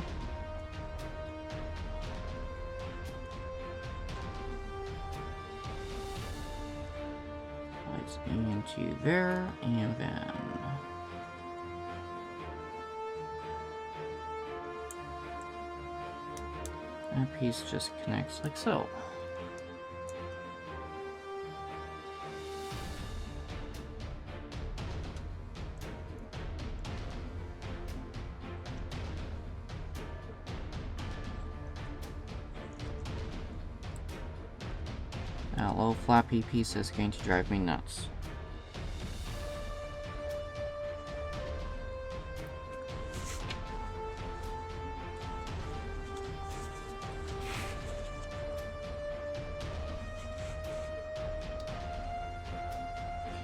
Lights into there, and then that piece just connects like so. That little flappy piece is going to drive me nuts.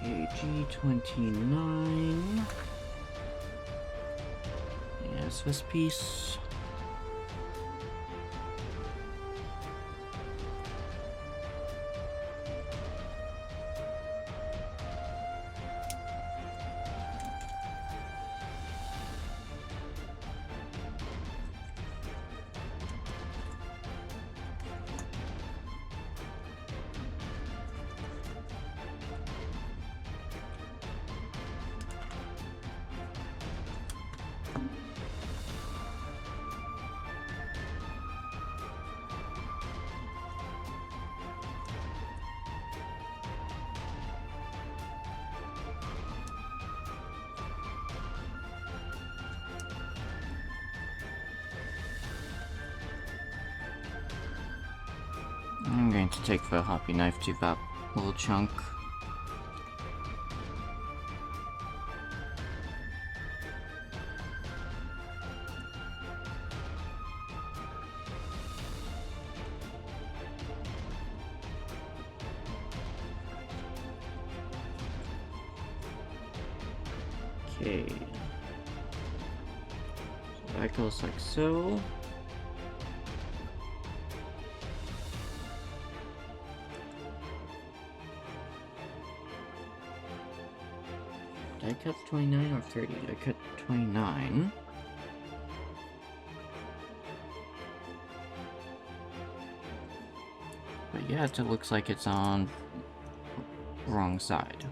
Okay, G29. Yes, this piece. I'm going to take the hoppy knife to that little chunk. Okay. So that goes like so. Did I cut 29 or 30? I cut 29. But yeah, it looks like it's on wrong side.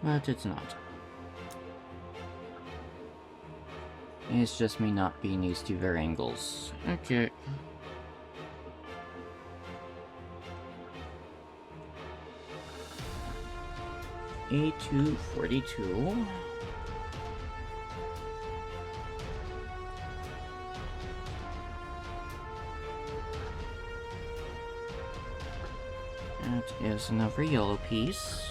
But it's not. It's just me not being used to their angles. Okay. A242. That is another yellow piece.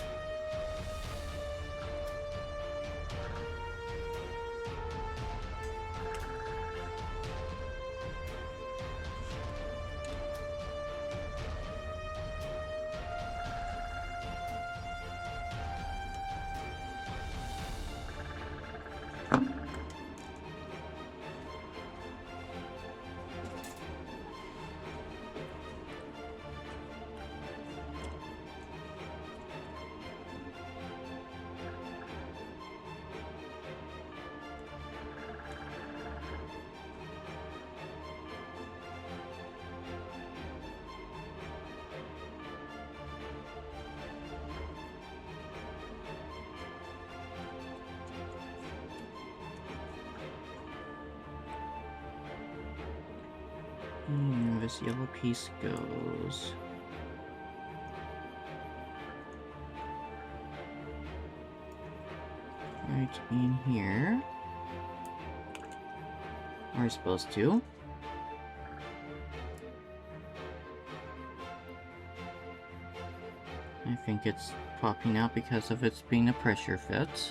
This yellow piece goes right in here. We're supposed to. I think it's popping out because of its being a pressure fit.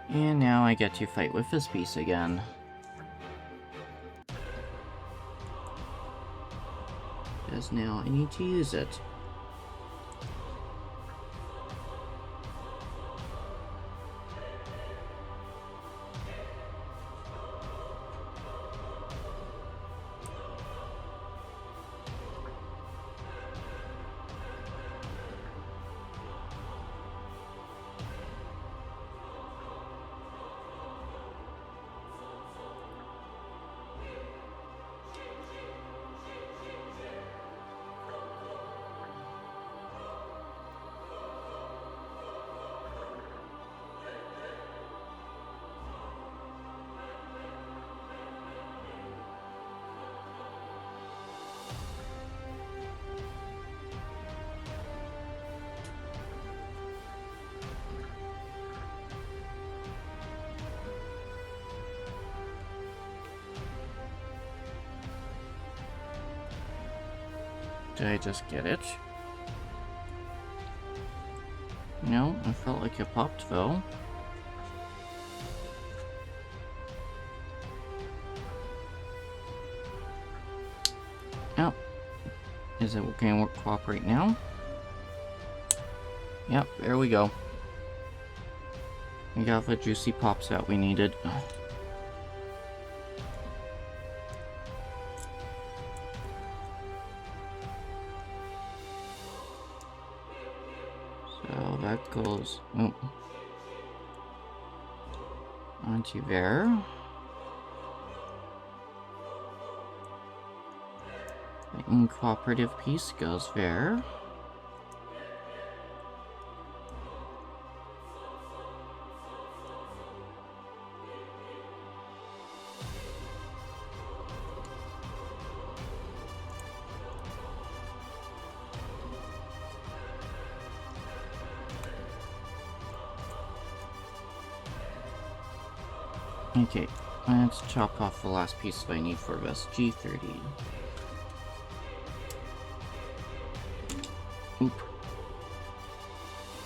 And now I get to fight with this piece again. Because now I need to use it. Did I just get it? No, I felt like it popped though. Oh. Is it going to cooperate now? Yep, there we go. We got the juicy pops that we needed. So that goes onto there. The uncooperative piece goes there. Okay, let's chop off the last piece that I need for this G30. Oop.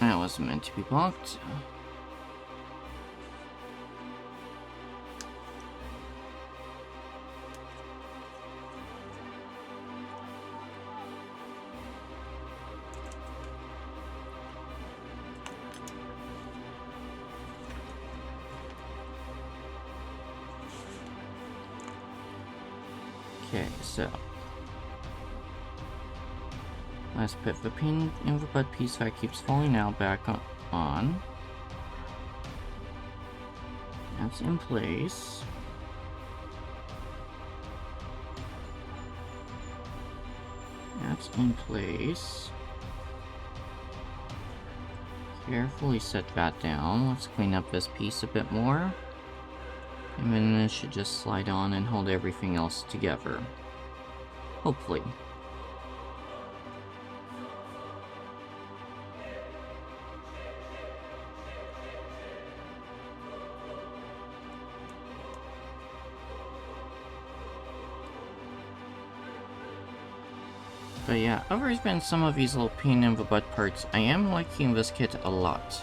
That wasn't meant to be blocked. Okay, so let's put the pin in the butt piece that keeps falling out back on. That's in place. That's in place. Carefully set that down. Let's clean up this piece a bit more. And then this should just slide on and hold everything else together. Hopefully. But yeah, other than some of these little pain in the butt parts, I am liking this kit a lot.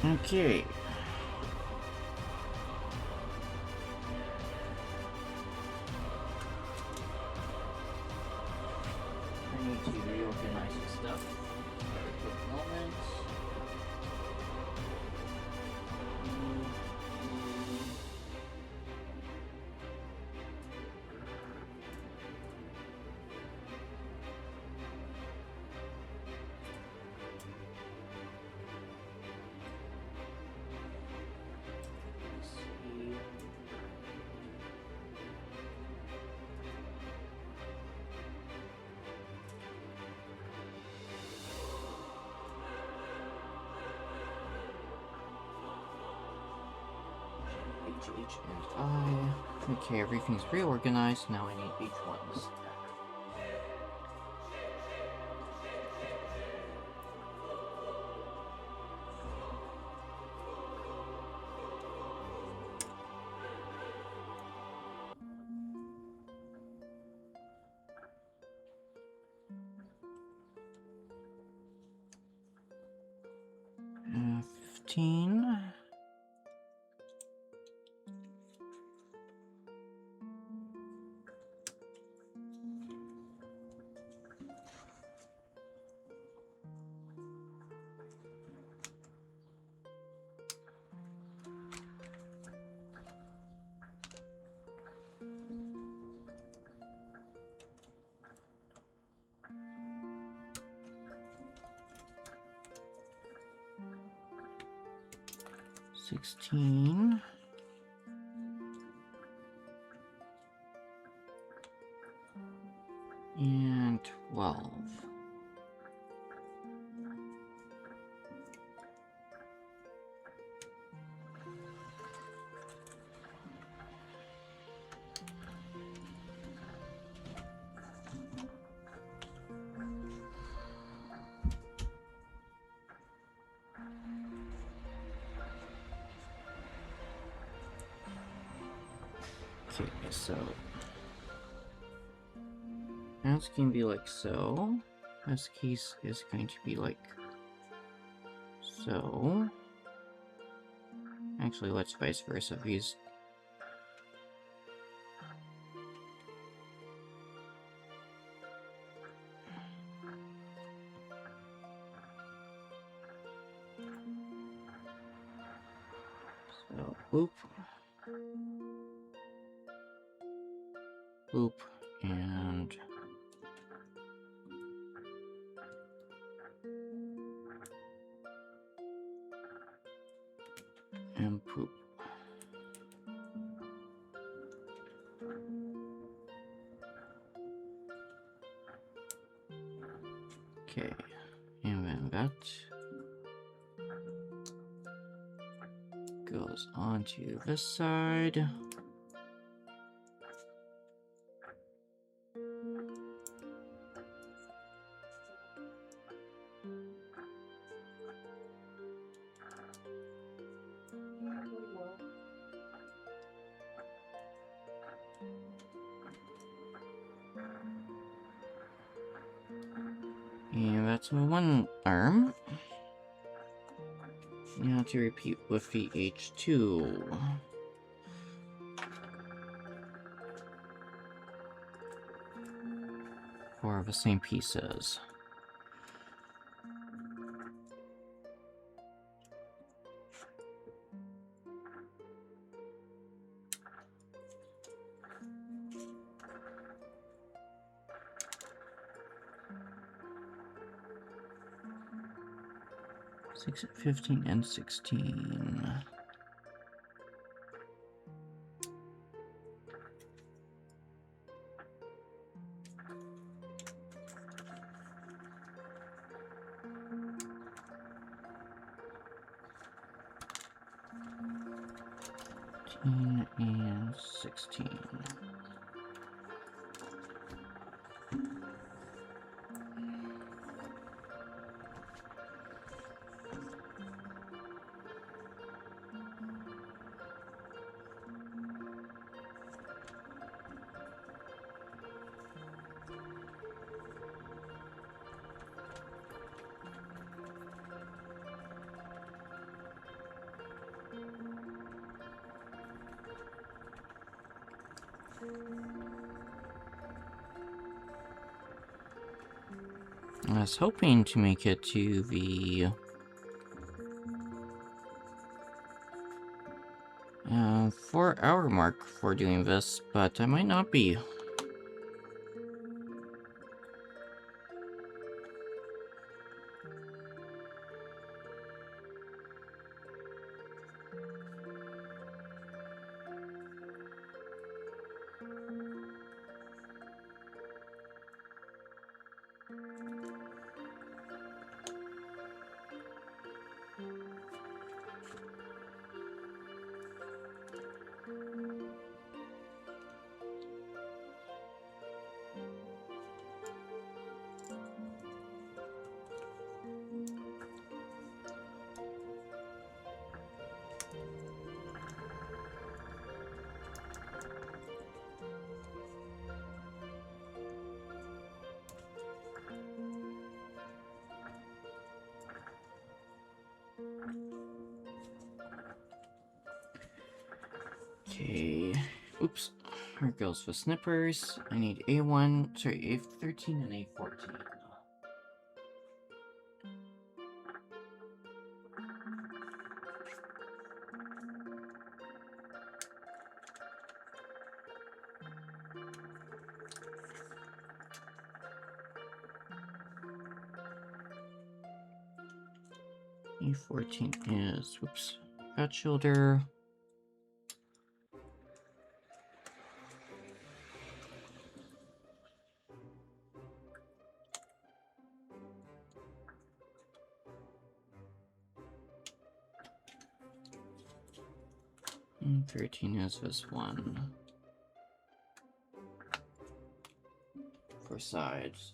Okay. I need to reorganize the stuff for a quick moment. H and I. Okay, everything's reorganized. Now I need each ones. 15. $16 and $12. Okay, so that's going to be like so. This case is going to be like so. Actually, let's vice versa. These so boop, boop, and poop. Okay, and then that goes onto this side. And that's one arm. Now to repeat with the H2. For the same pieces. Six, 15, and 16. And 16. I was hoping to make it to the 4-hour mark for doing this, but I might not be. Okay. Oops. Here goes the snippers. I need A1, sorry, A13 and A14. A14 is, whoops, gut shoulder. And 13 is this one. For sides.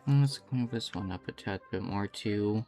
Let's move this one up a tad bit more too.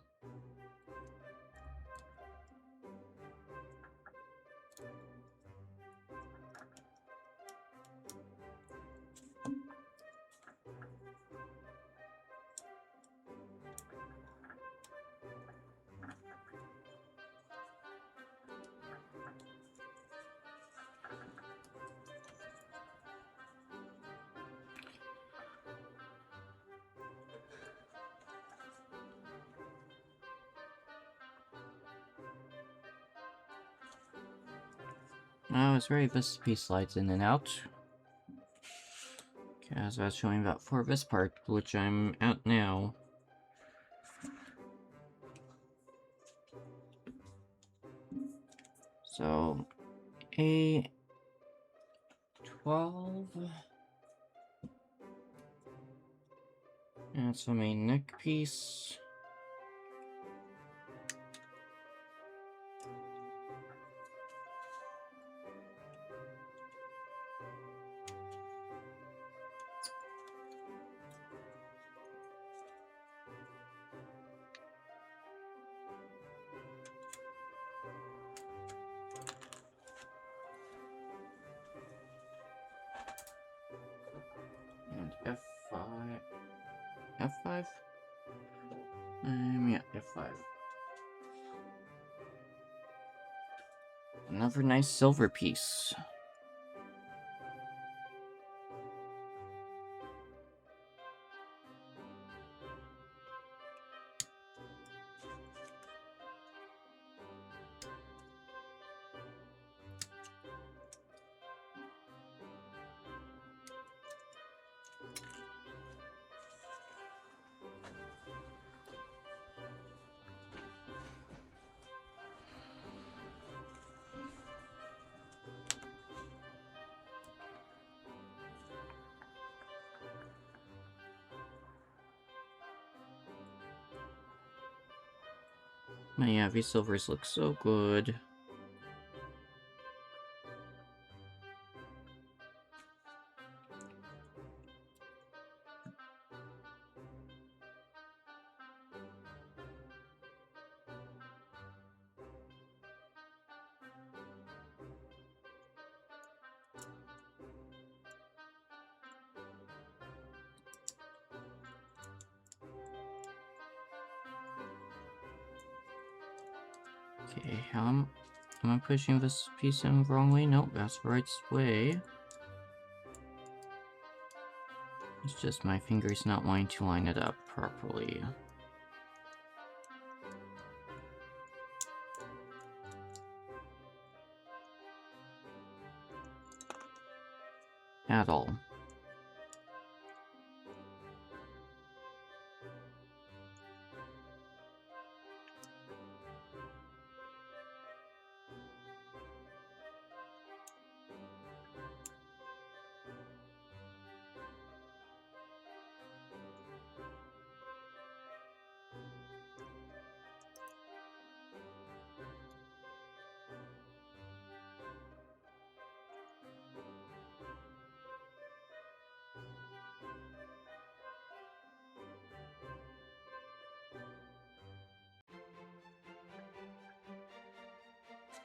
It's very this piece slides in and out. Okay, as I was showing that for this part, which I'm at now. So, A12. And that's the main neck piece. And F5. F5? Yeah, F5. Another nice silver piece. But yeah, these silvers look so good. Okay, am I pushing this piece in the wrong way? Nope, that's the right way. It's just my fingers not wanting to line it up properly. At all.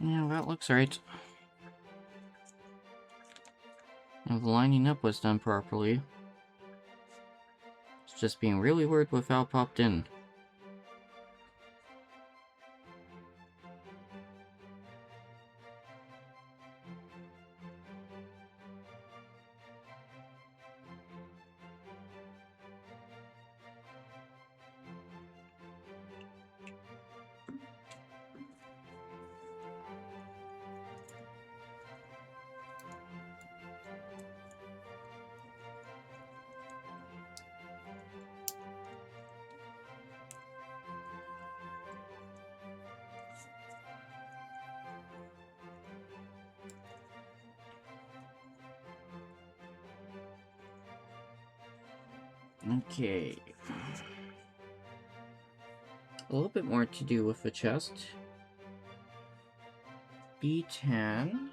Yeah, that looks right. And the lining up was done properly. It's just being really weird with how it popped in. Okay. A little bit more to do with the chest. B10.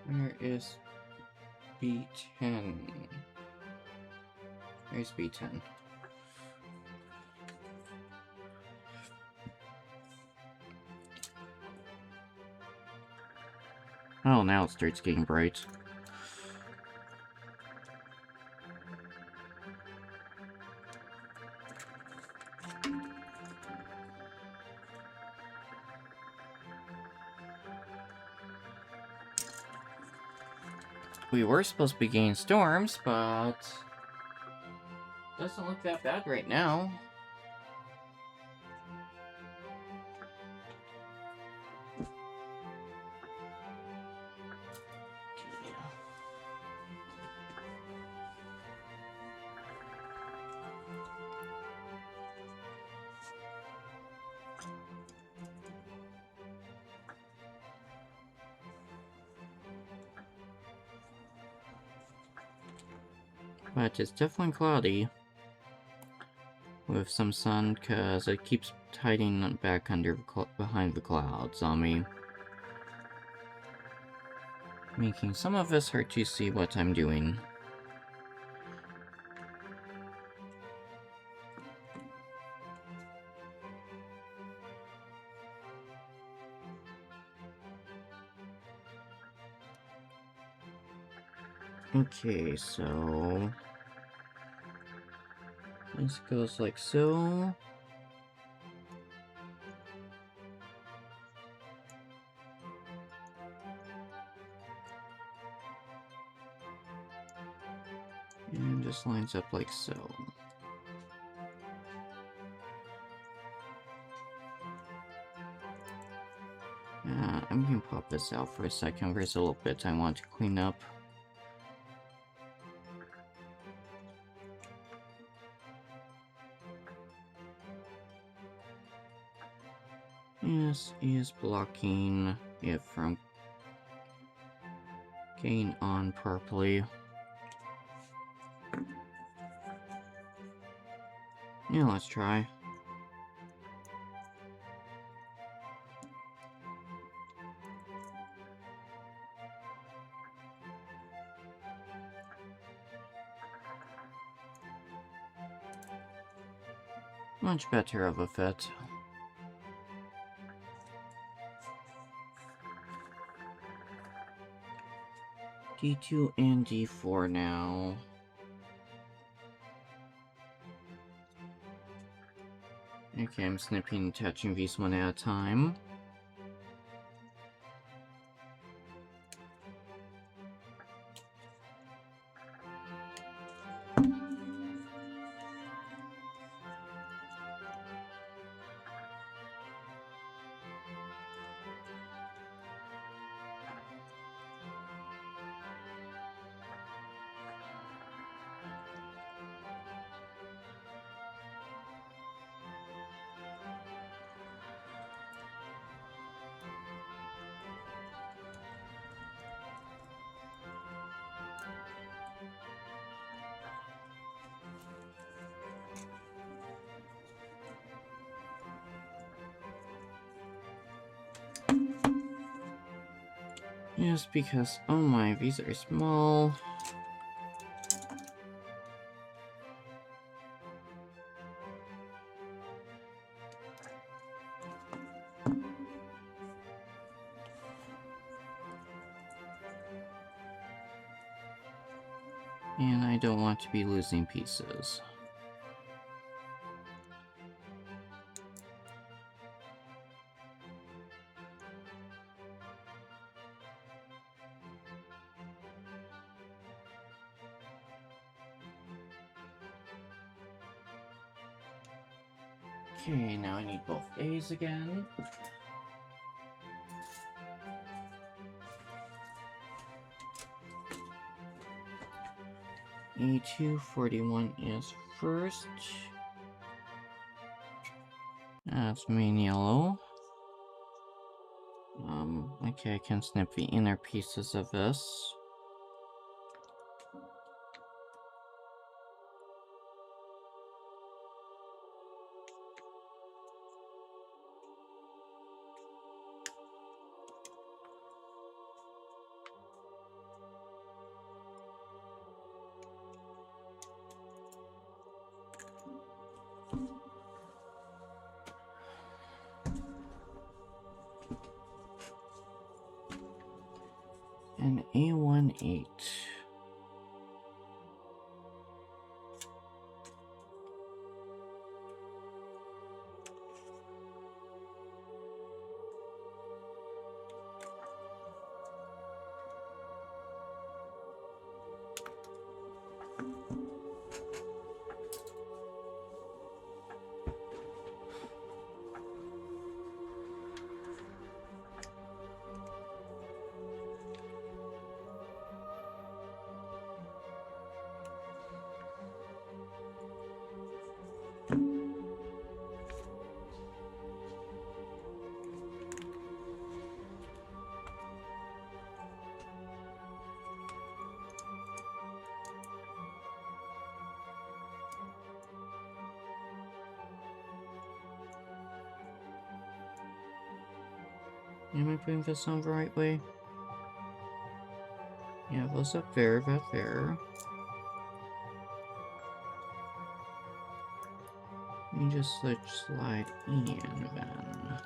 Where is B10? Where's B10? Oh, now it starts getting bright. We were supposed to be getting storms, but doesn't look that bad right now. But it's definitely cloudy with some sun, because it keeps hiding back behind the clouds on me, making some of this hard to see what I'm doing. Okay, so this goes like so. And just lines up like so. I'm gonna pop this out for a second. There's a little bit I want to clean up. This is blocking it from getting on properly. Yeah, let's try. Much better of a fit. D2 and D4 now. Okay, I'm snipping and attaching these one at a time. Just because, oh my, these are small. And I don't want to be losing pieces. Okay, now I need both A's again. A241 is first. That's main yellow. Okay, I can snip the inner pieces of this. And A18. Am I putting this on the right way? Yeah, those up there, that there. You just slide in then.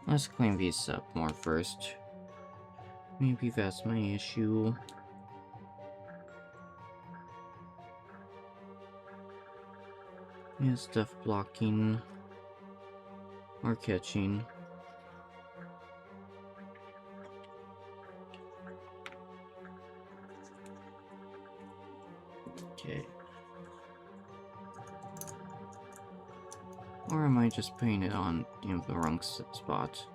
Let's clean these up more first. Maybe that's my issue. Is stuff blocking or catching? Okay. Or am I just putting it on, the wrong spot?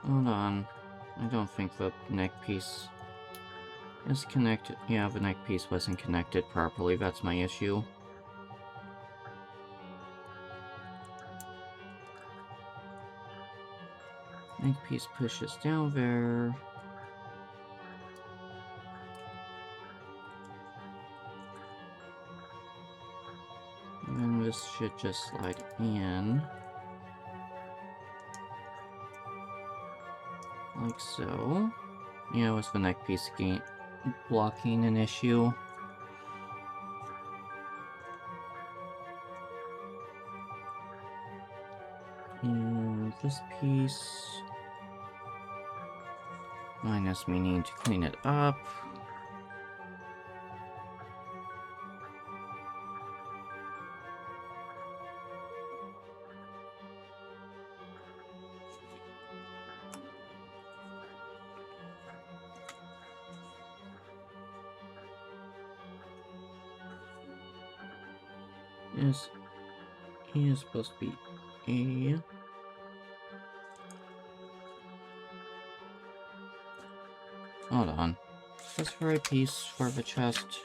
Hold on. I don't think the neck piece is connected. Yeah, the neck piece wasn't connected properly. That's my issue. Neck piece pushes down there. And then this should just slide in. Like so. Yeah, was the neck piece blocking an issue? And this piece... minus me needing to clean it up. Is he is supposed to be A. Hold on. Is this the right piece for the chest?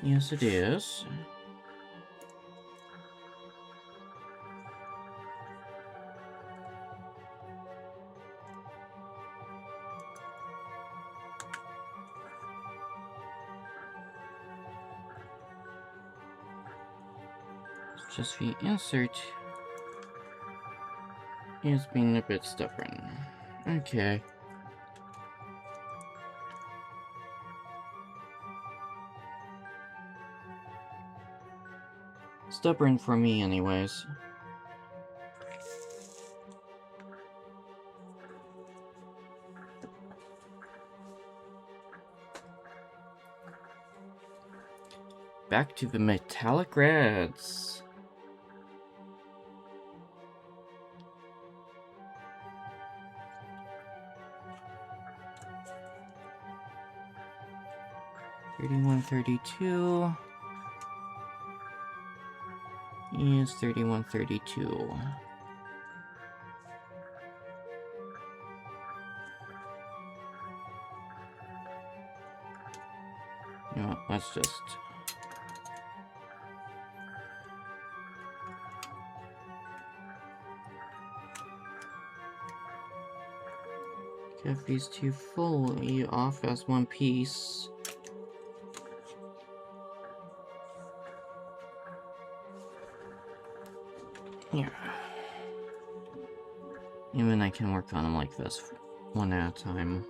Yes, it is. It's just the insert is being a bit stubborn. Okay. Stubborn for me, anyways. Back to the metallic reds. $31.32 is $31.32. You know what, let's just... get these two fully off as one piece. Yeah. Even I can work on them like this, one at a time.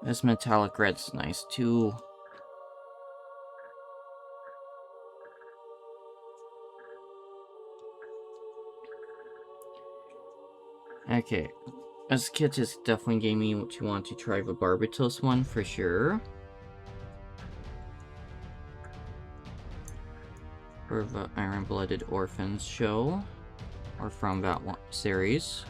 This metallic red's nice too. Okay, this kit is definitely gave me what you want to try the Barbatos one for sure. For the Iron-Blooded Orphans show, or from that one series.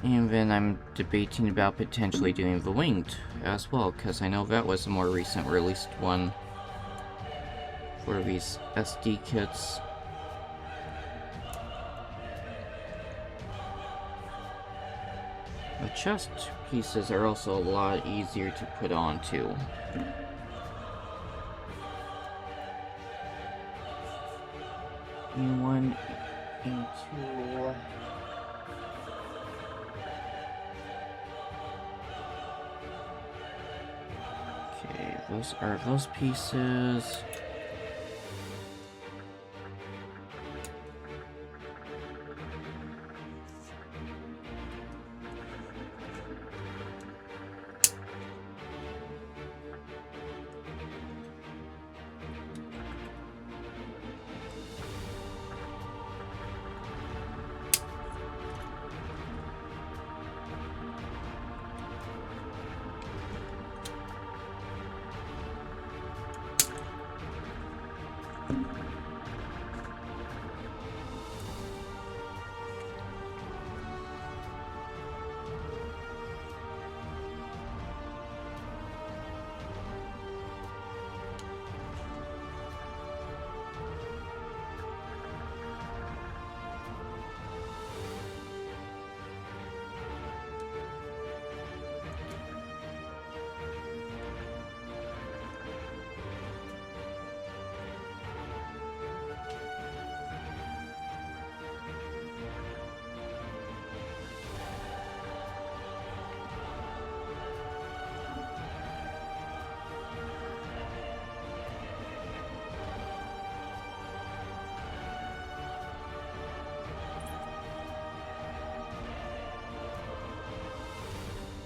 And then I'm debating about potentially doing the Winged as well, because I know that was a more recent released one for these SD kits. The chest pieces are also a lot easier to put on too. E1, E2... Okay, those are those pieces.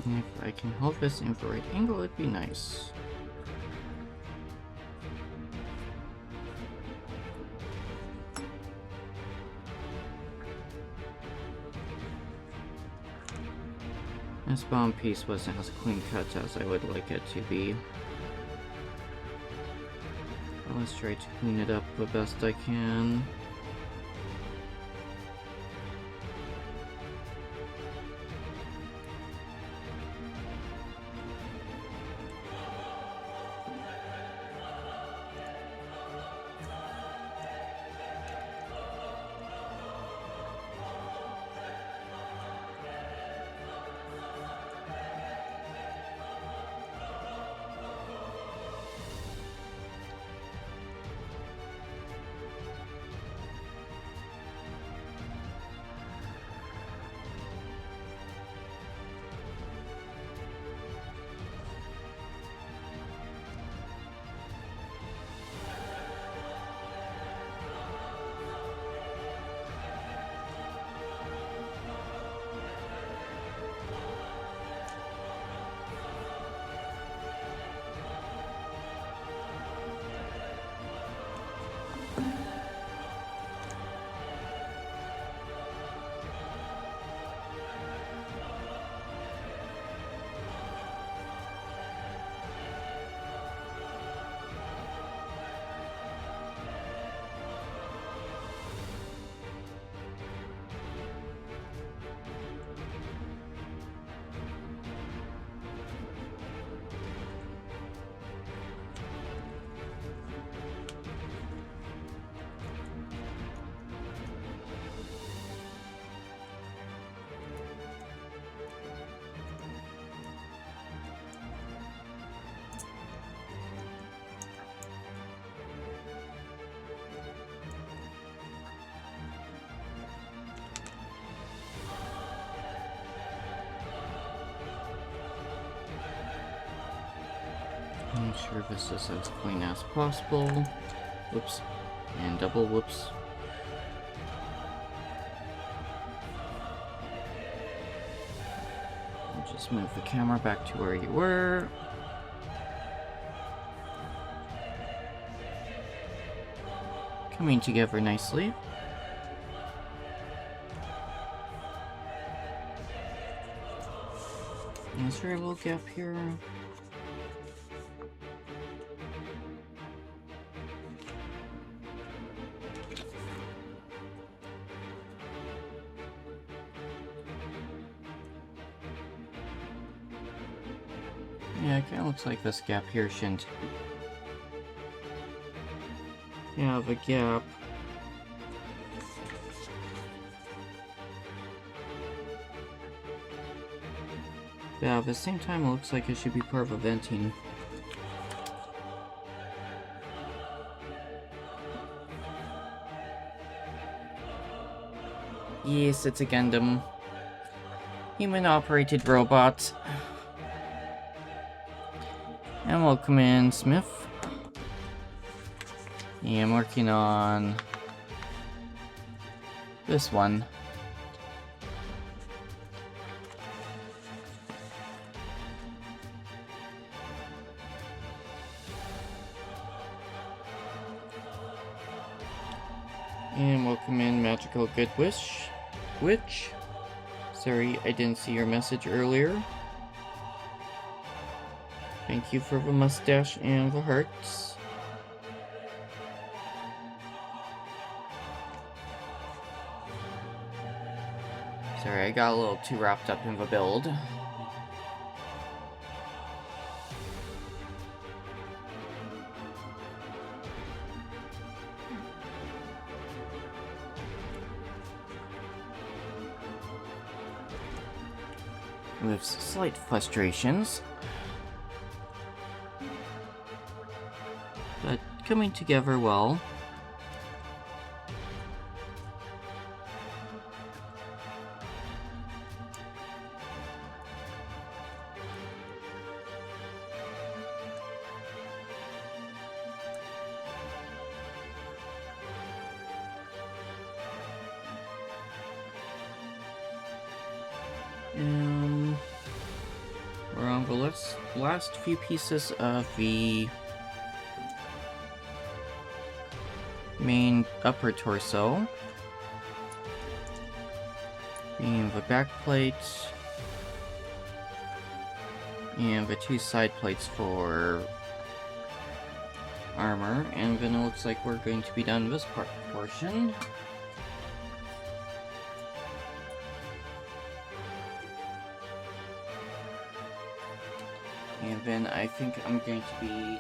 If I can hold this in the right angle, it'd be nice. This bomb piece wasn't as clean cut as I would like it to be. But let's try to clean it up the best I can. Make sure this is as clean as possible. Whoops. And double whoops. I'll just move the camera back to where you were. Coming together nicely. Is there a little gap here? Yeah, it kind of looks like this gap here shouldn't have a gap. Yeah, at the same time, it looks like it should be part of a venting. Yes, it's a Gundam. Human-operated robot. And welcome in, Smith. Yeah, I'm working on this one. And welcome in, Magical Good Witch. Sorry, I didn't see your message earlier. Thank you for the mustache and the hearts. Sorry, I got a little too wrapped up in the build. With slight frustrations, but coming together well. the last few pieces of the main upper torso, being the back plate and the 2 side plates for armor, and then it looks like we're going to be done this portion. And then I think I'm going to be...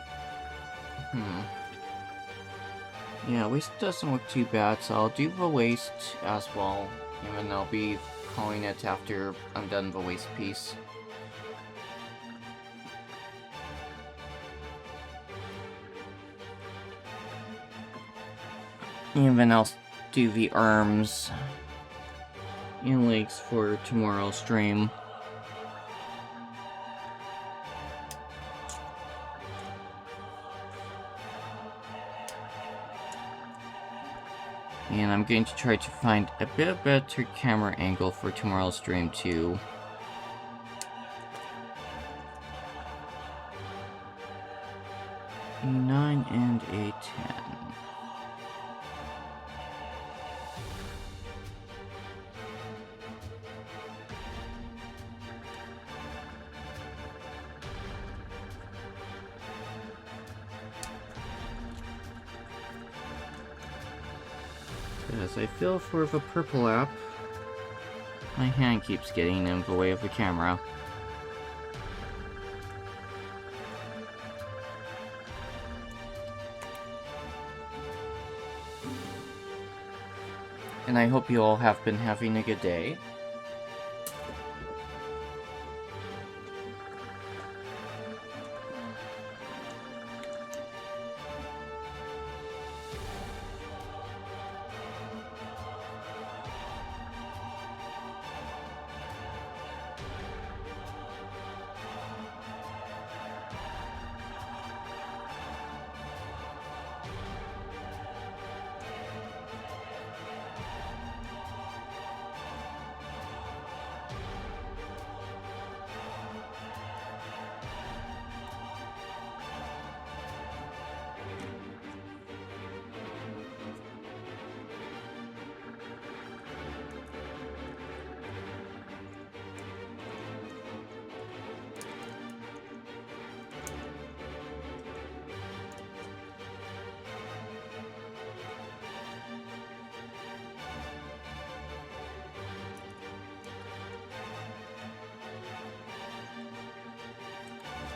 Yeah, waist doesn't look too bad, so I'll do the waist as well. And then I'll be calling it after I'm done the waist piece. And then I'll do the arms and legs for tomorrow's stream. And I'm going to try to find a bit better camera angle for tomorrow's stream too. A9 and A10. As I feel for the purple app, my hand keeps getting in the way of the camera. And I hope you all have been having a good day.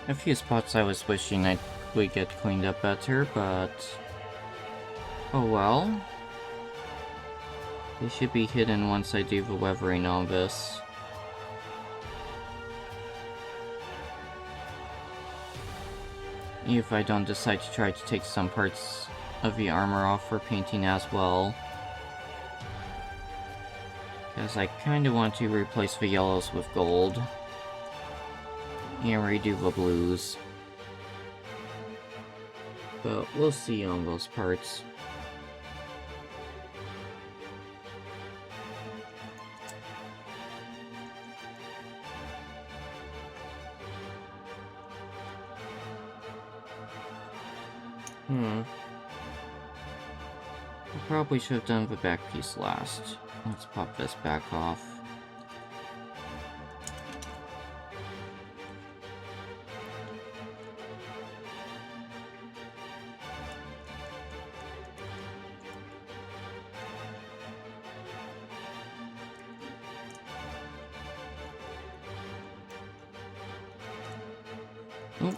A few spots I was wishing I would get cleaned up better, but... oh well. They should be hidden once I do the weathering on this. If I don't decide to try to take some parts of the armor off for painting as well. Because I kinda want to replace the yellows with gold. And redo the blues. But we'll see on those parts. I probably should have done the back piece last. Let's pop this back off. Oh.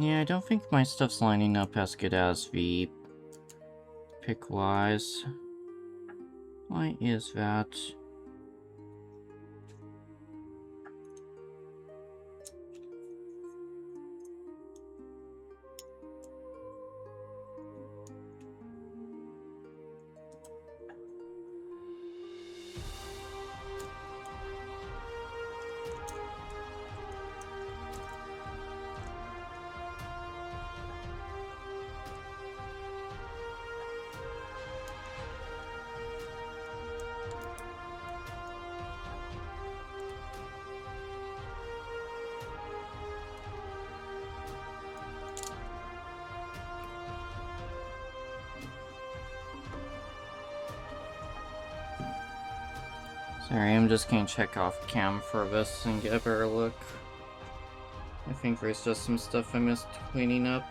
Yeah, I don't think my stuff's lining up as good as the pick-wise. Why is that? Sorry, I'm just gonna check off cam for this and get a better look. I think there's just some stuff I missed cleaning up.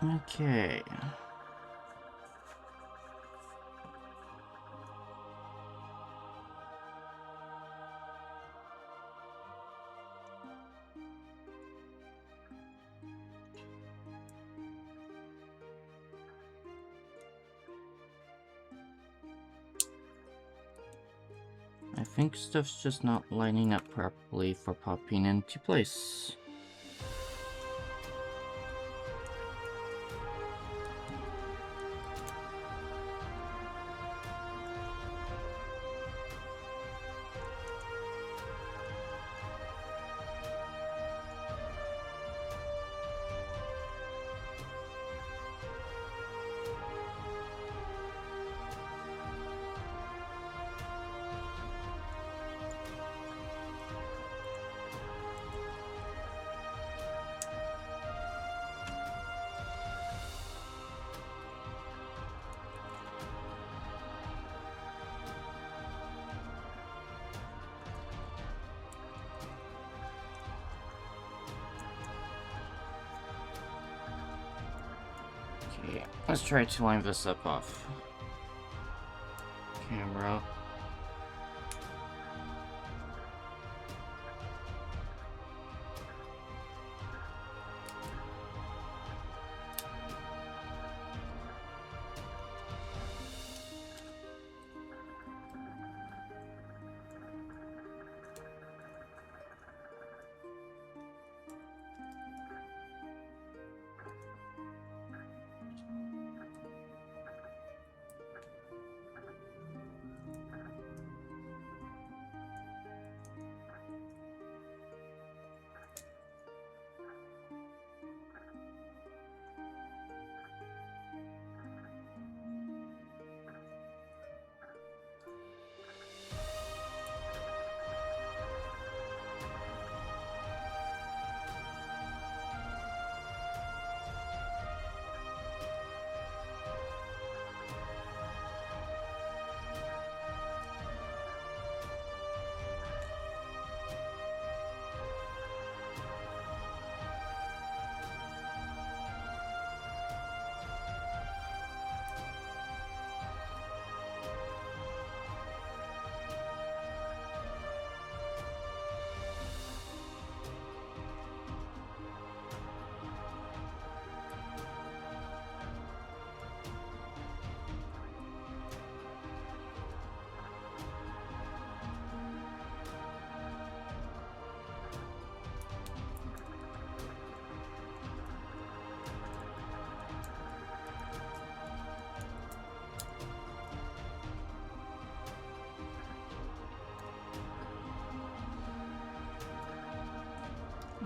Okay. I think stuff's just not lining up properly for popping into place. Okay, let's try to line this up off camera.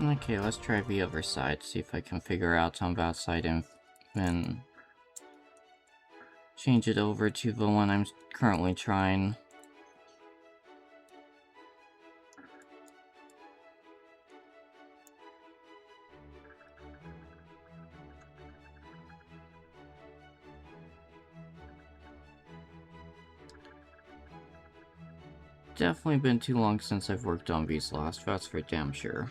Okay, let's try the other side, see if I can figure out on that side and then change it over to the one I'm currently trying. Definitely been too long since I've worked on these last, that's for damn sure.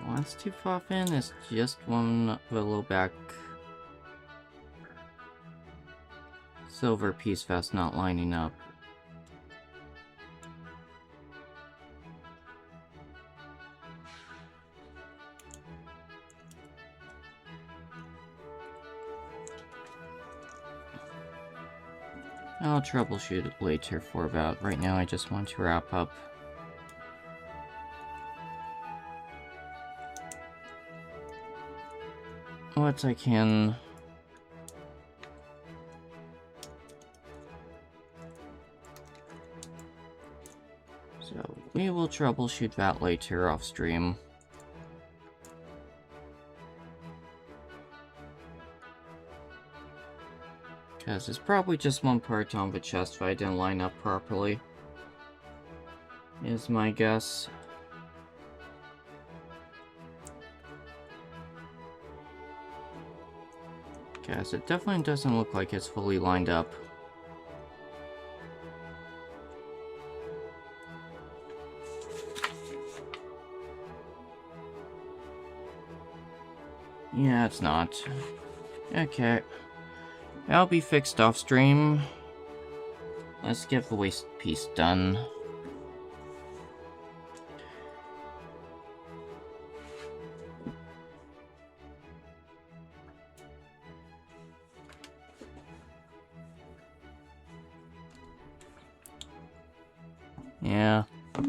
Wants to pop in is just one little back silver piece that's not lining up. I'll troubleshoot it later for that. Right now I just want to wrap up what I can. So we will troubleshoot that later off stream. Because it's probably just one part on the chest that I didn't line up properly, is my guess. Because it definitely doesn't look like it's fully lined up. Yeah, it's not. Okay. That'll be fixed off stream. Let's get the waist piece done. Yeah,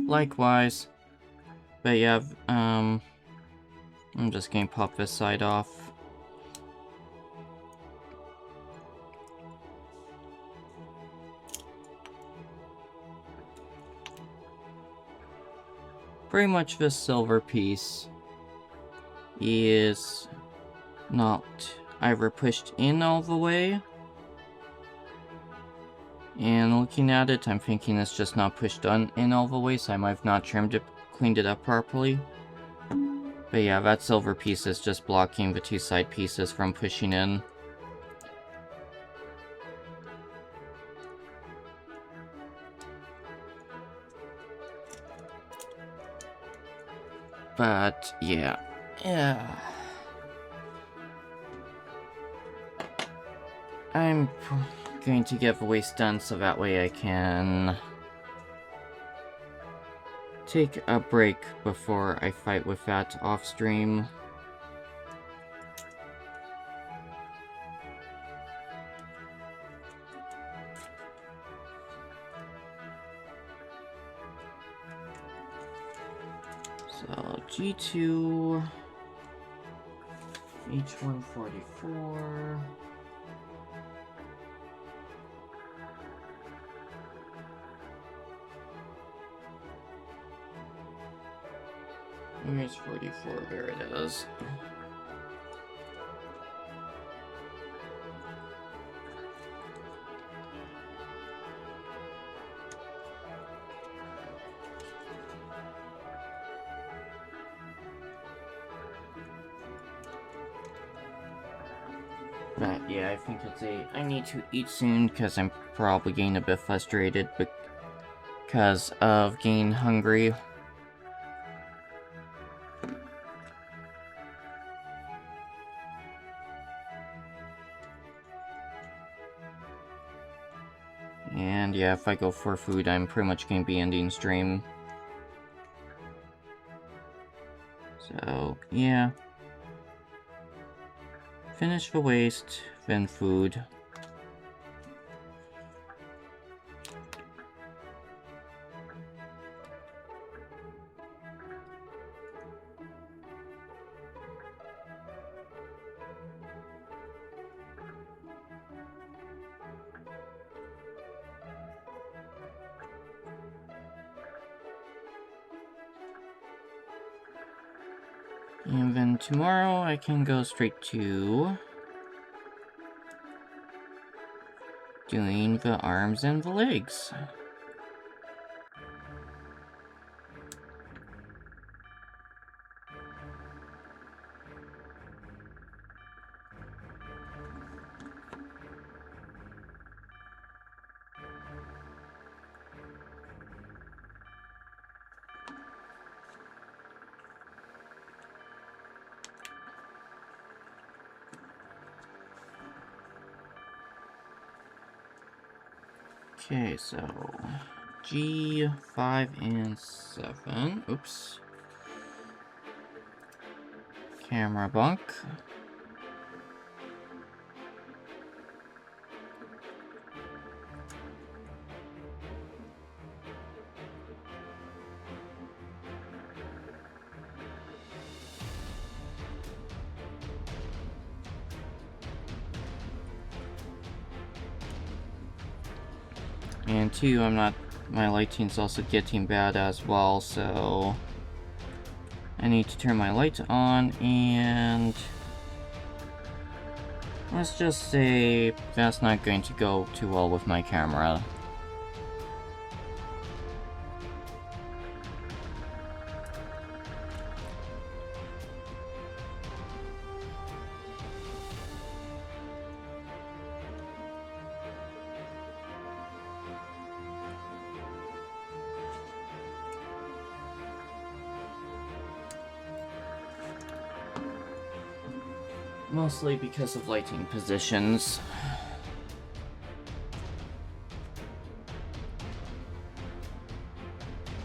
likewise. But yeah, I'm just gonna pop this side off. Pretty much this silver piece is not either pushed in all the way, and looking at it, I'm thinking it's just not pushed in all the way, so I might have not trimmed it, cleaned it up properly. But yeah, that silver piece is just blocking the two side pieces from pushing in. But yeah. I'm going to get the waist done so that way I can take a break before I fight with that off stream. So G2 H144. Where's 44? There it is. But yeah, I think I need to eat soon because I'm probably getting a bit frustrated because of getting hungry. And yeah, if I go for food, I'm pretty much going to be ending stream. So, yeah. Finish the waste, then food. And then tomorrow I can go straight to doing the arms and the legs. Okay, so G5 and 7. Oops. Camera bunk. And 2, my lighting's also getting bad as well, so I need to turn my light on, and let's just say that's not going to go too well with my camera. Mostly because of lighting positions.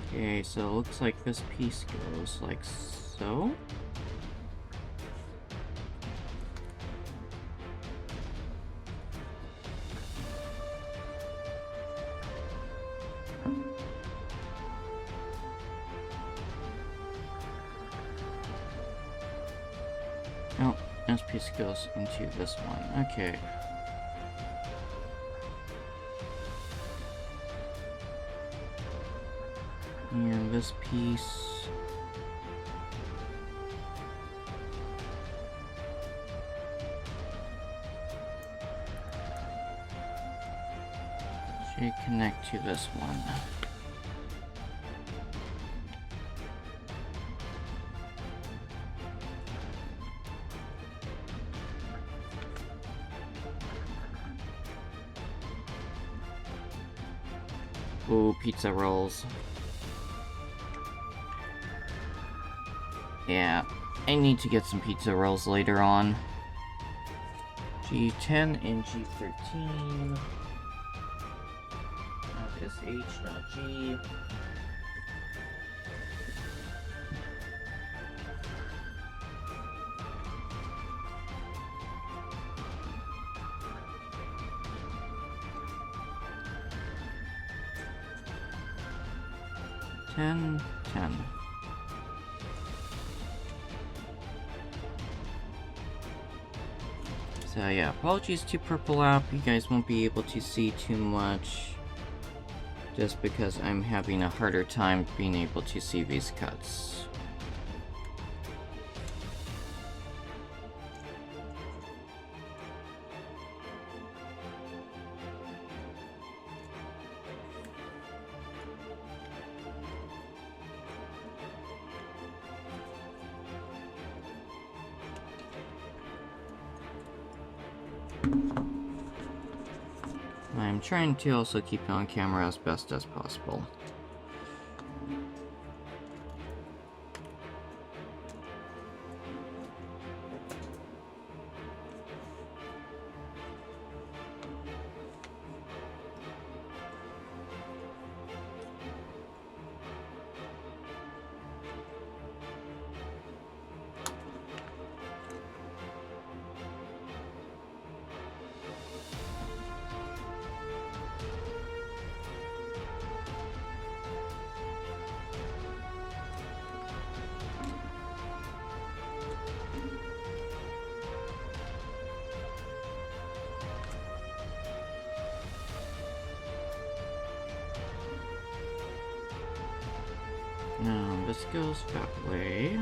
Okay, so it looks like this piece goes like so. Oh, this piece goes into this one. Okay. And this piece... should connect to this one. Ooh, pizza rolls. Yeah, I need to get some pizza rolls later on. G10 and G13. That is H, not G. Ten. So yeah, apologies to Purple App, you guys won't be able to see too much just because I'm having a harder time being able to see these cuts. I'm trying to also keep it on camera as best as possible. Now this goes that way.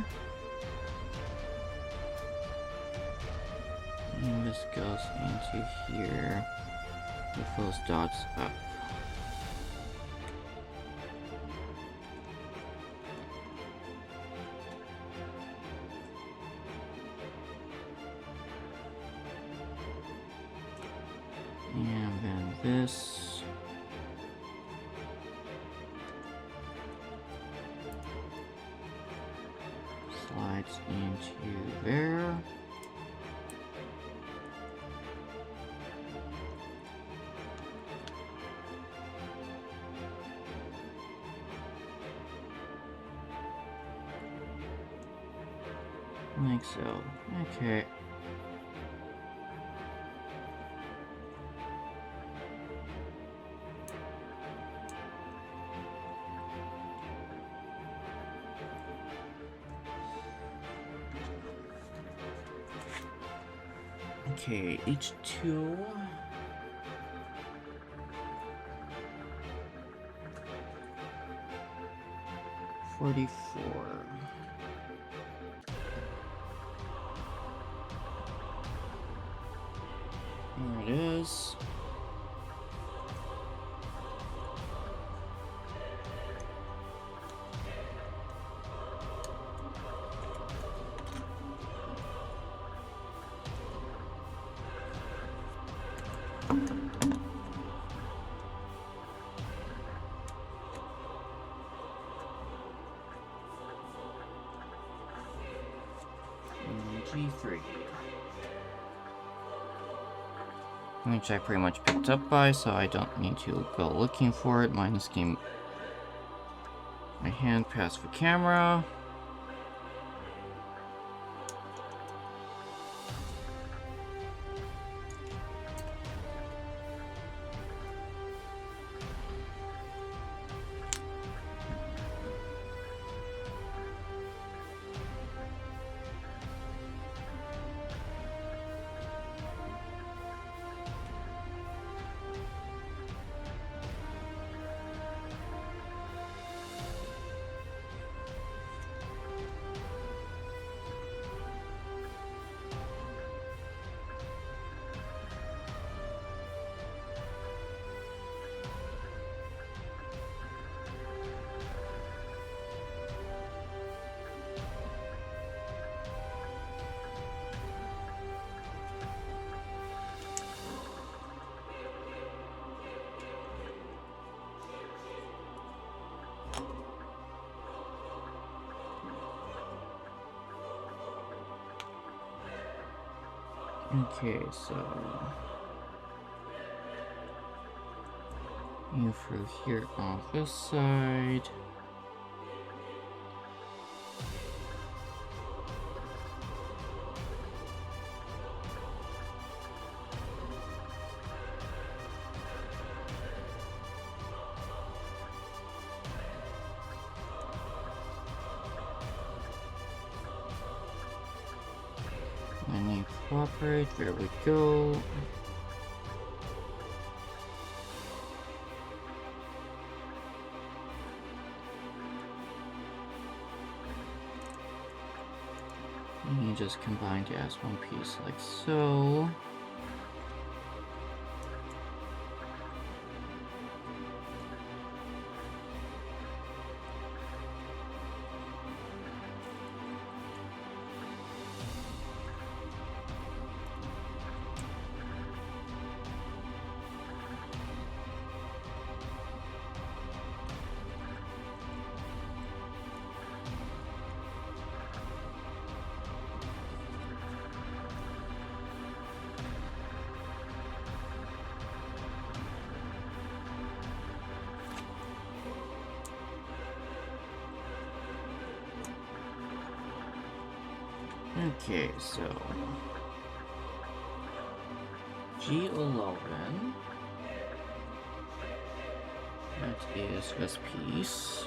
And this goes into here with those dots up. And then this. Slides into there. Like so. Okay. Okay, H2. $44. There it is. G3. Which I pretty much picked up by, so I don't need to go looking for it. Minus game. My hand pass for camera. Okay, so you through here on this side. And you cooperate, there we go. And you just combine it as one piece like so. Okay, so G11. That is this piece.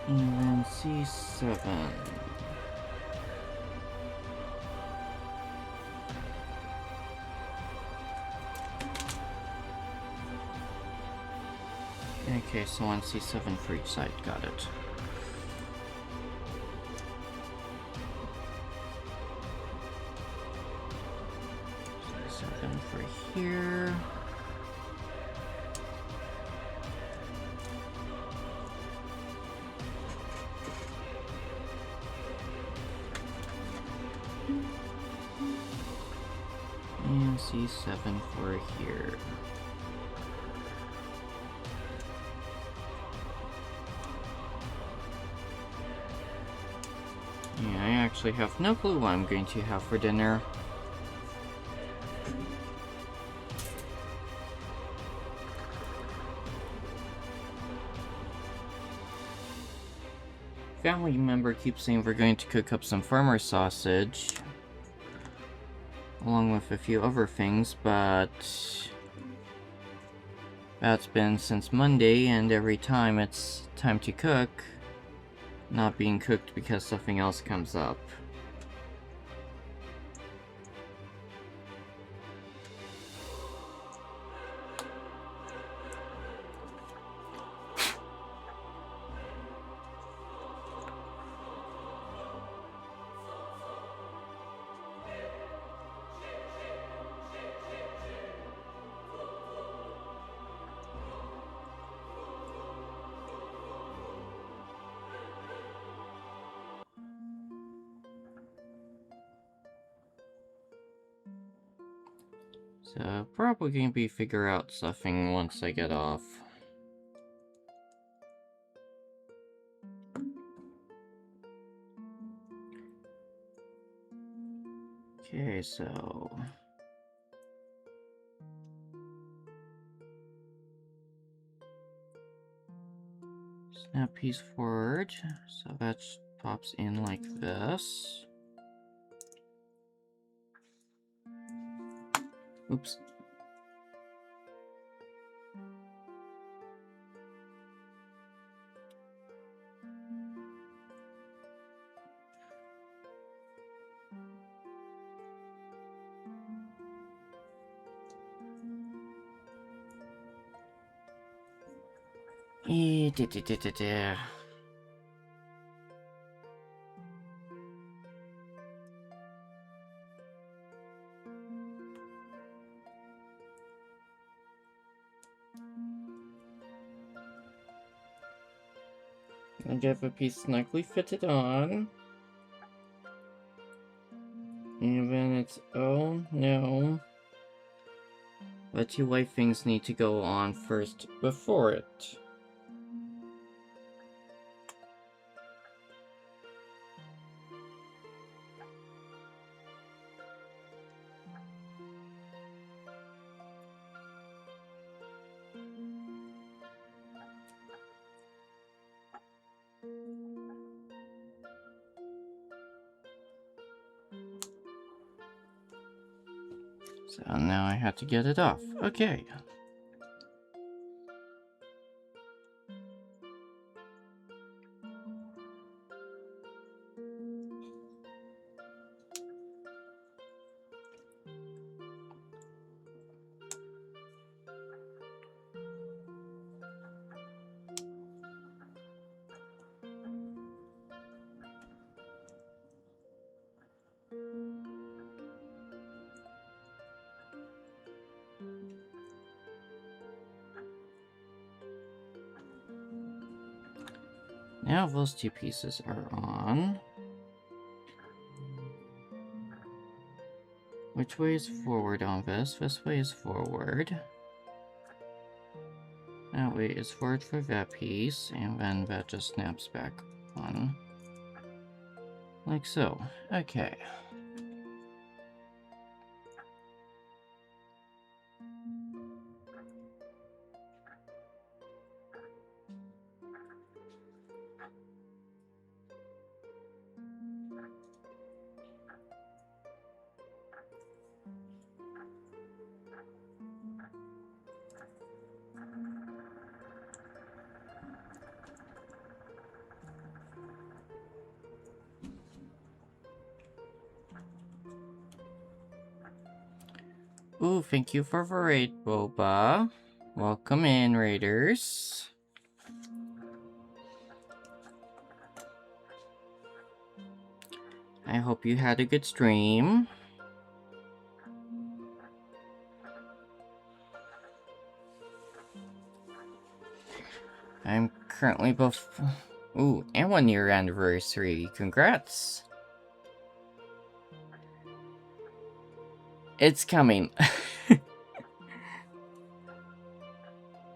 And then C7. Okay, so on C7 for each side, got it. C7 for here. And C7 for here. Yeah, I actually have no clue what I'm going to have for dinner. Family member keeps saying we're going to cook up some farmer sausage, along with a few other things, but that's been since Monday, and every time it's time to cook, not being cooked because something else comes up. So, probably gonna be figure out something once I get off. Okay, so... snap piece forward, so that pops in like this. Oops. I get the piece snugly fitted on. And then it's, oh no. The two white things need to go on first before it. So now I have to get it off. Okay. Now those two pieces are on. Which way is forward on this? This way is forward. That way is forward for that piece, and then that just snaps back on. Like so. Okay. Ooh, thank you for the raid, Boba. Welcome in, raiders. I hope you had a good stream. I'm currently both... Ooh, and 1 year anniversary. Congrats. It's coming.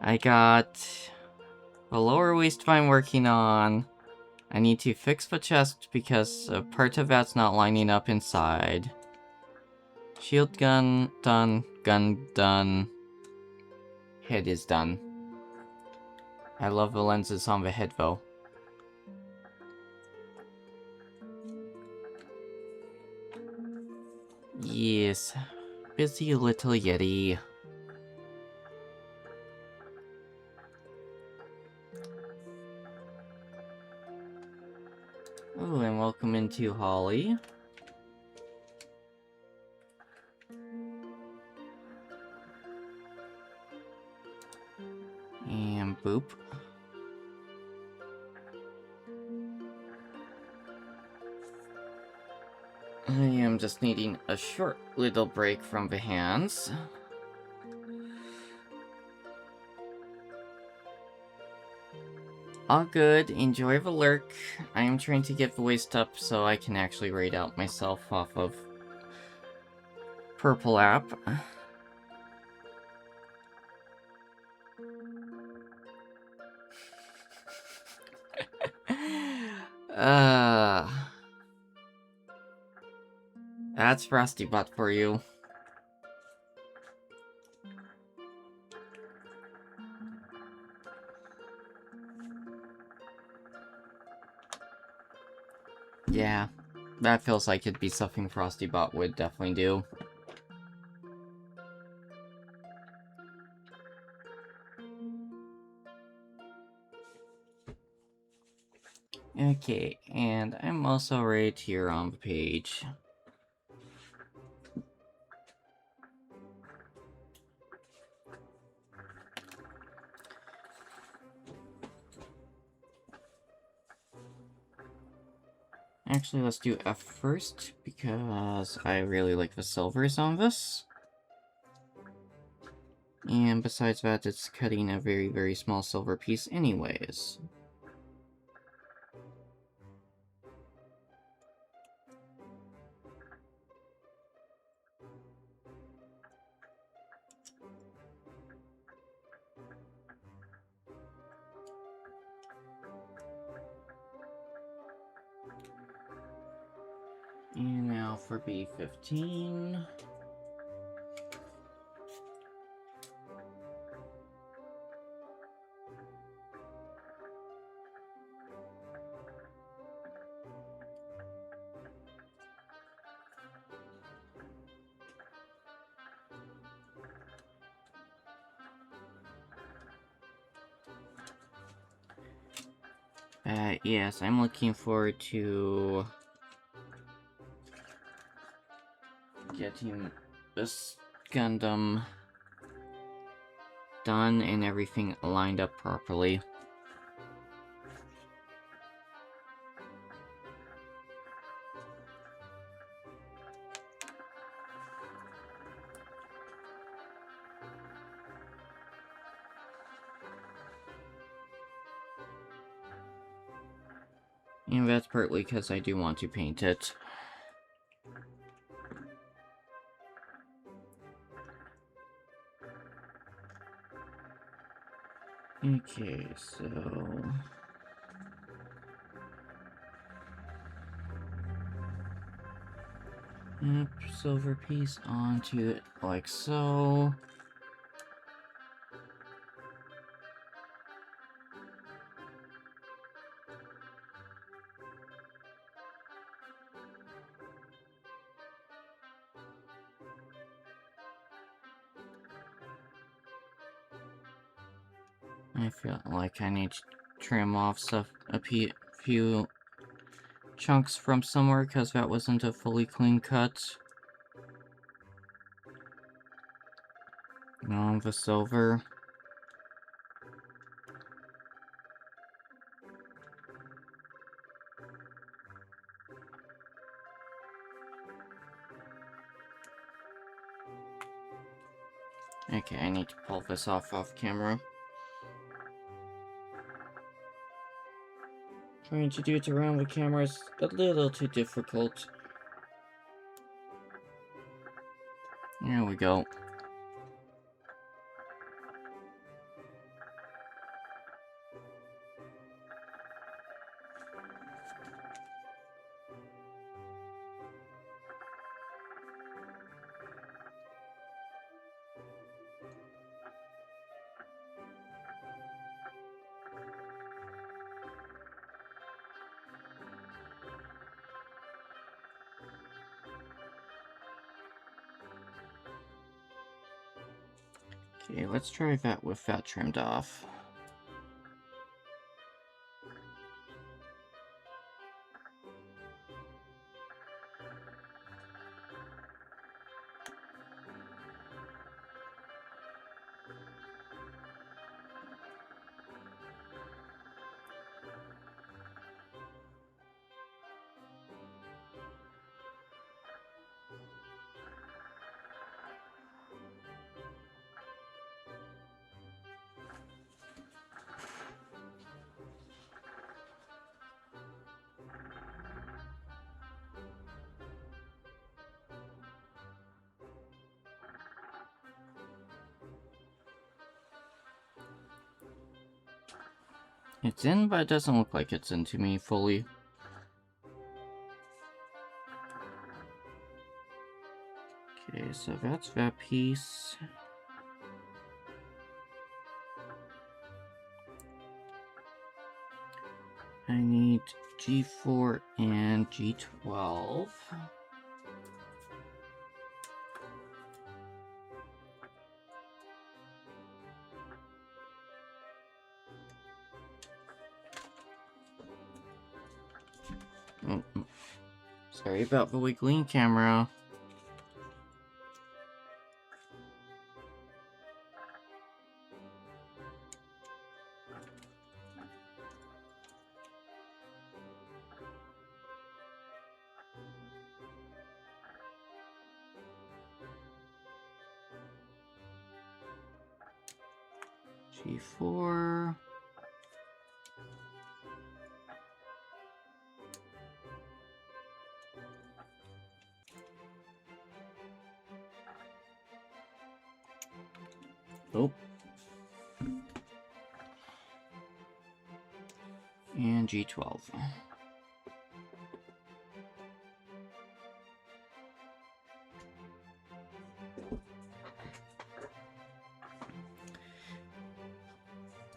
I got the lower waistline working on. I need to fix the chest because a part of that's not lining up inside. Shield gun done. Gun done. Head is done. I love the lenses on the head though. Yes. Busy little yeti. Oh, and welcome into Holly. And boop. I am just needing a short little break from the hands. All good, enjoy the lurk. I am trying to get the waist up so I can actually raid out myself off of Purple app. That's Frosty Butt for you. Yeah, that feels like it'd be something Frosty Butt would definitely do. Okay, and I'm also right here on the page. Actually, let's do F first, because I really like the silvers on this. And besides that, it's cutting a very, very small silver piece anyways. And now for B15. Yes, I'm looking forward to getting this Gundam done and everything lined up properly. And that's partly because I do want to paint it. Okay, so... Yep, silver piece onto it like so. I feel like I need to trim off a few chunks from somewhere because that wasn't a fully clean cut. On the silver. Okay, I need to pull this off camera. Trying to do it around the camera is a little too difficult. There we go. Okay, let's try that with that trimmed off. It's in, but it doesn't look like it's into me fully. Okay, so that's that piece. I need G4 and G12. Oh, sorry about the wiggling camera. G4. Oh. And G12.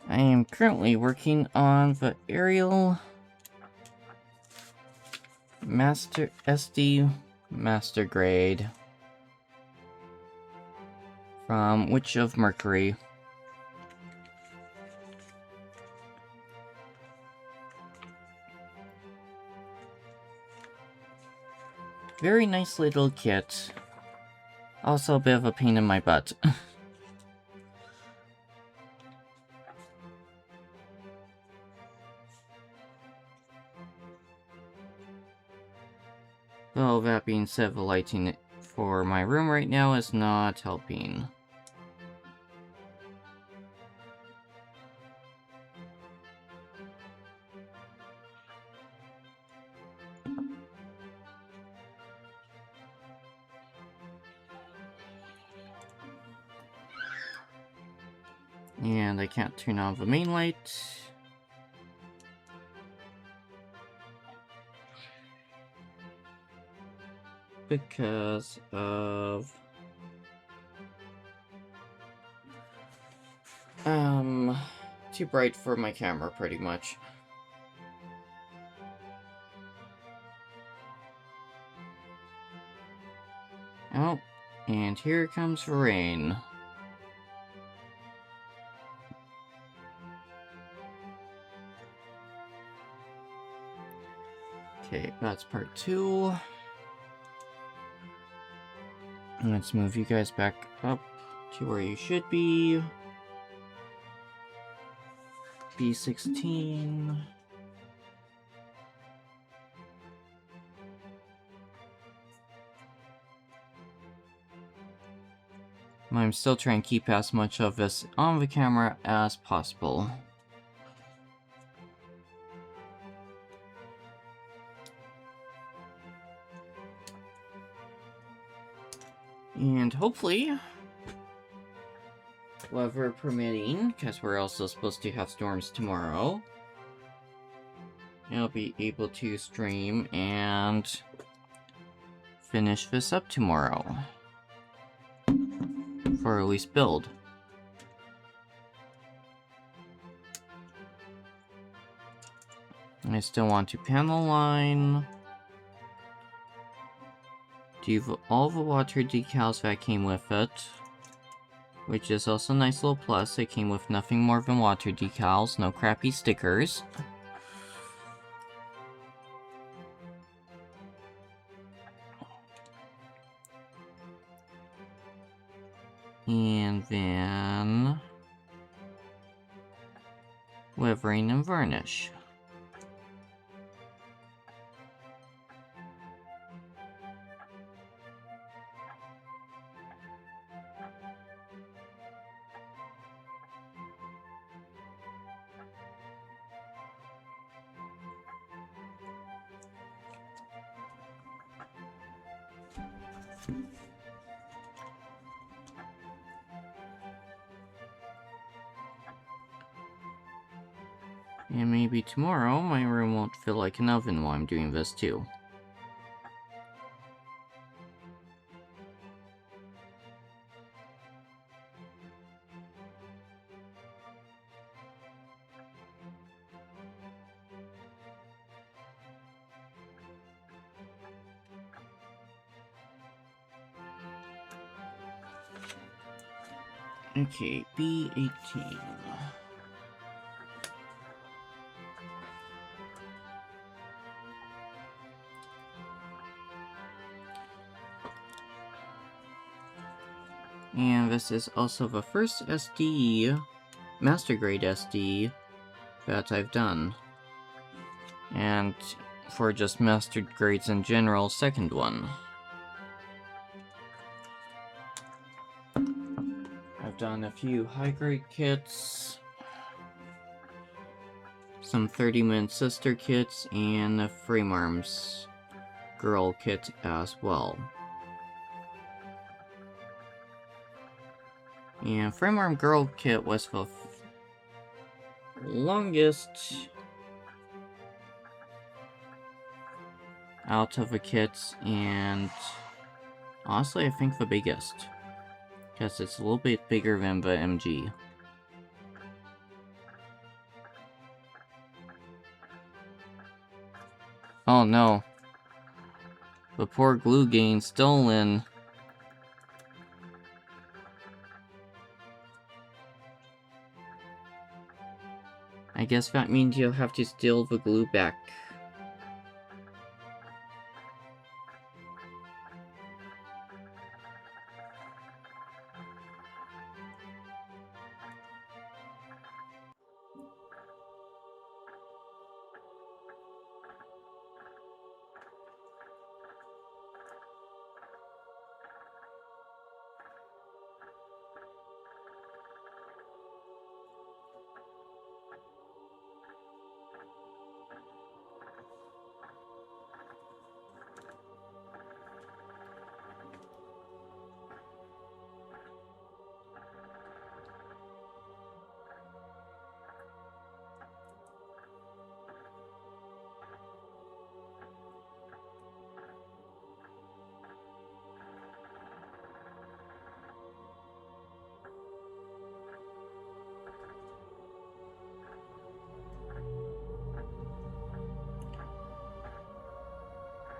I am currently working on the Aerial Master SD Master Grade from Witch of Mercury. Very nice little kit. Also a bit of a pain in my butt. Though that being said, the lighting for my room right now is not helping. And I can't turn on the main light. Because of... too bright for my camera, pretty much. Oh, and here comes rain. Okay, that's part 2. Let's move you guys back up to where you should be. B16. I'm still trying to keep as much of this on the camera as possible. And hopefully, weather permitting, because we're also supposed to have storms tomorrow, I'll be able to stream and finish this up tomorrow. For at least build. I still want to panel line. Do all the water decals that came with it. Which is also a nice little plus. It came with nothing more than water decals, no crappy stickers. And then... lettering and varnish. And maybe tomorrow my room won't feel like an oven while I'm doing this too. Okay, B18. And this is also the first SD, Master Grade SD, that I've done. And for just Master Grades in general, second one. I've done a few high-grade kits, some 30-minute sister kits, and a frame arms girl kit as well. And frame arm girl kit was the longest out of the kits, and honestly I think the biggest, because it's a little bit bigger than the MG. Oh no. The poor glue gain stolen. I guess that means you'll have to steal the glue back.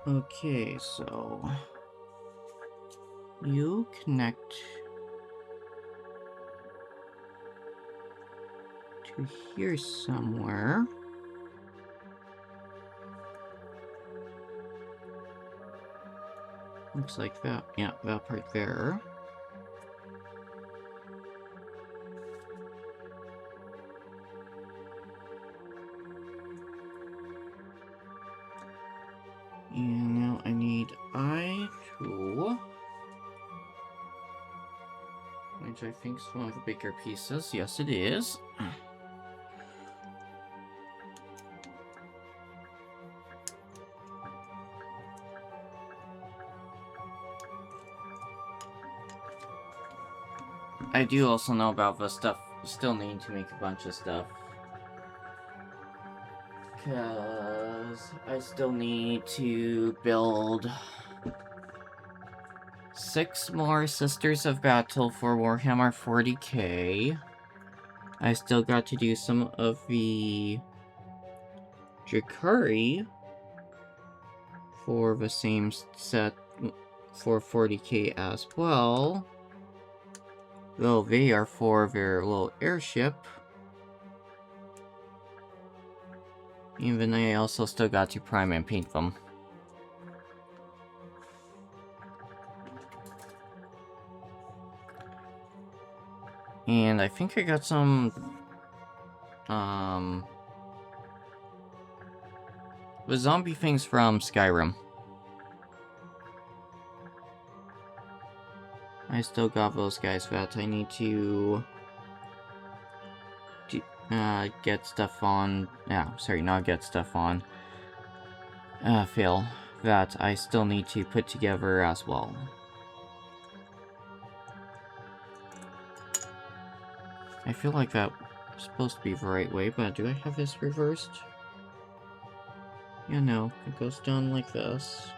Okay, so you connect to here somewhere. Looks like that. Yeah, that part there. And now I need I2, which I think is one of the bigger pieces. Yes, it is. I do also know about the stuff. Still need to make a bunch of stuff. Because I still need to build 6 more Sisters of Battle for Warhammer 40k. I still got to do some of the Drakari for the same set for 40k as well. Though they are for their little airship. Even I also still got to prime and paint them. And I think I got some, the zombie things from Skyrim. I still got those guys that I need to get stuff on. Yeah, sorry, not get stuff on. Fail. That I still need to put together as well. I feel like that was supposed to be the right way, but do I have this reversed? Yeah, no. It goes down like this.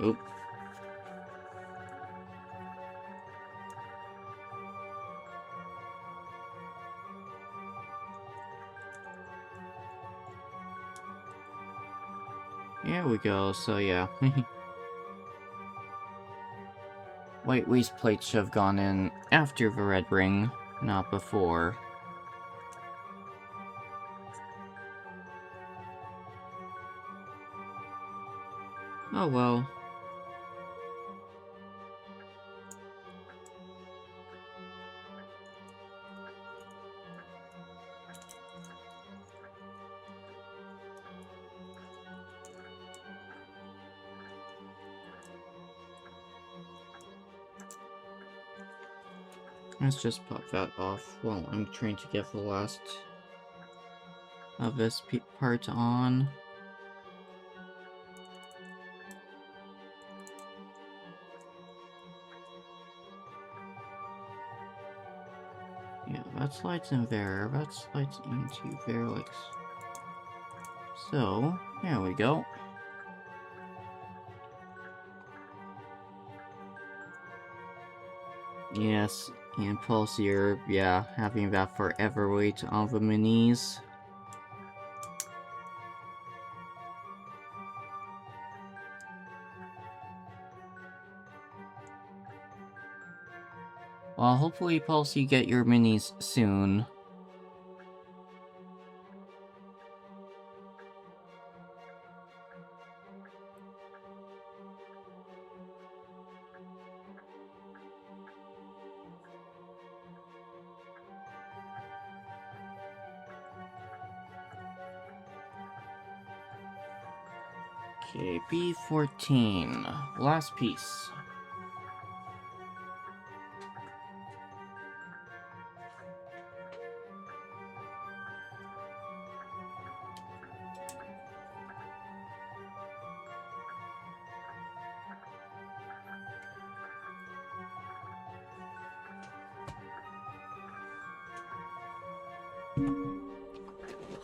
Oop. There we go, so yeah. White waste plates should have gone in after the red ring, not before. Oh well. Let's just pop that off while I'm trying to get the last of this part on. Yeah, that slides in there, that slides into there, like so. There we go. Yes, and Pulse here, yeah, having that forever weight on the minis. Well, hopefully, Pulse, you get your minis soon. Okay, B14. Last piece.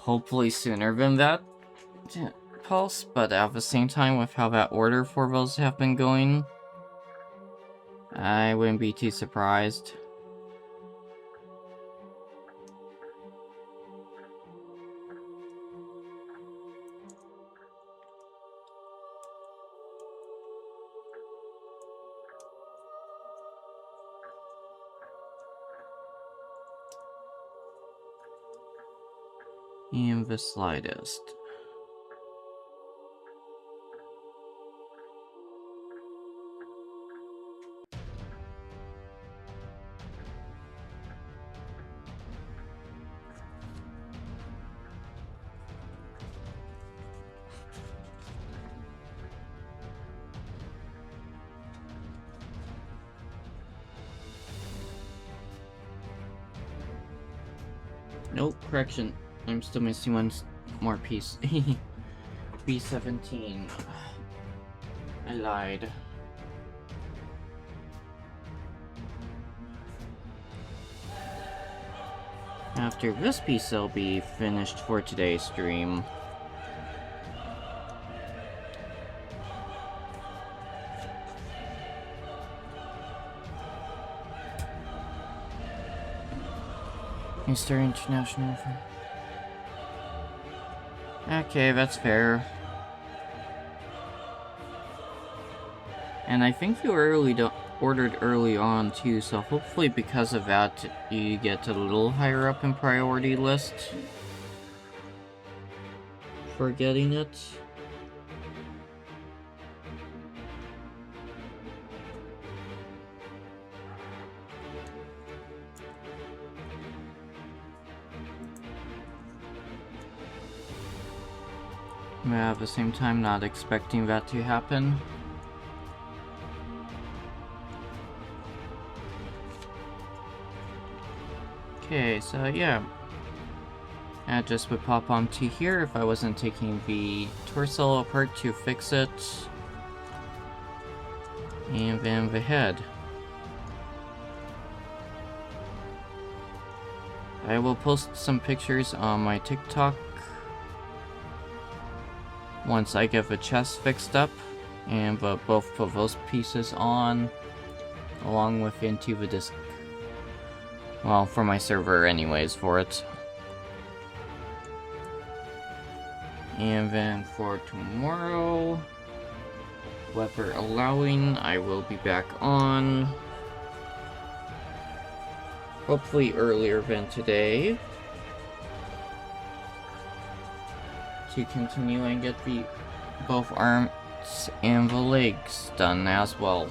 Hopefully sooner than that, Pulse, but at the same time, with how that order for those have been going, I wouldn't be too surprised. in the slightest. Nope, correction. I'm still missing one more piece. B17. I lied. After this piece, I'll be finished for today's stream. Mr. International. Okay, that's fair. And I think you ordered early on too, so hopefully because of that you get a little higher up in priority list for getting it. But at the same time, not expecting that to happen. Okay, so yeah. I just would pop onto here if I wasn't taking the torso apart to fix it. And then the head. I will post some pictures on my TikTok once I get the chest fixed up and both of those pieces on, along with into the disc. Well, for my server anyways, for it. And then for tomorrow, weather allowing, I will be back on. Hopefully earlier than today. To continue and get both arms and the legs done as well.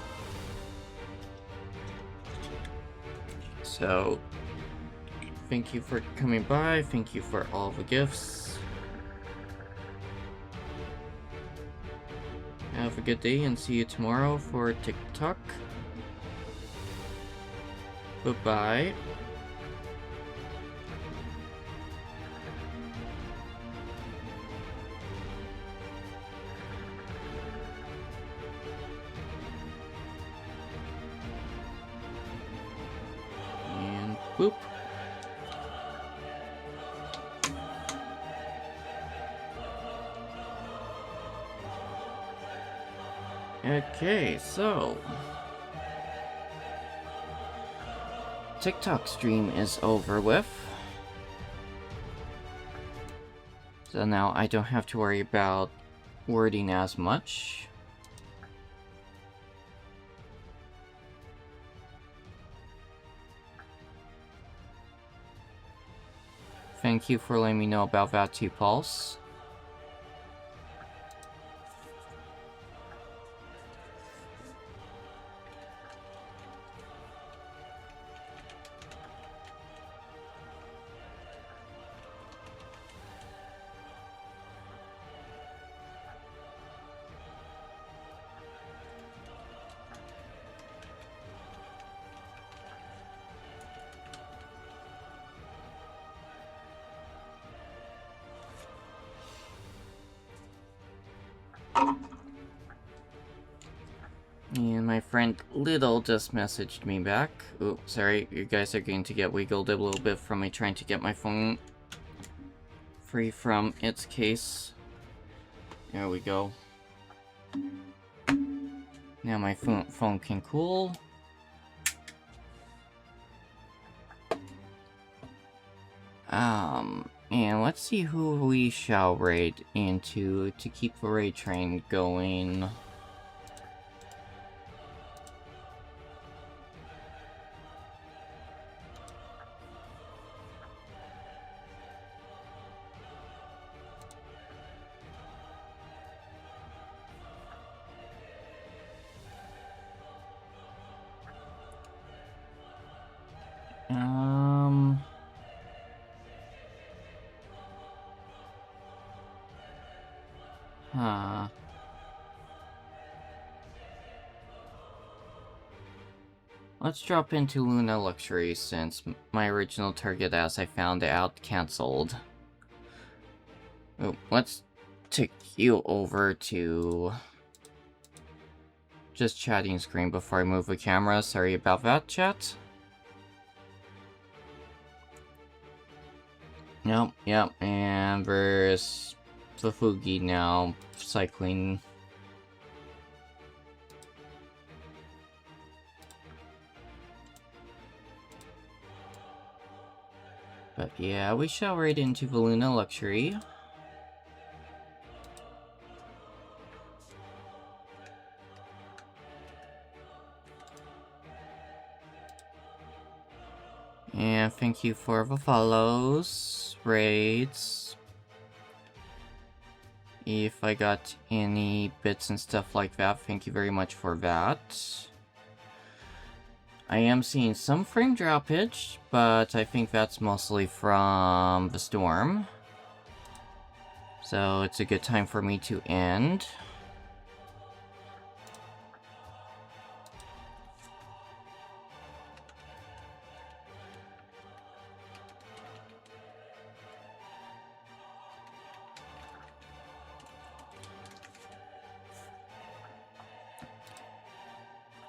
So, thank you for coming by, thank you for all the gifts. Have a good day and see you tomorrow for TikTok. Goodbye. And boop. Okay, so TikTok stream is over with. So now I don't have to worry about wording as much. Thank you for letting me know about that too, Pulse. And my friend Little just messaged me back. Oh, sorry, you guys are going to get wiggled a little bit from me trying to get my phone free from its case. There we go. Now my phone can cool. And let's see who we shall raid into to keep the raid train going. Huh. Let's drop into Luna Luxury since my original target, as I found out, cancelled. Oh, let's take you over to just chatting screen before I move the camera. Sorry about that, chat. Yep, and there's the Fugi now cycling. But yeah, we shall raid into the Luna Luxury. And thank you for the follows, raids. If I got any bits and stuff like that, thank you very much for that. I am seeing some frame droppage, but I think that's mostly from the storm. So it's a good time for me to end.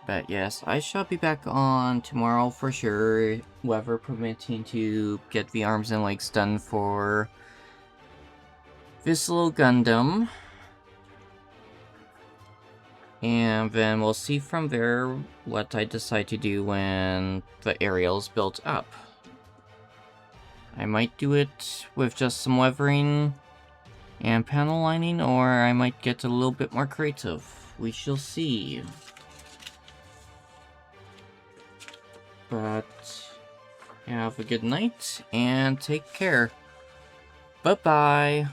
But yes, I shall be back on tomorrow for sure, weather permitting, to get the arms and legs done for this little Gundam. And then we'll see from there what I decide to do when the aerial's built up. I might do it with just some weathering and panel lining, or I might get a little bit more creative. We shall see. But have a good night and take care. Bye-bye.